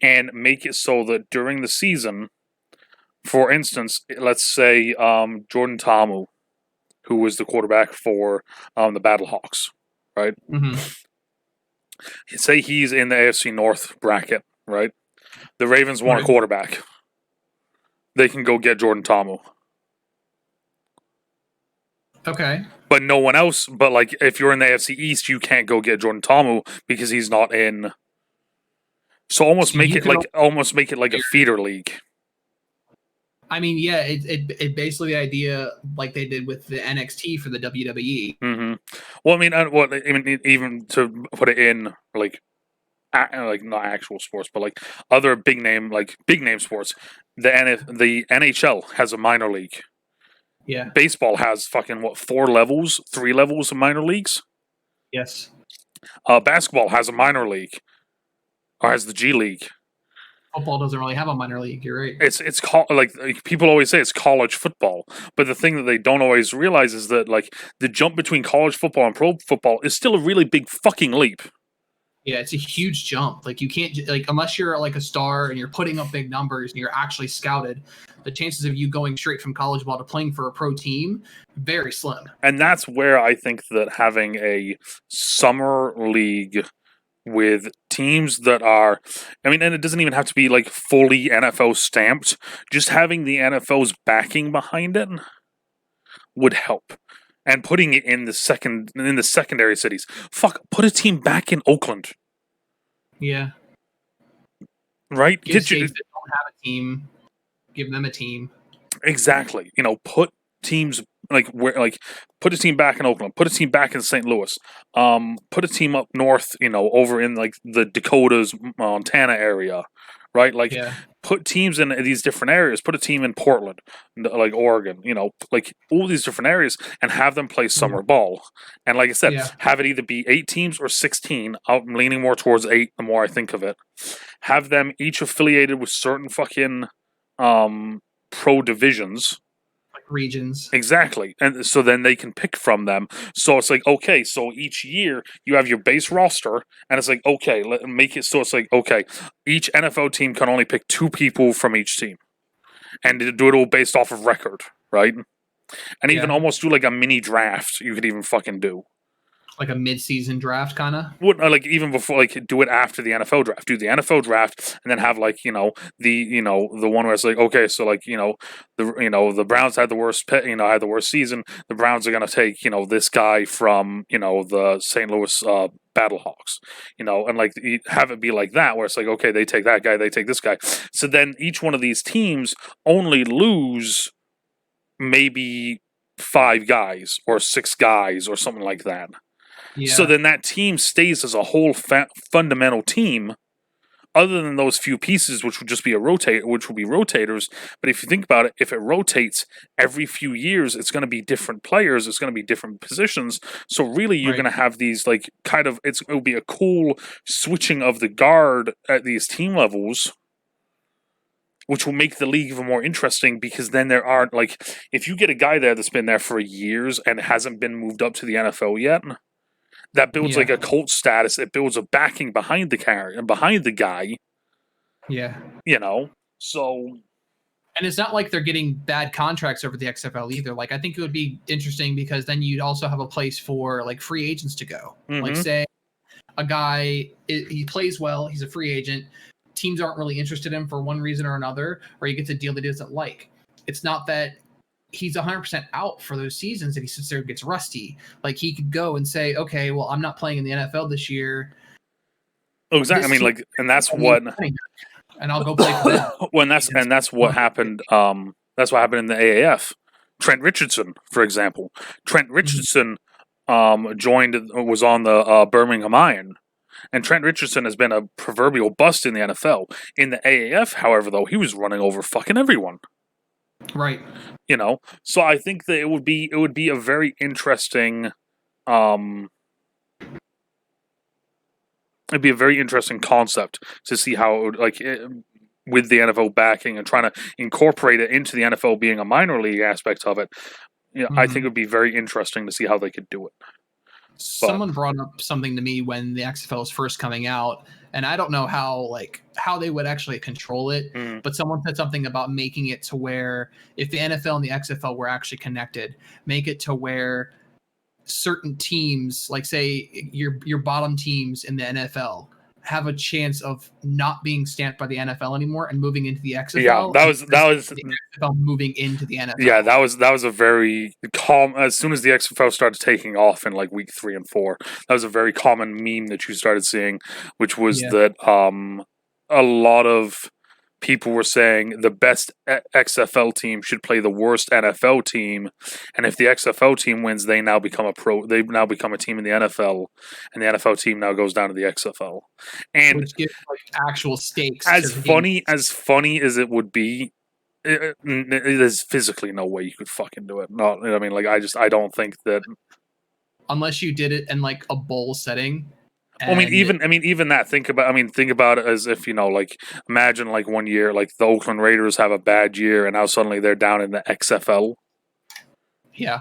and make it so that during the season, for instance, let's say Jordan Ta'amu, who was the quarterback for the Battlehawks, right? Mm-hmm. Say he's in the AFC North bracket, right? The Ravens want a quarterback. They can go get Jordan Ta'amu. Okay. But no one else, but like if you're in the AFC East, you can't go get Jordan Ta'amu because he's not in. So almost make it like a feeder league. I mean, yeah, it basically the idea like they did with the NXT for the WWE. Mm-hmm. Well, I mean, even to put it in like not actual sports, but like other big name sports, the NHL has a minor league. Yeah. Baseball has fucking 3 levels of minor leagues. Yes. Basketball has a minor league, or has the G League. Football doesn't really have a minor league. You're right. It's called like people always say it's college football, but the thing that they don't always realize is that like the jump between college football and pro football is still a really big fucking leap. Yeah, it's a huge jump. Like you can't like unless you're like a star and you're putting up big numbers and you're actually scouted, the chances of you going straight from college ball to playing for a pro team very slim. And that's where I think that having a summer league with teams that are, I mean, and it doesn't even have to be like fully NFL stamped, just having the NFL's backing behind it would help. And putting it in the secondary cities. Fuck, put a team back in Oakland. Yeah. Right? Give states that don't have a team, give them a team. Exactly. Put teams put a team back in Oakland, put a team back in St. Louis, put a team up north, over in like the Dakotas, Montana area, right? Like put teams in these different areas, put a team in Portland, like Oregon, like all these different areas and have them play summer ball. And like I said, have it either be 8 teams or 16. I'm leaning more towards 8 the more I think of it. Have them each affiliated with certain fucking pro divisions. Regions. Exactly. And so then they can pick from them. So it's like, okay, so each year you have your base roster, and it's like, okay, make it so it's like, okay, each NFL team can only pick 2 people from each team. And do it all based off of record, right? And even almost do like a mini draft you could even fucking do. Like a mid-season draft, kind of. Like even before, like do it after the NFL draft. Do the NFL draft, and then have like the one where it's like okay, so like the Browns had the worst had the worst season. The Browns are gonna take this guy from the St. Louis Battlehawks, and like have it be like that where it's like okay, they take that guy, they take this guy. So then each one of these teams only lose maybe 5 guys or 6 guys or something like that. Yeah. So then that team stays as a whole fundamental team, other than those few pieces, which would just be which will be rotators. But if you think about it, if it rotates every few years, it's going to be different players. It's going to be different positions. So really, you're going to have these like kind of it will be a cool switching of the guard at these team levels, which will make the league even more interesting because then there aren't like if you get a guy there that's been there for years and hasn't been moved up to the NFL yet. That builds like a cult status. It builds a backing behind the guy. Yeah. So. And it's not like they're getting bad contracts over the XFL either. Like, I think it would be interesting because then you'd also have a place for like free agents to go. Mm-hmm. Like, say a guy, he plays well, he's a free agent. Teams aren't really interested in him for one reason or another, or he gets a deal that he doesn't like. It's not that he's 100% out for those seasons and he sits there and gets rusty. Like he could go and say, okay, well, I'm not playing in the NFL this year. Oh, exactly. I mean, like, and that's what, and I'll go play for them. Well, that's what happened. That's what happened in the AAF. Trent Richardson, for example. Trent Richardson was on the Birmingham Iron. And Trent Richardson has been a proverbial bust in the NFL. In the AAF, however, though, he was running over fucking everyone. Right. So I think that it would be a very interesting it'd be a very interesting concept to see how it would with the NFL backing and trying to incorporate it into the NFL being a minor league aspect of it. I think it would be very interesting to see how they could do it. Someone brought up something to me when the XFL was first coming out, and I don't know how they would actually control it, but someone said something about making it to where if the NFL and the XFL were actually connected, make it to where certain teams, like say your bottom teams in the NFL, have a chance of not being stamped by the NFL anymore and moving into the XFL. Yeah, that was the XFL moving into the NFL. Yeah, that was a very calm. As soon as the XFL started taking off in like week 3 and 4, that was a very common meme that you started seeing, which was that a lot of people were saying the best XFL team should play the worst NFL team, and if the XFL team wins, they now become a team in the NFL, and the NFL team now goes down to the XFL. And which gives actual stakes. As funny as it would be, there's physically no way you could fucking do it. I don't think that unless you did it in like a bowl setting. Even that. Think about it as if imagine like one year, like the Oakland Raiders have a bad year, and now suddenly they're down in the XFL. Yeah,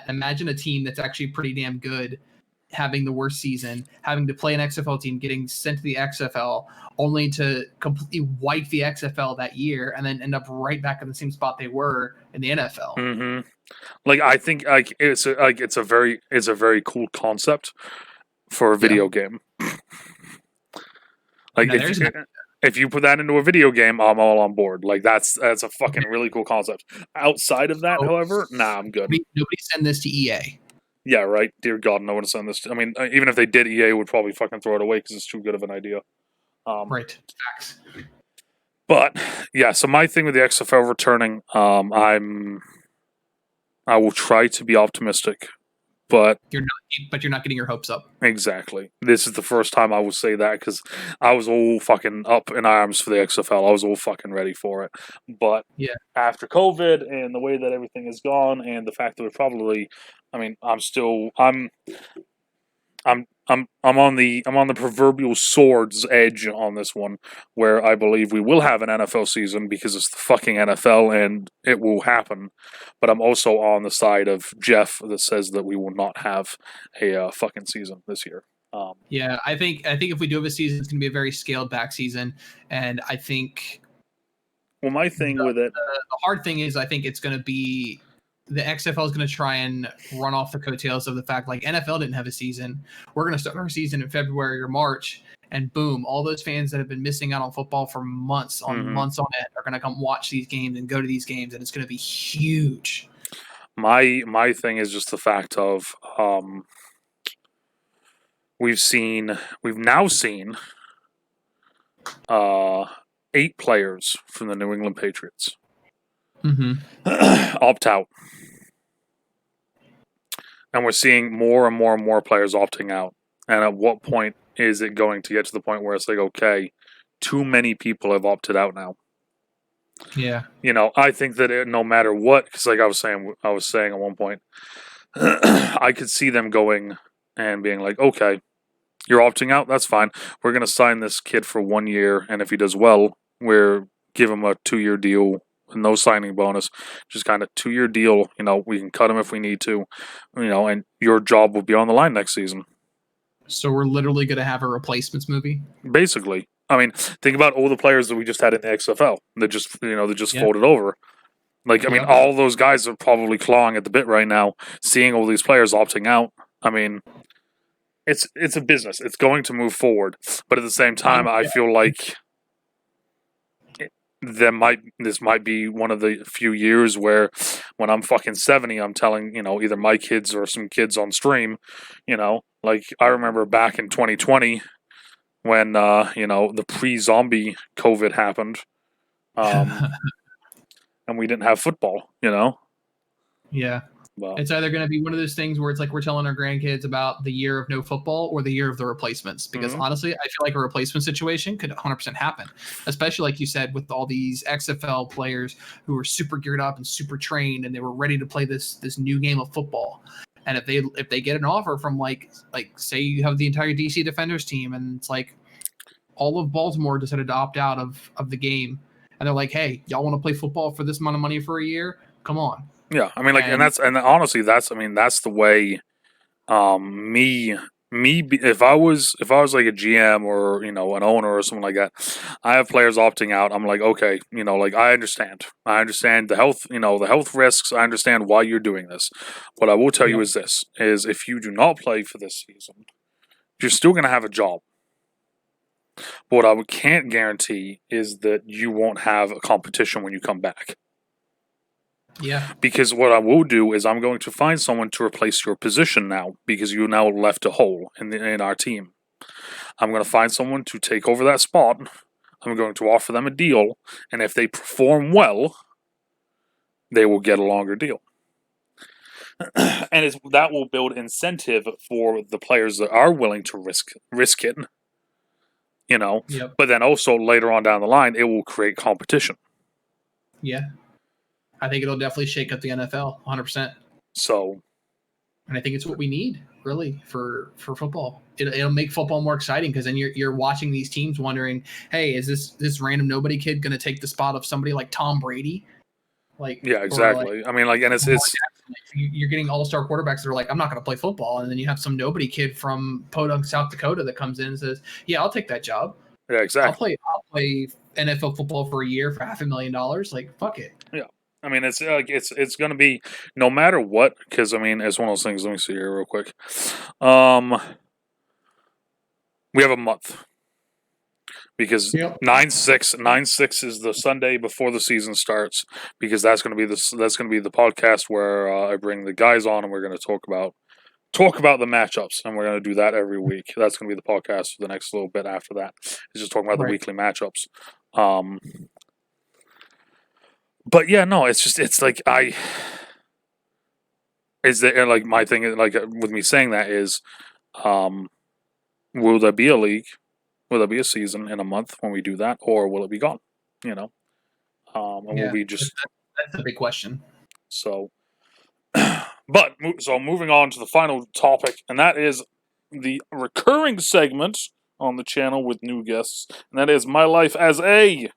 imagine a team that's actually pretty damn good having the worst season, having to play an XFL team, getting sent to the XFL, only to completely wipe the XFL that year, and then end up right back in the same spot they were in the NFL. Mm-hmm. I think it's a very cool concept for a video game. If you put that into a video game, I'm all on board. That's a fucking really cool concept. Outside of that, however, I'm good. Nobody send this to EA. Yeah, right. Dear God, no one to send this to. Even if they did, EA would probably fucking throw it away because it's too good of an idea. Right. Facts. But yeah, so my thing with the XFL returning, I will try to be optimistic, but you're not getting your hopes up. Exactly. This is the first time I will say that because I was all fucking up in arms for the XFL. I was all fucking ready for it. But after COVID and the way that everything has gone, and the fact that we're probably, I'm on the proverbial sword's edge on this one, where I believe we will have an NFL season because it's the fucking NFL and it will happen. But I'm also on the side of Jeff that says that we will not have a fucking season this year. I think if we do have a season, it's going to be a very scaled back season, and I think. Well, my thing with it, the hard thing is, I think it's going to be. The XFL is going to try and run off the coattails of the fact like NFL didn't have a season. We're going to start our season in February or March, and boom, all those fans that have been missing out on football for months on end are going to come watch these games and go to these games, and it's going to be huge. My thing is just the fact of we've now seen 8 players from the New England Patriots opt out. And we're seeing more and more and more players opting out. And at what point is it going to get to the point where it's like, okay, too many people have opted out now? Yeah. I think that no matter what, because like I was saying at one point, I could see them going and being like, okay, you're opting out, that's fine. We're going to sign this kid for 1 year, and if he does well, we're give him a 2-year deal. No signing bonus, just kind of 2-year deal. We can cut him if we need to, and your job will be on the line next season. So we're literally going to have a replacements movie? Basically. Think about all the players that we just had in the XFL that just, folded over. All those guys are probably clawing at the bit right now, seeing all these players opting out. It's a business. It's going to move forward. But at the same time, I feel like this might be one of the few years where when I'm fucking 70, I'm telling, either my kids or some kids on stream, I remember back in 2020 when, the pre-zombie COVID happened, and we didn't have football, Yeah. Well, it's either going to be one of those things where it's like we're telling our grandkids about the year of no football or the year of the replacements. Because honestly, I feel like a replacement situation could 100% happen, especially like you said, with all these XFL players who were super geared up and super trained and they were ready to play this new game of football. And if they get an offer from like say you have the entire DC Defenders team and it's like all of Baltimore decided to opt out of the game and they're like, hey, y'all want to play football for this amount of money for a year? Come on. Yeah, I mean, like, and honestly, that's the way. If I was like a GM or an owner or something like that, I have players opting out. I'm like, okay, like I understand the health, the health risks. I understand why you're doing this. What I will tell you is this: is if you do not play for this season, you're still going to have a job. But what I can't guarantee is that you won't have a competition when you come back. Yeah. Because what I will do is I'm going to find someone to replace your position now, because you now left a hole in our team. I'm going to find someone to take over that spot. I'm going to offer them a deal, and if they perform well, they will get a longer deal. And that will build incentive for the players that are willing to risk it. Yep. But then also later on down the line, it will create competition. Yeah. I think it'll definitely shake up the NFL 100%. So, and I think it's what we need really for football. It'll make football more exciting, because then you're watching these teams wondering, hey, is this random nobody kid going to take the spot of somebody like Tom Brady? Like, yeah, exactly. I mean, like, and it's you're getting all-star quarterbacks that are like, I'm not going to play football, and then you have some nobody kid from Podunk, South Dakota that comes in and says, yeah, I'll take that job. Yeah, exactly. I'll play NFL football for a year for $500,000. Like, fuck it. Yeah. I mean, it's going to be no matter what, because I mean, it's one of those things. Let me see here real quick. We have a month, because 9/6 is the Sunday before the season starts, because that's going to be the podcast where I bring the guys on and we're going to talk about the matchups, and we're going to do that every week. That's going to be the podcast for the next little bit after that. It's just talking about the weekly matchups. But yeah, no, it's like like my thing, like with me saying that is, will there be a league? Will there be a season in a month when we do that, or will it be gone? And will we just? That's a big question. So, so moving on to the final topic, and that is the recurring segment on the channel with new guests, and that is my life as a.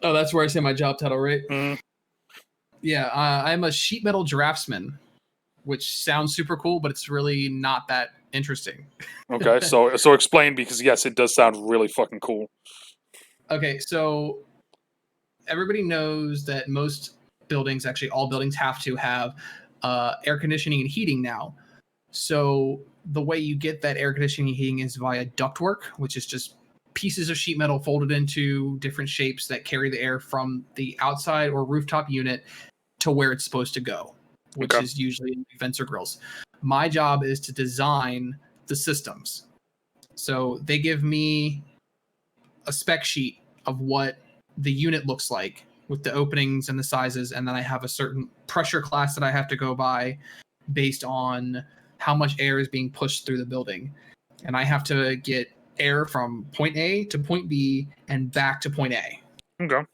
Oh, that's where I say my job title, right? Mm-hmm. Yeah, I'm a sheet metal draftsman, which sounds super cool, but it's really not that interesting. Okay, so explain, because yes, it does sound really fucking cool. Okay, so everybody knows that most buildings, actually all buildings, have to have air conditioning and heating now. So the way you get that air conditioning and heating is via ductwork, which is just pieces of sheet metal folded into different shapes that carry the air from the outside or rooftop unit to where it's supposed to go, which is usually vents or grills. My job is to design the systems. So they give me a spec sheet of what the unit looks like with the openings and the sizes, and then I have a certain pressure class that I have to go by based on how much air is being pushed through the building. And I have to get air from point A to point B and back to point A. Okay.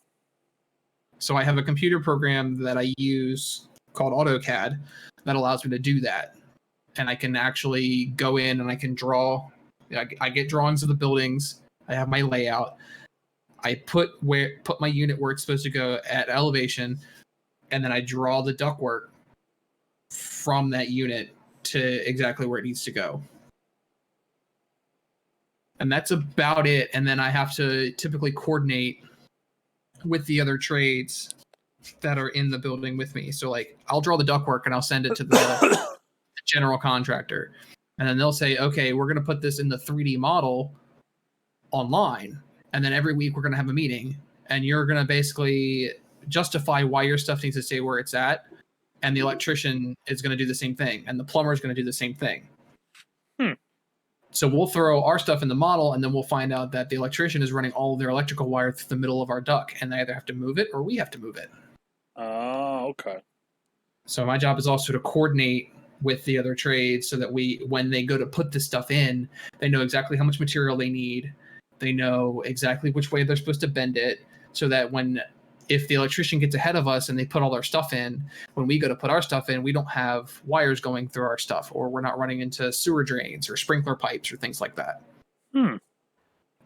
So I have a computer program that I use called AutoCAD that allows me to do that. And I can actually go in and I can draw. I get drawings of the buildings. I have my layout. I put my unit where it's supposed to go at elevation, and then I draw the ductwork from that unit to exactly where it needs to go. And that's about it. And then I have to typically coordinate with the other trades that are in the building with me. So like I'll draw the ductwork and I'll send it to the general contractor. And then they'll say, okay, we're going to put this in the 3D model online. And then every week we're going to have a meeting, and you're going to basically justify why your stuff needs to stay where it's at. And the electrician is going to do the same thing. And the plumber is going to do the same thing. So we'll throw our stuff in the model, and then we'll find out that the electrician is running all of their electrical wire through the middle of our duct, and they either have to move it or we have to move it. Oh, okay. So my job is also to coordinate with the other trades so that when they go to put this stuff in, they know exactly how much material they need. They know exactly which way they're supposed to bend it, so that if the electrician gets ahead of us and they put all their stuff in, when we go to put our stuff in, we don't have wires going through our stuff, or we're not running into sewer drains or sprinkler pipes or things like that.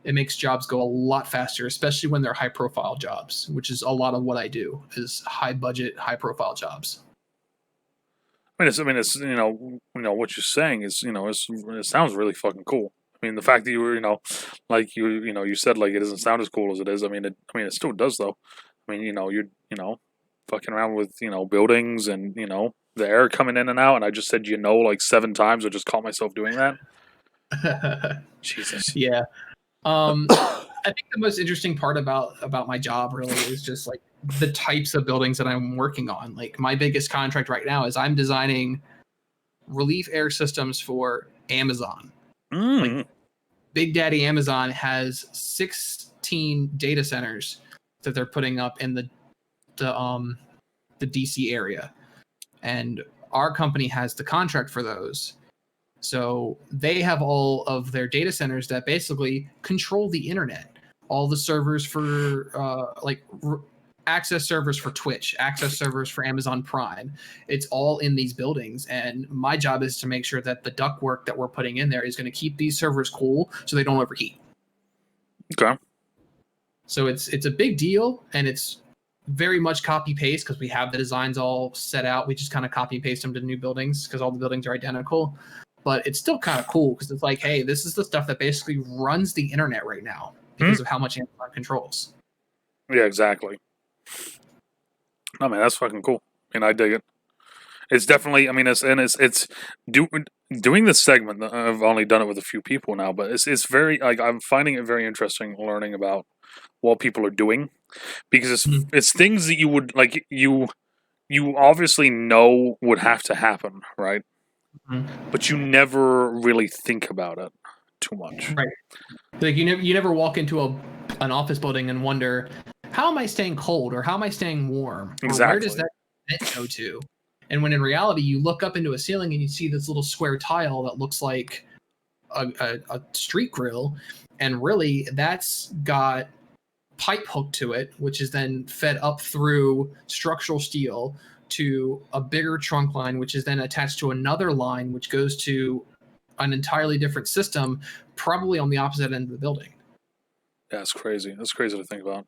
it makes jobs go a lot faster, especially when they're high profile jobs, which is a lot of what I do is high budget, high profile jobs. It's what you're saying is, it sounds really fucking cool. I mean, the fact that you were, like you said, like it doesn't sound as cool as it is. I mean, it still does though. I mean, you're, fucking around with, buildings and, the air coming in and out. And I just said, like 7 times. I just caught myself doing that. Jesus. Yeah. I think the most interesting part about my job really is just like the types of buildings that I'm working on. Like my biggest contract right now is I'm designing relief air systems for Amazon. Like Big Daddy Amazon has 16 data centers that they're putting up in the DC area, and our company has the contract for those. So they have all of their data centers that basically control the internet. All the servers for access servers for Twitch, access servers for Amazon Prime. It's all in these buildings. And my job is to make sure that the ductwork that we're putting in there is going to keep these servers cool so they don't overheat. Okay. So it's a big deal, and it's very much copy paste because we have the designs all set out. We just kind of copy paste them to new buildings because all the buildings are identical. But it's still kind of cool because it's like, hey, this is the stuff that basically runs the internet right now because of how much Amazon controls. Yeah, exactly. I mean, that's fucking cool. I mean, I dig it. It's definitely. I mean, doing this segment. I've only done it with a few people now, but it's very like I'm finding it very interesting learning about what people are doing because it's things that you would like you obviously know would have to happen, right? But you never really think about it too much, right? Like you never walk into an office building and wonder, how am I staying cold or how am I staying warm? Exactly. Or where does that vent go to? And when in reality, you look up into a ceiling and you see this little square tile that looks like a street grill, and really that's got pipe hooked to it, which is then fed up through structural steel to a bigger trunk line, which is then attached to another line, which goes to an entirely different system, probably on the opposite end of the building. Yeah, it's crazy. That's crazy to think about.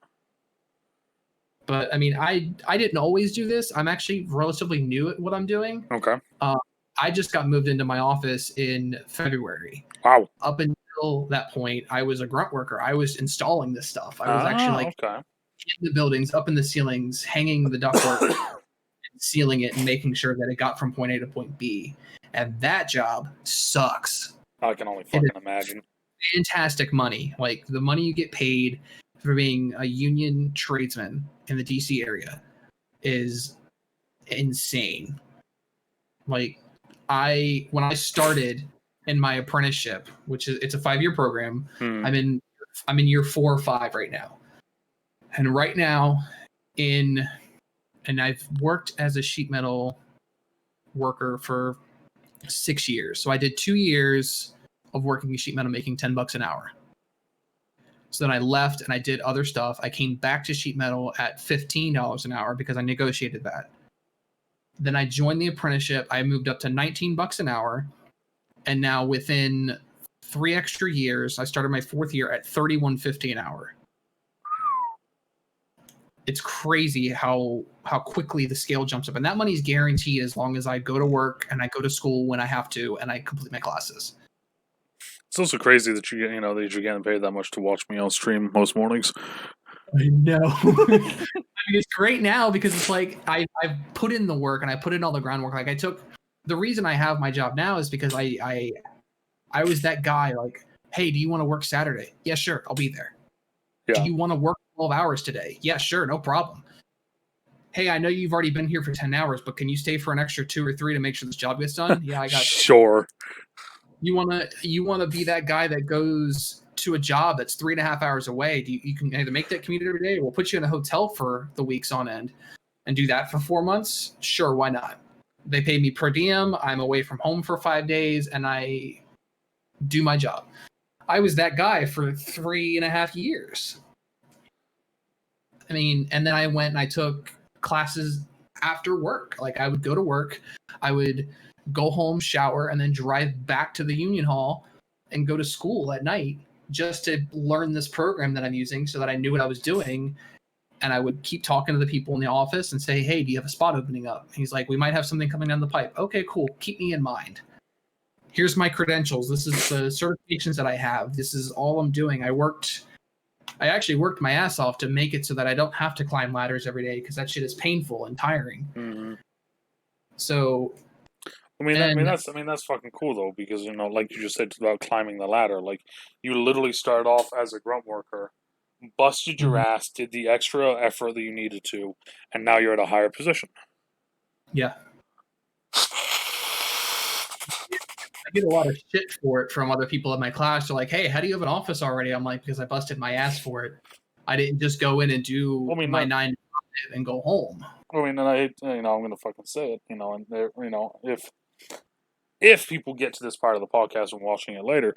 But I mean, I didn't always do this. I'm actually relatively new at what I'm doing. Okay. I just got moved into my office in February. Wow. Up until that point, I was a grunt worker. I was installing this stuff. I was actually in the buildings, up in the ceilings, hanging the ductwork, sealing it, and making sure that it got from point A to point B. And that job sucks. I can only fucking imagine. Fantastic money. Like the money you get paid for being a union tradesman in the DC area is insane. Like when I started in my apprenticeship, which is it's a 5-year program, I'm in year 4 or 5 right now. And right now and I've worked as a sheet metal worker for 6 years. So I did 2 years of working in sheet metal making $10 an hour. So then I left and I did other stuff. I came back to sheet metal at $15 an hour because I negotiated that. Then I joined the apprenticeship. I moved up to $19 an hour. And now within 3 extra years, I started my 4th year at $31.50 an hour. It's crazy how quickly the scale jumps up. And that money's guaranteed as long as I go to work and I go to school when I have to and I complete my classes. It's also crazy that you're getting paid that much to watch me on stream most mornings. I know. I mean, it's great now because it's like I've put in the work and I put in all the groundwork. Like the reason I have my job now is because I was that guy like, hey, do you want to work Saturday? Yeah, sure, I'll be there. Yeah. Do you want to work 12 hours today? Yeah, sure, no problem. Hey, I know you've already been here for 10 hours, but can you stay for an extra 2 or 3 to make sure this job gets done? Yeah, I got sure. You wanna be that guy that goes to a job that's 3.5 hours away. You can either make that commute every day, or we'll put you in a hotel for the weeks on end and do that for 4 months. Sure, why not? They pay me per diem. I'm away from home for 5 days and I do my job. I was that guy for 3.5 years. I mean, and then I went and I took classes after work. Like I would go to work, I would go home, shower, and then drive back to the union hall and go to school at night just to learn this program that I'm using so that I knew what I was doing. And I would keep talking to the people in the office and say, hey, do you have a spot opening up? And he's like, we might have something coming down the pipe. Okay, cool. Keep me in mind. Here's my credentials. This is the certifications that I have. This is all I'm doing. I actually worked my ass off to make it so that I don't have to climb ladders every day because that shit is painful and tiring. Mm-hmm. So, that's fucking cool though, because like you just said about climbing the ladder, like you literally started off as a grunt worker, busted your ass, did the extra effort that you needed to, and now you're at a higher position. Yeah. I get a lot of shit for it from other people in my class. They're like, hey, how do you have an office already? I'm like, because I busted my ass for it. I didn't just go in and do my 9 to 5 and go home. I mean, and I'm going to fucking say it, and there, if people get to this part of the podcast and watching it later,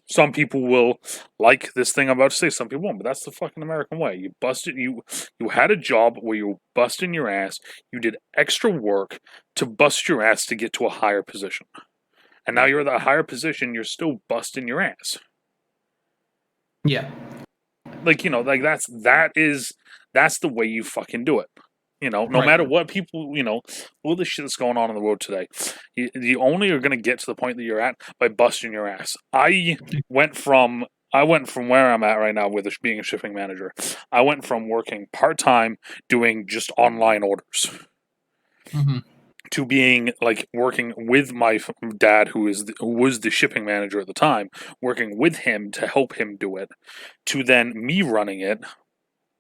some people will like this thing I'm about to say, some people won't, but that's the fucking American way. You busted, you had a job where you were busting your ass, you did extra work to bust your ass to get to a higher position. And now you're at a higher position, you're still busting your ass. Yeah. Like, that's the way you fucking do it. No matter what people, all the shit that's going on the road today, you only are going to get to the point that you're at by busting your ass. I went from where I'm at right now with being a shipping manager. I went from working part-time doing just online orders to being like working with my dad, who was the shipping manager at the time, working with him to help him do it, to then me running it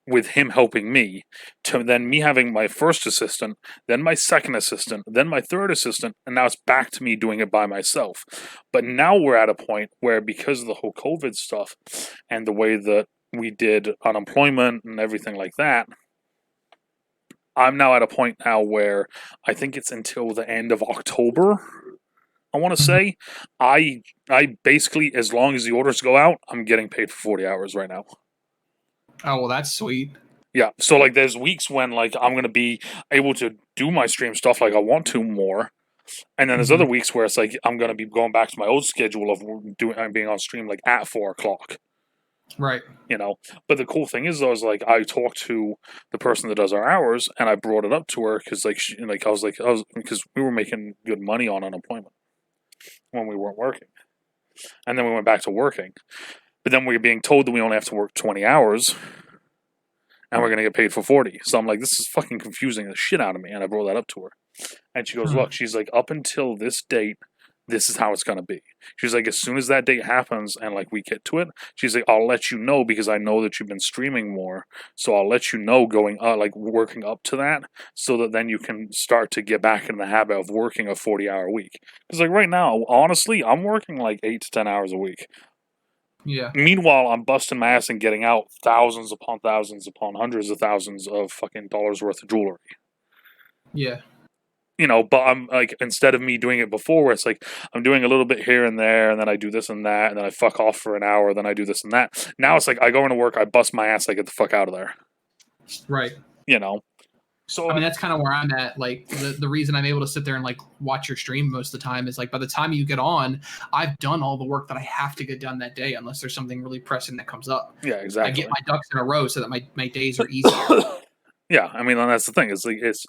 with him helping me, to then me having my first assistant, then my second assistant, then my third assistant, and now it's back to me doing it by myself. But now we're at a point where, because of the whole COVID stuff and the way that we did unemployment and everything like that, I'm now at a point now where I think it's until the end of October, I want to say, I basically, as long as the orders go out, I'm getting paid for 40 hours right now. Oh, well, that's sweet. Yeah, so like there's weeks when like I'm going to be able to do my stream stuff like I want to more. And then there's other weeks where it's like I'm going to be going back to my old schedule of being on stream like at 4 o'clock. Right. But the cool thing is though, is like I talked to the person that does our hours and I brought it up to her because because we were making good money on unemployment when we weren't working. And then we went back to working. But then we were being told that we only have to work 20 hours and we're going to get paid for 40. So I'm like, this is fucking confusing the shit out of me. And I brought that up to her. And she goes, look, she's like, up until this date, this is how it's going to be. She's like, as soon as that date happens and like we get to it, she's like, I'll let you know because I know that you've been streaming more. So I'll let you know going like working up to that so that then you can start to get back in the habit of working a 40-hour week. Because like right now, honestly, I'm working like 8 to 10 hours a week. Yeah. Meanwhile, I'm busting my ass and getting out thousands upon hundreds of thousands of fucking dollars worth of jewelry. Yeah. But I'm like, instead of me doing it before, where it's like I'm doing a little bit here and there, and then I do this and that, and then I fuck off for an hour, then I do this and that. Now it's like I go into work, I bust my ass, I get the fuck out of there. Right. So I mean, that's kind of where I'm at. Like the reason I'm able to sit there and like watch your stream most of the time is like by the time you get on, I've done all the work that I have to get done that day, unless there's something really pressing that comes up. Yeah, exactly. I get my ducks in a row so that my days are easier. Yeah, I mean, and that's the thing. It's like it's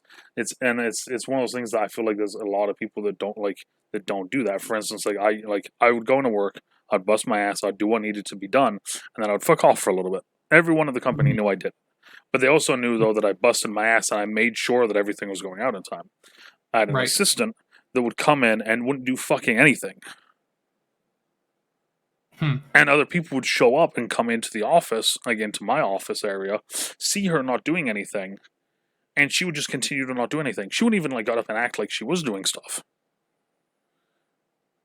one of those things that I feel like there's a lot of people that don't do that. For instance, I would go into work, I'd bust my ass, I'd do what needed to be done, and then I'd fuck off for a little bit. Everyone in the company knew I did. But they also knew, though, that I busted my ass and I made sure that everything was going out in time. I had an assistant that would come in and wouldn't do fucking anything. And other people would show up and come into the office, like into my office area, see her not doing anything, and she would just continue to not do anything. She wouldn't even like get up and act like she was doing stuff.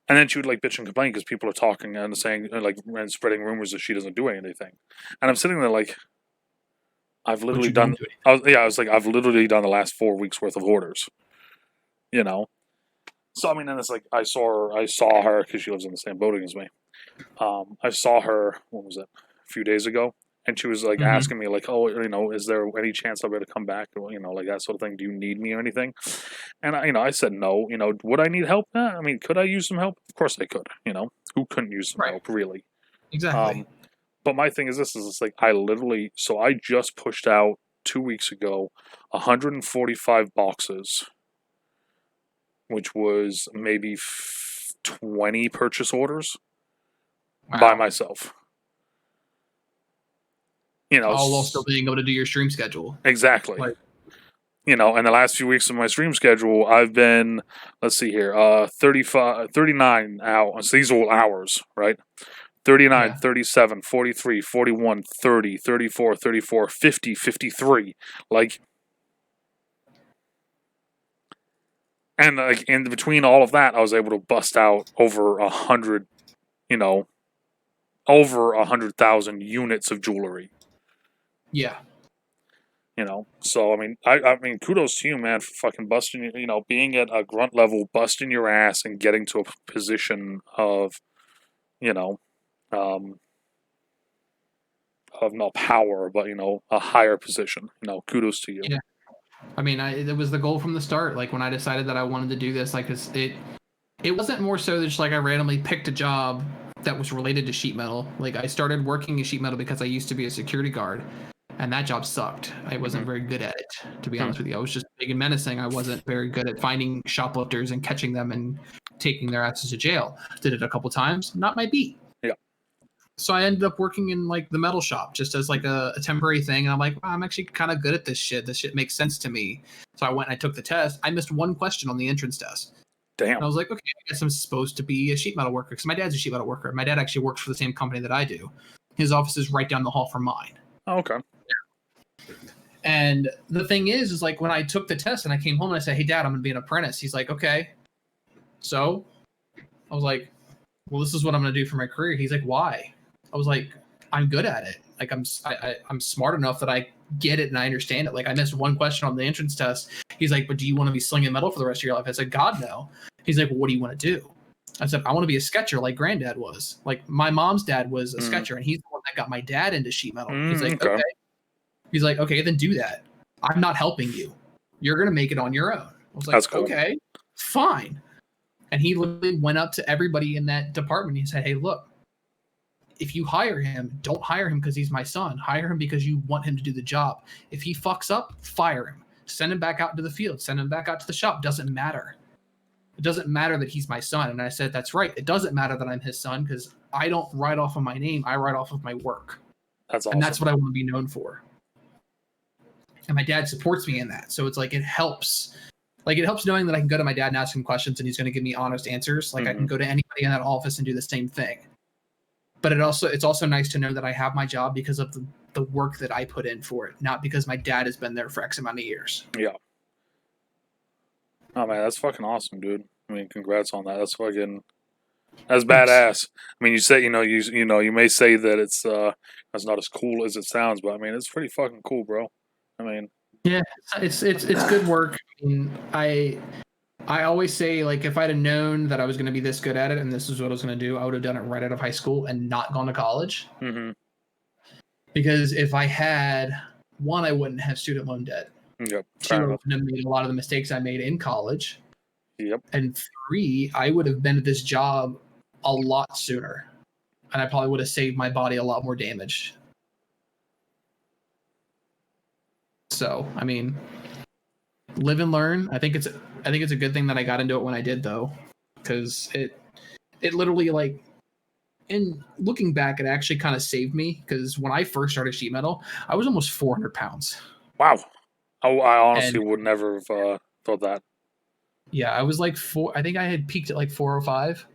And then she would like bitch and complain because people are talking and saying and spreading rumors that she doesn't do anything. And I'm sitting there like, I've literally done. I've literally done the last 4 weeks worth of orders. So I mean, and it's like I saw her because she lives in the same building as me. I saw her. What was it? A few days ago, and she was like asking me like, "Oh, is there any chance I'll be able to come back? Like that sort of thing. Do you need me or anything?" And I said no. Would I need help? I mean, could I use some help? Of course I could. Who couldn't use some help, really? Exactly. But my thing is this: is it's like so I just pushed out 2 weeks ago 145 boxes, which was maybe 20 purchase orders by myself. All while still being able to do your stream schedule. Exactly. In the last few weeks of my stream schedule, I've been, let's see here, 39 hours. So these are all hours, right? 39, 37, 43, 41, 30, 34, 34, 50, 53. And in between all of that, I was able to bust out over 100, over 100,000 units of jewelry. Yeah. So I mean, kudos to you, man, for fucking busting. Being at a grunt level, busting your ass, and getting to a position of, of not power, but a higher position. Kudos to you. Yeah. I mean, it was the goal from the start. Like when I decided that I wanted to do this, like it wasn't more so that just like I randomly picked a job that was related to sheet metal. Like I started working in sheet metal because I used to be a security guard. And that job sucked. I wasn't very good at it, to be honest with you. I was just big and menacing. I wasn't very good at finding shoplifters and catching them and taking their asses to jail. Did it a couple times. Not my beat. Yeah. So I ended up working in like the metal shop just as like a temporary thing. And I'm like, wow, I'm actually kind of good at this shit. This shit makes sense to me. So I went and I took the test. I missed one question on the entrance test. Damn. And I was like, okay, I guess I'm supposed to be a sheet metal worker because my dad's a sheet metal worker. My dad actually works for the same company that I do. His office is right down the hall from mine. Oh, okay. And the thing is like when I took the test and I came home and I said, hey, Dad, I'm going to be an apprentice. He's like, okay. So I was like, well, this is what I'm going to do for my career. He's like, why? I was like, I'm good at it. Like I'm smart enough that I get it and I understand it. Like I missed one question on the entrance test. He's like, but do you want to be slinging metal for the rest of your life? I said, God, no. He's like, well, what do you want to do? I said, I want to be a sketcher like Granddad was. Like my mom's dad was a sketcher and he's the one that got my dad into sheet metal. He's like, okay. He's like, okay, then do that. I'm not helping you. You're going to make it on your own. I was like, cool. Okay, fine. And he literally went up to everybody in that department. He said, hey, look, if you hire him, don't hire him because he's my son. Hire him because you want him to do the job. If he fucks up, fire him. Send him back out into the field. Send him back out to the shop. Doesn't matter. It doesn't matter that he's my son. And I said, that's right. It doesn't matter that I'm his son because I don't write off of my name. I write off of my work. That's awesome. And that's what I want to be known for. And my dad supports me in that. So it's like, it helps. Like it helps knowing that I can go to my dad and ask him questions and he's going to give me honest answers. Like I can go to anybody in that office and do the same thing. But it's also nice to know that I have my job because of the work that I put in for it, not because my dad has been there for X amount of years. Yeah. Oh man, that's fucking awesome, dude. I mean, congrats on that. That's badass. I mean, you say, you may say that it's not as cool as it sounds, but I mean, it's pretty fucking cool, bro. I mean, yeah, it's good work. I mean, I always say, like, if I'd have known that I was going to be this good at it and this is what I was going to do, I would have done it right out of high school and not gone to college. Mm-hmm. Because if I had, one, I wouldn't have student loan debt. Yep. Two, I wouldn't have made a lot of the mistakes I made in college. Yep. And three, I would have been at this job a lot sooner. And I probably would have saved my body a lot more damage. So, I mean, live and learn. I think it's a good thing that I got into it when I did, though, because it literally, like, in looking back, it actually kind of saved me. Because when I first started sheet metal, I was almost 400 pounds. Wow, I honestly would never have thought that. Yeah, I was like I think I had peaked at like 405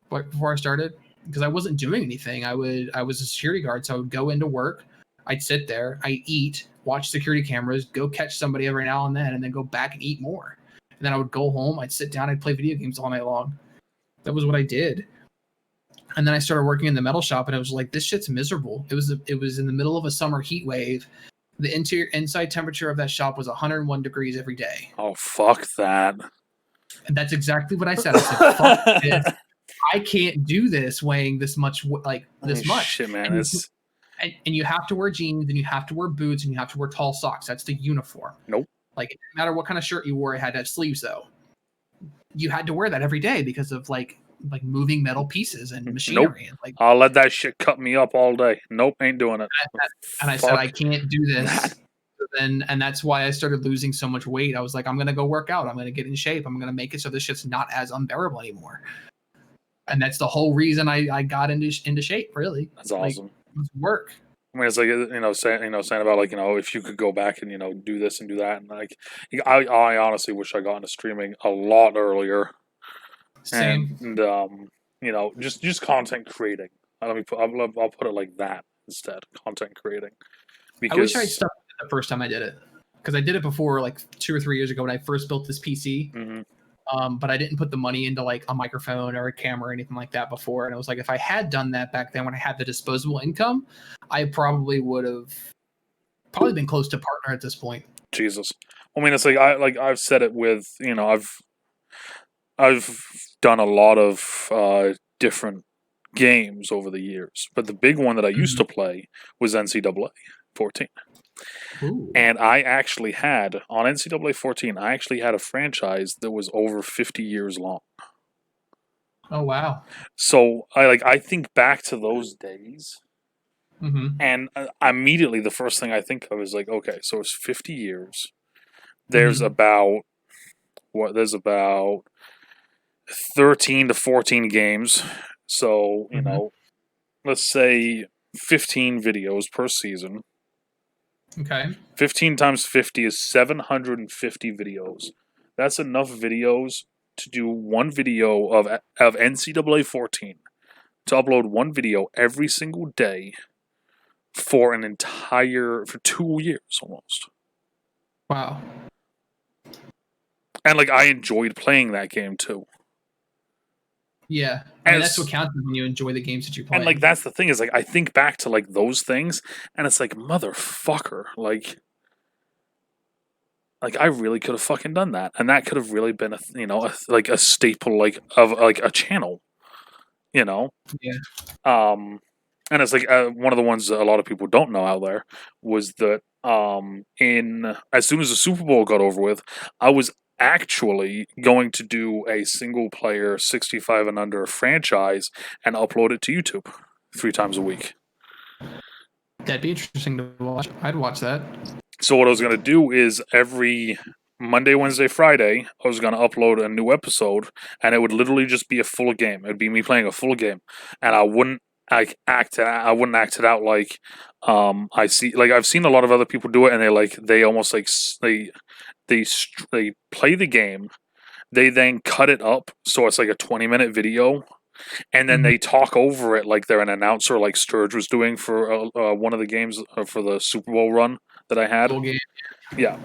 before I started because I wasn't doing anything. I was a security guard, so I would go into work. I'd sit there, I'd eat, watch security cameras, go catch somebody every now and then go back and eat more. And then I would go home, I'd sit down, I'd play video games all night long. That was what I did. And then I started working in the metal shop, and it was like, this shit's miserable. It was in the middle of a summer heat wave. The inside temperature of that shop was 101 degrees every day. Oh, fuck that. And that's exactly what I said. I said, fuck this. I can't do this weighing this much, like this much. Shit, man. And you have to wear jeans and you have to wear boots and you have to wear tall socks. That's the uniform. Nope. Like, it didn't matter what kind of shirt you wore, it had to have sleeves, though. You had to wear that every day because of, like, like moving metal pieces and machinery. Nope. Like, I'll let that shit cut me up all day. Nope, ain't doing it. and I said I can't do this. And that's why I started losing so much weight. I was like, I'm gonna go work out. I'm gonna get in shape. I'm gonna make it so this shit's not as unbearable anymore. And that's the whole reason I got into shape. Really, that's awesome. Like, it was work. I mean, it's like saying about like if you could go back and do this and do that, and like I honestly wish I got into streaming a lot earlier. Same. And just content creating. I'll put it like that instead. Content creating. Because I wish I stuck the first time I did it, because I did it before like 2 or 3 years ago when I first built this PC. Mm-hmm. But I didn't put the money into like a microphone or a camera or anything like that before. And I was like, if I had done that back then when I had the disposable income, I probably would have been close to partner at this point. Jesus. I mean, it's like I've said it with I've done a lot of different games over the years, but the big one that I used to play was NCAA 14. Ooh. And I actually had, on NCAA 14, I actually had a franchise that was over 50 years long. Oh, wow. So I think back to those days, and immediately the first thing I think of is like, okay, so it's 50 years. There's about 13 to 14 games. So, let's say 15 videos per season. Okay. 15 times 50 is 750 videos. That's enough videos to do one video of NCAA 14, to upload one video every single day for 2 years almost. Wow. And like I enjoyed playing that game too. Yeah, I mean, that's what counts when you enjoy the games that you play. And like that's the thing is like I think back to like those things, and it's like motherfucker, like I really could have fucking done that, and that could have really been a staple of a channel, Yeah. And it's like one of the ones that a lot of people don't know out there was that as soon as the Super Bowl got over with, I was actually going to do a single player 65 and under franchise and upload it to YouTube 3 times a week. That'd be interesting to watch. I'd watch that. So what I was going to do is every Monday, Wednesday, Friday, I was going to upload a new episode, and it would literally just be a full game. It'd be me playing a full game, and I wouldn't act it out like I see. Like I've seen a lot of other people do it, and they almost like they play the game, they then cut it up so it's like a 20-minute video, and then they talk over it like they're an announcer, like Sturge was doing for one of the games for the Super Bowl run that I had. Yeah.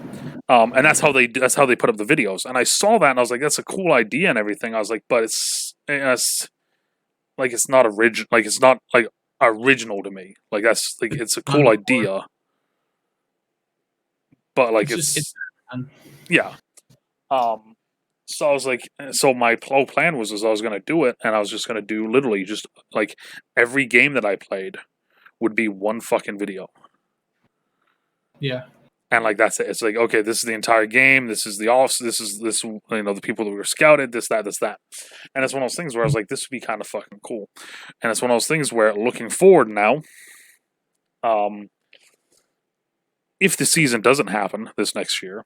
And that's how they put up the videos. And I saw that and I was like, that's a cool idea and everything. I was like, but it's not original. Like it's not like original to me. Like that's like it's a cool idea, but like it's yeah. So I was like, so my whole plan was I was going to do it, and I was just going to do literally just like every game that I played would be one fucking video. Yeah. And like that's it. It's like, okay, this is the entire game. This is the the people that were scouted. This, that. And it's one of those things where I was like, this would be kind of fucking cool. And it's one of those things where looking forward now, if the season doesn't happen this next year,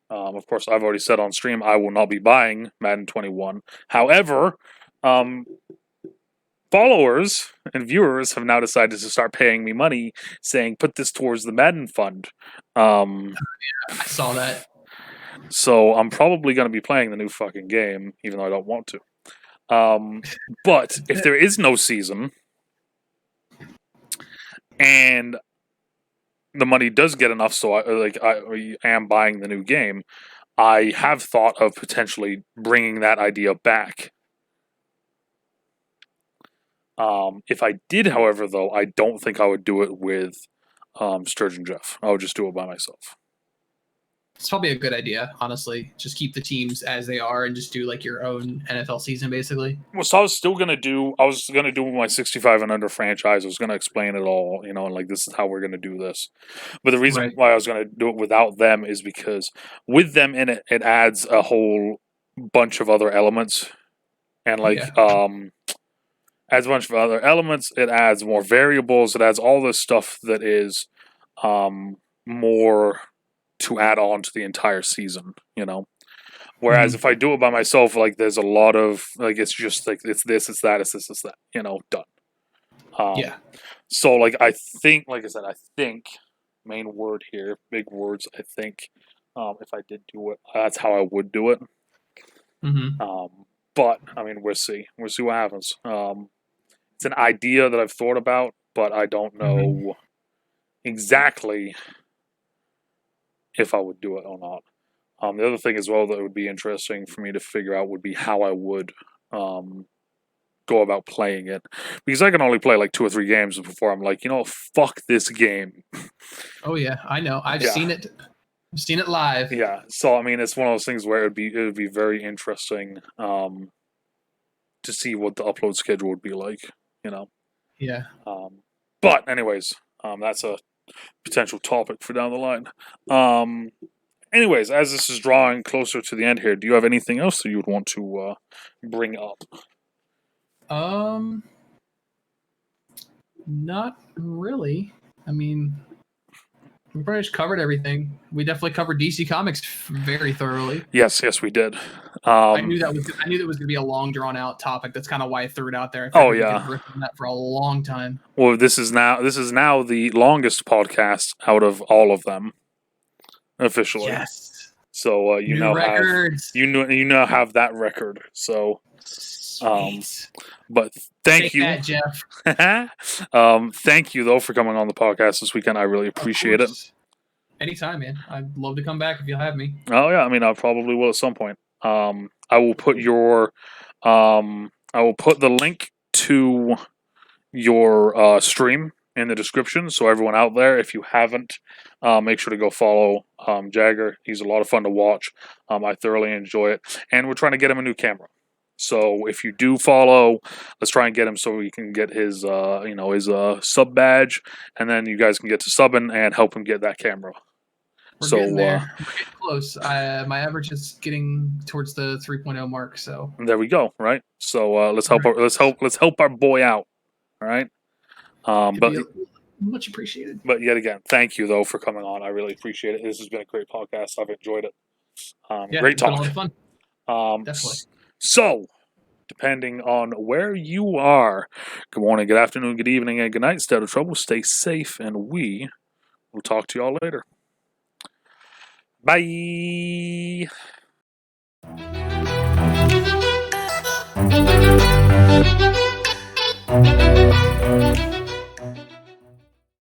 of course, I've already said on stream I will not be buying Madden 21. However, followers and viewers have now decided to start paying me money, saying, put this towards the Madden fund. I saw that. So I'm probably going to be playing the new fucking game, even though I don't want to. But if there is no season, and the money does get enough so I am buying the new game, I have thought of potentially bringing that idea back. If I did, however, though, I don't think I would do it with Sturgeon Jeff. I would just do it by myself. It's probably a good idea, honestly. Just keep the teams as they are and just do like your own NFL season, basically. Well, so I was gonna do my 65 and under franchise. I was gonna explain it all, and like this is how we're gonna do this. But the reason why I was gonna do it without them is because with them in it, it adds a whole bunch of other elements and adds a bunch of other elements. It adds more variables. It adds all this stuff that is more to add on to the entire season, Whereas if I do it by myself, there's a lot of it's just it's this, it's that, it's this, it's that, done. Yeah. So I think, like I said, main word here, big words. I think if I did do it, that's how I would do it. But I mean, we'll see. We'll see what happens. It's an idea that I've thought about, but I don't know exactly if I would do it or not. The other thing as well that would be interesting for me to figure out would be how I would go about playing it, because I can only play 2 or 3 games before I'm like, fuck this game. Oh yeah, I know. I've seen it. I've seen it live. Yeah. So I mean, it's one of those things where it would be very interesting to see what the upload schedule would be like. Yeah. But anyways, that's a potential topic for down the line. Anyways, as this is drawing closer to the end here, do you have anything else that you would want to bring up? Not really. I mean, we pretty much covered everything. We definitely covered DC Comics very thoroughly. Yes, we did. I knew that was going to be a long, drawn out topic. That's kind of why I threw it out there. Oh yeah, we could riff on that for a long time. Well, this is now the longest podcast out of all of them, officially. Yes. So you now records. have that record. So, Sweet. But thank Take you, that, Jeff. Thank you though for coming on the podcast this weekend. I really appreciate it. Anytime, man. I'd love to come back if you'll have me. Oh yeah, I mean I probably will at some point. I will put the link to your stream in the description, so everyone out there, if you haven't, make sure to go follow Jagger. He's a lot of fun to watch. I thoroughly enjoy it, and we're trying to get him a new camera. So if you do follow, let's try and get him so we can get his sub badge, and then you guys can get to subbing and help him get that camera. We're getting there. We're getting close. My average is getting towards the 3.0 mark. So there we go. Right. So let's help our boy out. All right. But much appreciated. But yet again, thank you though for coming on. I really appreciate it. This has been a great podcast. I've enjoyed it. Great talk. Been a lot of fun. Definitely. So, depending on where you are, good morning, good afternoon, good evening, and good night. Stay out of trouble. Stay safe, and we will talk to y'all later. Bye.